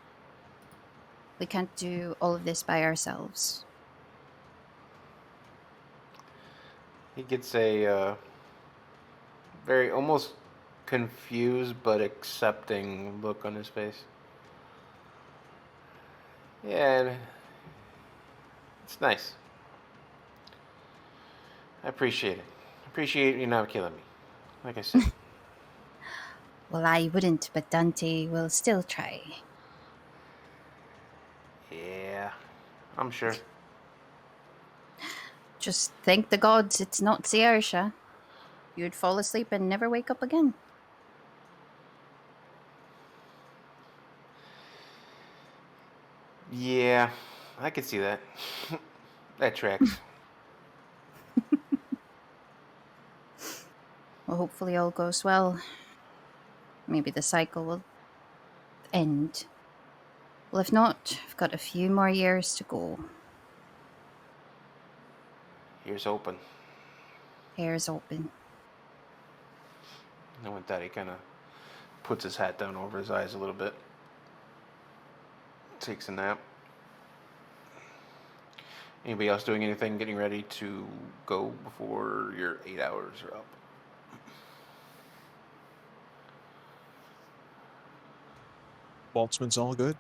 We can't do all of this by ourselves. He gets a very almost confused but accepting look on his face. Yeah, it's nice. I appreciate it. I appreciate you not killing me. Like I said. Well, I wouldn't, but Dante will still try. Yeah, I'm sure. Just thank the gods it's not Saoirse. You'd fall asleep and never wake up again. Yeah, I could see that. That tracks. Well, hopefully all goes well. Maybe the cycle will end. Well, if not, I've got a few more years to go. Here's open. Hair's open. And with that, he kind of puts his hat down over his eyes a little bit. Takes a nap. Anybody else doing anything, getting ready to go before your 8 hours are up? Boltzmann's all good.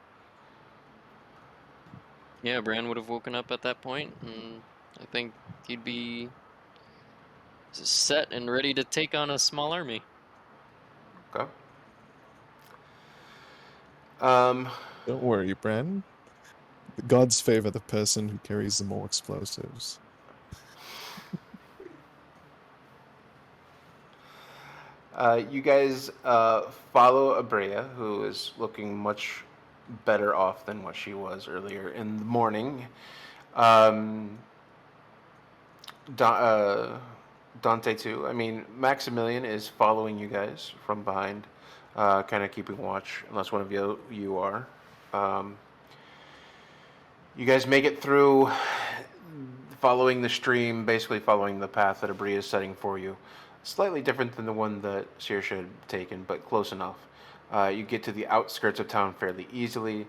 Yeah, Bran would have woken up at that point, and I think he'd be set and ready to take on a small army. Okay. Don't worry, Bran. The gods favor the person who carries the more explosives. You guys follow Abrea, who is looking much better off than what she was earlier in the morning. Dante too. I mean, Maximilian is following you guys from behind, kind of keeping watch, unless one of you are. You guys make it through, following the stream, basically following the path that Abrea is setting for you. Slightly different than the one that Saoirse had taken, but close enough. You get to the outskirts of town fairly easily.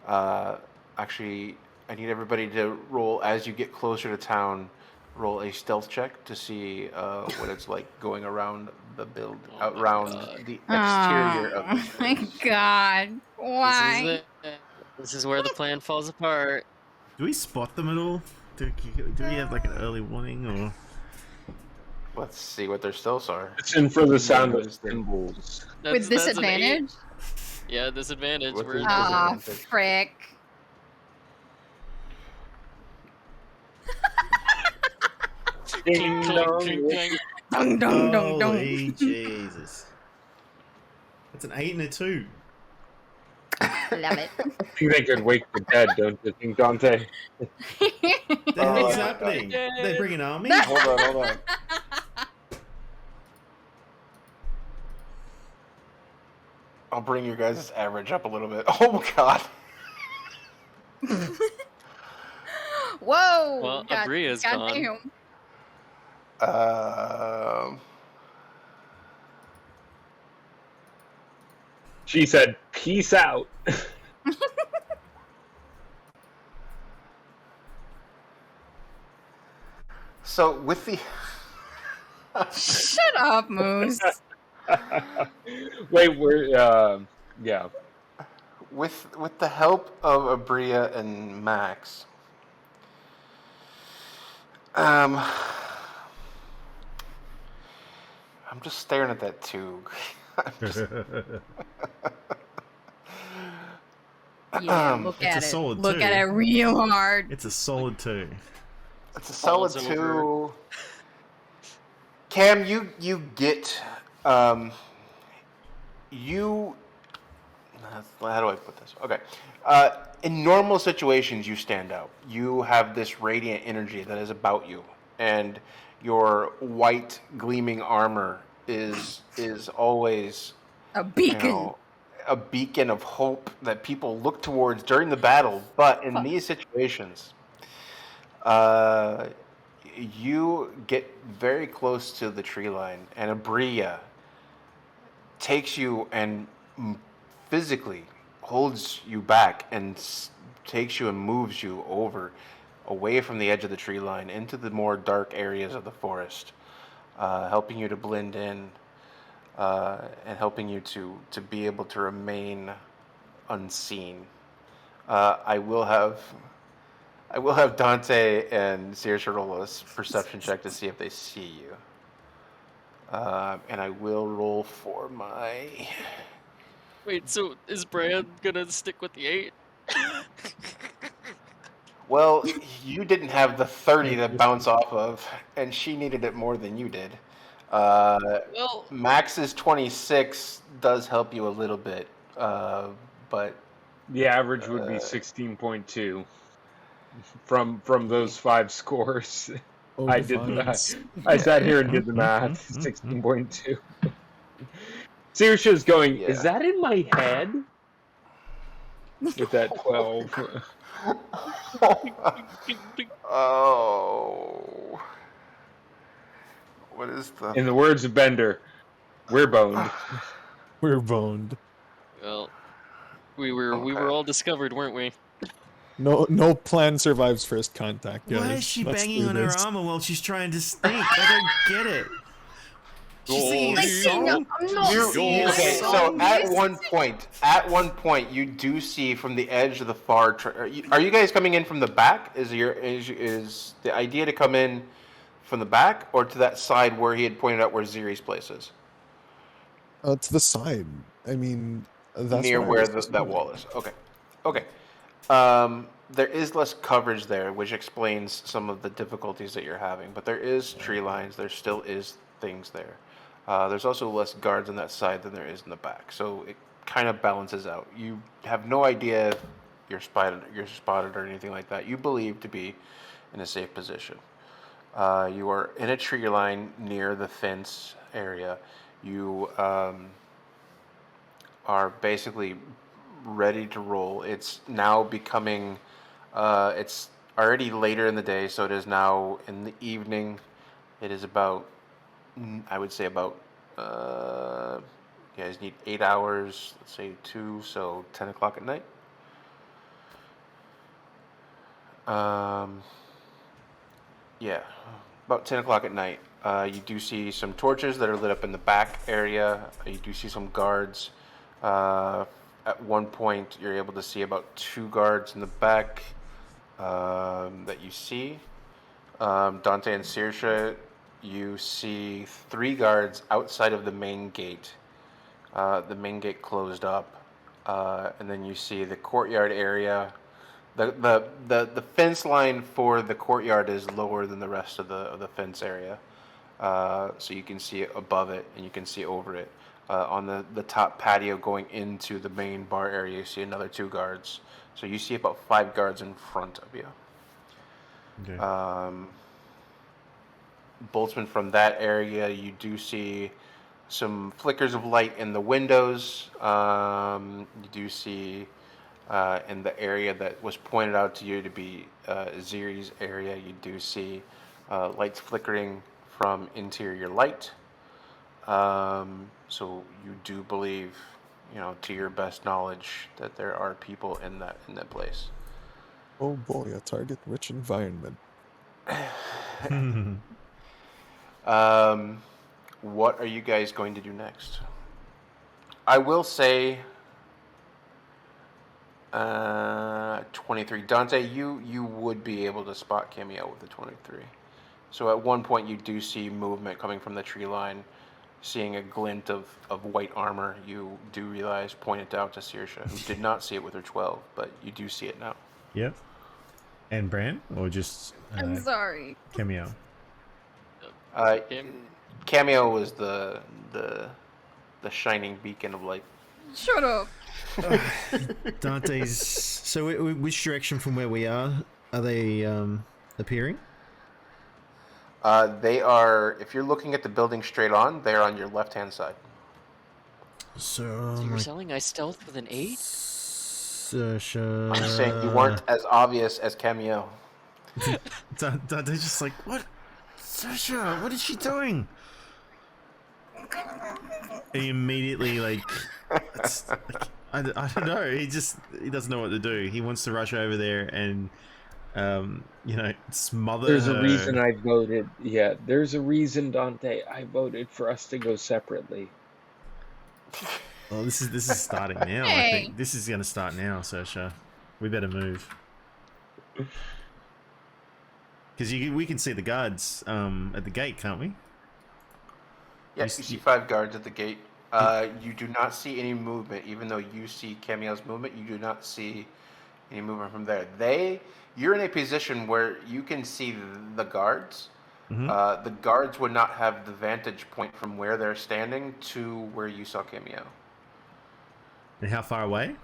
Actually, I need everybody to roll, as you get closer to town, roll a stealth check to see what it's like going around the around the exterior of the Oh my god. Why? This is where the plan falls apart. Do we spot them at all? Do we have like an early warning or? Let's see what their stealths are. Listen for the sound of cymbals. With That's an 8. disadvantage? Yeah, disadvantage. With We're Ah, disadvantage. frick. clink, clink, clink, clink. Dong, dong, dong, dong. Holy Jesus! That's an 8 and a 2. Love it. think they could wake the dead, don't you think, Dante? The Oh, hell's yeah. happening? They bring an army? Hold on. I'll bring your guys' average up a little bit. Oh god. Whoa. Well, God- Abrea's God gone. damn. She said, "Peace out." So with the Shut up, Moose. Wait, we're yeah. with the help of Abrea and Max, I'm just staring at that tube. Yeah, look It's a at it. solid Look two. at it real hard. It's a solid 2. It's a solid Falls 2. Cam, you get you. How do I put this? Okay. In normal situations, you stand out. You have this radiant energy that is about you, and your white gleaming armor is always A beacon. a beacon of hope that people look towards during the battle. But in these situations, Uh, you get very close to the tree line, and Abria takes you and physically holds you back and takes you and moves you over away from the edge of the tree line into the more dark areas of the forest, helping you to blend in and helping you to be able to remain unseen. I will have Dante and Saoirse roll a perception check to see if they see you. And I will roll for my. Wait, so is Brand gonna stick with the 8? Well, you didn't have the 30 to bounce off of, and she needed it more than you did. Well, Max's 26 does help you a little bit, but The average would be 16.2 from those 5 scores. Oh, I did defiance. that. I sat here and did the math. 16.2. Saoirse's going, Yeah. is that in my head? With that 12. Oh. What is the. In the words of Bender, we're boned. We're boned. well, we were all discovered, weren't we? No plan survives first contact, guys. Why is she Let's banging do on her this. armor while she's trying to sneak? I don't get it. She's singing a Like, song. I'm not seeing Okay, a so song. at one point, you do see from the edge of the far. Are you guys coming in from the back? Is the idea to come in from the back or to that side where he had pointed out where Ziri's place is? To the side. I mean, that's Near what I where was that wall is. Okay. There is less coverage there, which explains some of the difficulties that you're having. But there is tree lines. There still is things there. There's also less guards on that side than there is in the back, so it kind of balances out. You have no idea if you're spotted or anything like that. You believe to be in a safe position. You are in a tree line near the fence area. You are basically ready to roll. It's now becoming. It's already later in the day, so it is now in the evening. It is about. I would say about. You guys need 8 hours. Let's say 2, so 10 o'clock at night. Yeah, about 10 o'clock at night. You do see some torches that are lit up in the back area. You do see some guards. At one point, you're able to see about 2 guards in the back that you see. Dante and Saoirse, you see 3 guards outside of the main gate. The main gate closed up, and then you see the courtyard area. The fence line for the courtyard is lower than the rest of the fence area, so you can see it above it and you can see over it. On the top patio going into the main bar area, you see another 2 guards. So you see about 5 guards in front of you. Okay. Boltzmann, from that area, you do see some flickers of light in the windows. You do see in the area that was pointed out to you to be Ziri's area, you do see lights flickering from interior light. So you do believe, to your best knowledge, that there are people in that place. Oh boy, a target-rich environment. What are you guys going to do next? I will say 23. Dante, you would be able to spot Cameo with the 23. So at one point you do see movement coming from the tree line, seeing a glint of white armor. You do realize, pointed out to Saoirse, who did not see it with her 12, but you do see it now. Yep. And Bran, or just I'm sorry. Cameo? Cameo was the shining beacon of light. Shut up. Dante's. So, which direction from where we are they appearing? They are, if you're looking at the building straight on, they're on your left-hand side. So, So you're selling I stealth with an 8? I'm just saying you weren't as obvious as Cameo. Dante's just like, what? Sasha, what is she doing? He immediately I don't know. He doesn't know what to do. He wants to rush over there and smother There's her. a reason I voted. Yeah, there's a reason, Dante. I voted for us to go separately. Well, this is starting now. I Hey. think this is going to start now, Sasha. We better move. Because we can see the guards at the gate, can't we? Yes, you see 5 guards at the gate. You do not see any movement, even though you see Camille's movement. You do not see any movement from there. You're in a position where you can see the guards. Mhm. The guards would not have the vantage point from where they're standing to where you saw Camille. And how far away?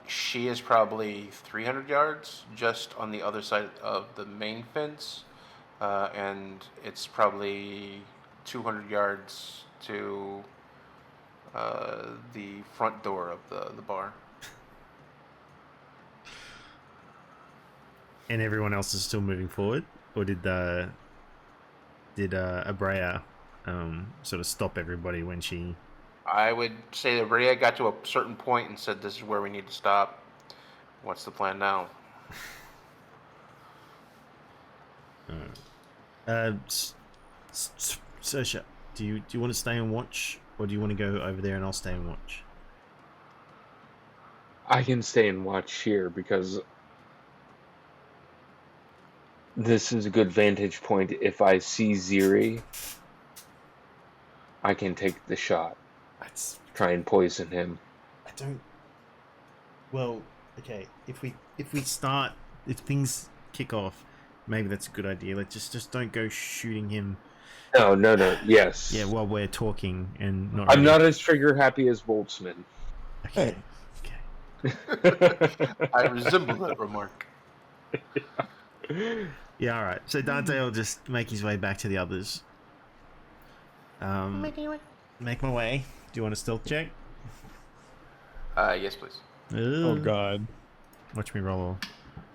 She is probably 300 yards just on the other side of the main fence, and it's probably 200 yards to the front door of the bar. And everyone else is still moving forward, or did Abrea sort of stop everybody when she? I would say that Rhea got to a certain point and said, "This is where we need to stop. What's the plan now?" Saoirse, do you want to stay and watch, or do you want to go over there and I'll stay and watch? I can stay and watch here because this is a good vantage point. If I see Ziri, I can take the shot. That's Try and poison him. I don't. Well, okay. If things kick off, maybe that's a good idea. Like just don't go shooting him. No. Yes. Yeah, while we're talking and not. I'm ready. not as trigger happy as Boltzmann. Okay. I resemble that remark. Yeah. All right. So Dante will just make his way back to the others. Make my way. Do you want a stealth check? Yes, please. Oh God. Watch me roll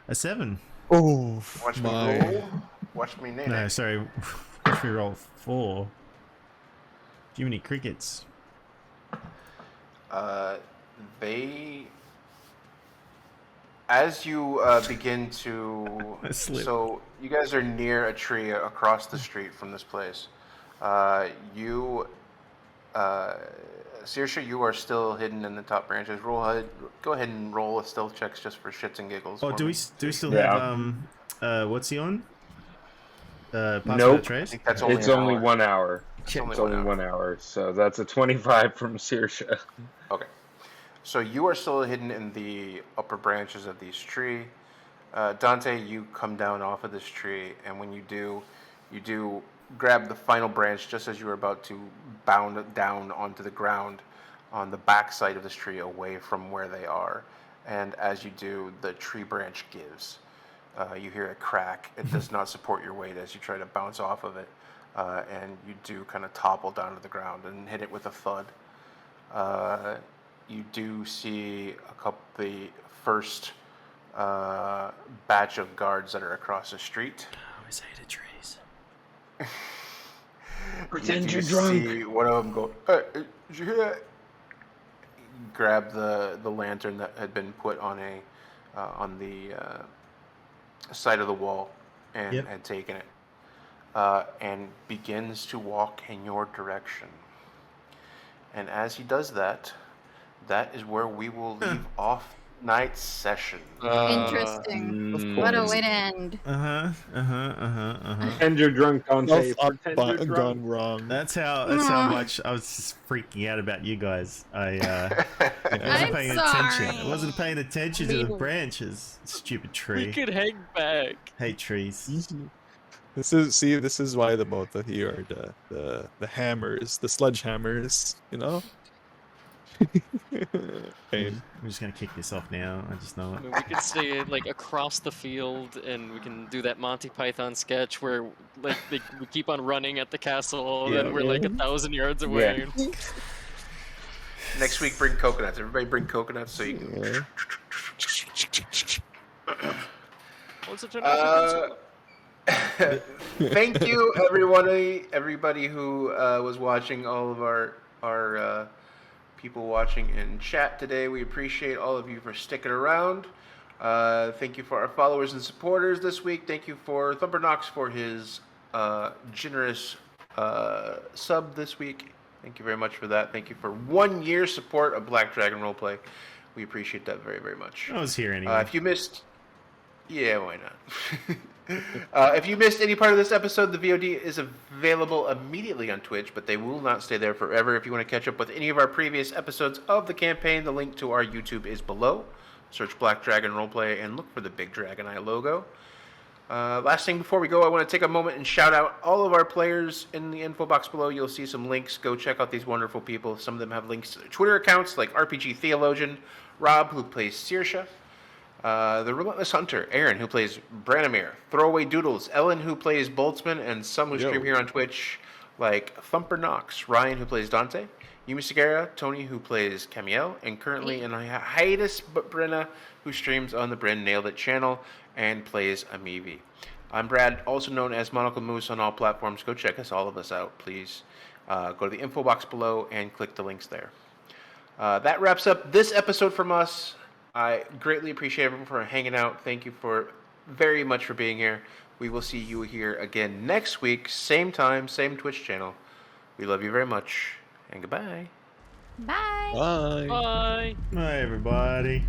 a 7. Oh Watch me my. roll. Watch me nail. No, sorry. Watch me roll 4. Do you have any crickets? They, as you begin to, I slipped. so you guys are near a tree across the street from this place. Saoirse, you are still hidden in the top branches. Go ahead and roll a stealth checks just for shits and giggles. Oh, for do me. we still Yeah. have what's he on? Password Nope. I trace. think that's only It's an only hour. 1 hour. It's It's only 1 hour, so that's a 25 from Saoirse. Okay. So you are still hidden in the upper branches of this tree. Dante, you come down off of this tree, and when you do grab the final branch just as you were about to bound down onto the ground on the back side of this tree away from where they are. And as you do, the tree branch gives. You hear a crack. It does not support your weight as you try to bounce off of it. And you do kind of topple down to the ground and hit it with a thud. You do see the first batch of guards that are across the street. I always hated trees. Pretend You you're do drunk. see one of them go, "Hey, did you hear that?" Grab the lantern that had been put on the side of the wall and Yep. had taken it, and begins to walk in your direction. And as he does that, that is where we will leave off tonight's session. Interesting. What a way to end. Pretend you're drunk, Dante. Self up Pretend you're gone drunk. wrong. That's how much I was just freaking out about you guys. I wasn't I'm paying attention. sorry. I wasn't paying attention to the branches. Stupid We tree. could hang back. Hate trees. This is why the both of you are the hammers, the sledgehammers, you know? Pain. I'm just gonna kick this off now. I just know I it. mean, we could stay like across the field, and we can do that Monty Python sketch where like we keep on running at the castle, Yeah. and we're like 1,000 yards away. Next week, bring coconuts. Everybody bring coconuts so you can. Yeah. What's it turn out to Thank you, everybody who was watching. All of our people watching in chat today. We appreciate all of you for sticking around. Thank you for our followers and supporters this week. Thank you for Thumper Knox for his generous sub this week. Thank you very much for that. Thank you for 1 year support of Black Dragon Roleplay. We appreciate that very, very much. I was here anyway. If you missed... Yeah, why not? If you missed any part of this episode, the VOD is available immediately on Twitch, but they will not stay there forever. If you want to catch up with any of our previous episodes of the campaign, the link to our YouTube is below. Search Black Dragon Roleplay and look for the big dragon eye logo. Last thing before we go, I want to take a moment and shout out all of our players in the info box below. You'll see some links. Go check out these wonderful people. Some of them have links to their Twitter accounts, like RPG Theologian, Rob, who plays Saoirse, the Relentless Hunter, Aaron, who plays Branimir, Throwaway Doodles, Ellen, who plays Boltzmann, and some who stream here on Twitch, like Thumper Knox, Ryan, who plays Dante, Yumi Segura, Tony, who plays Camiel, and currently in hiatus, but Brenna, who streams on the Bren Nailed It channel and plays Amivi. I'm Brad, also known as Monocle Moose on all platforms. Go check all of us out, please. Go to the info box below and click the links there. That wraps up this episode from us. I greatly appreciate everyone for hanging out. Thank you very much for being here. We will see you here again next week, same time, same Twitch channel. We love you very much, and goodbye. Bye. Bye. Bye. Bye, everybody.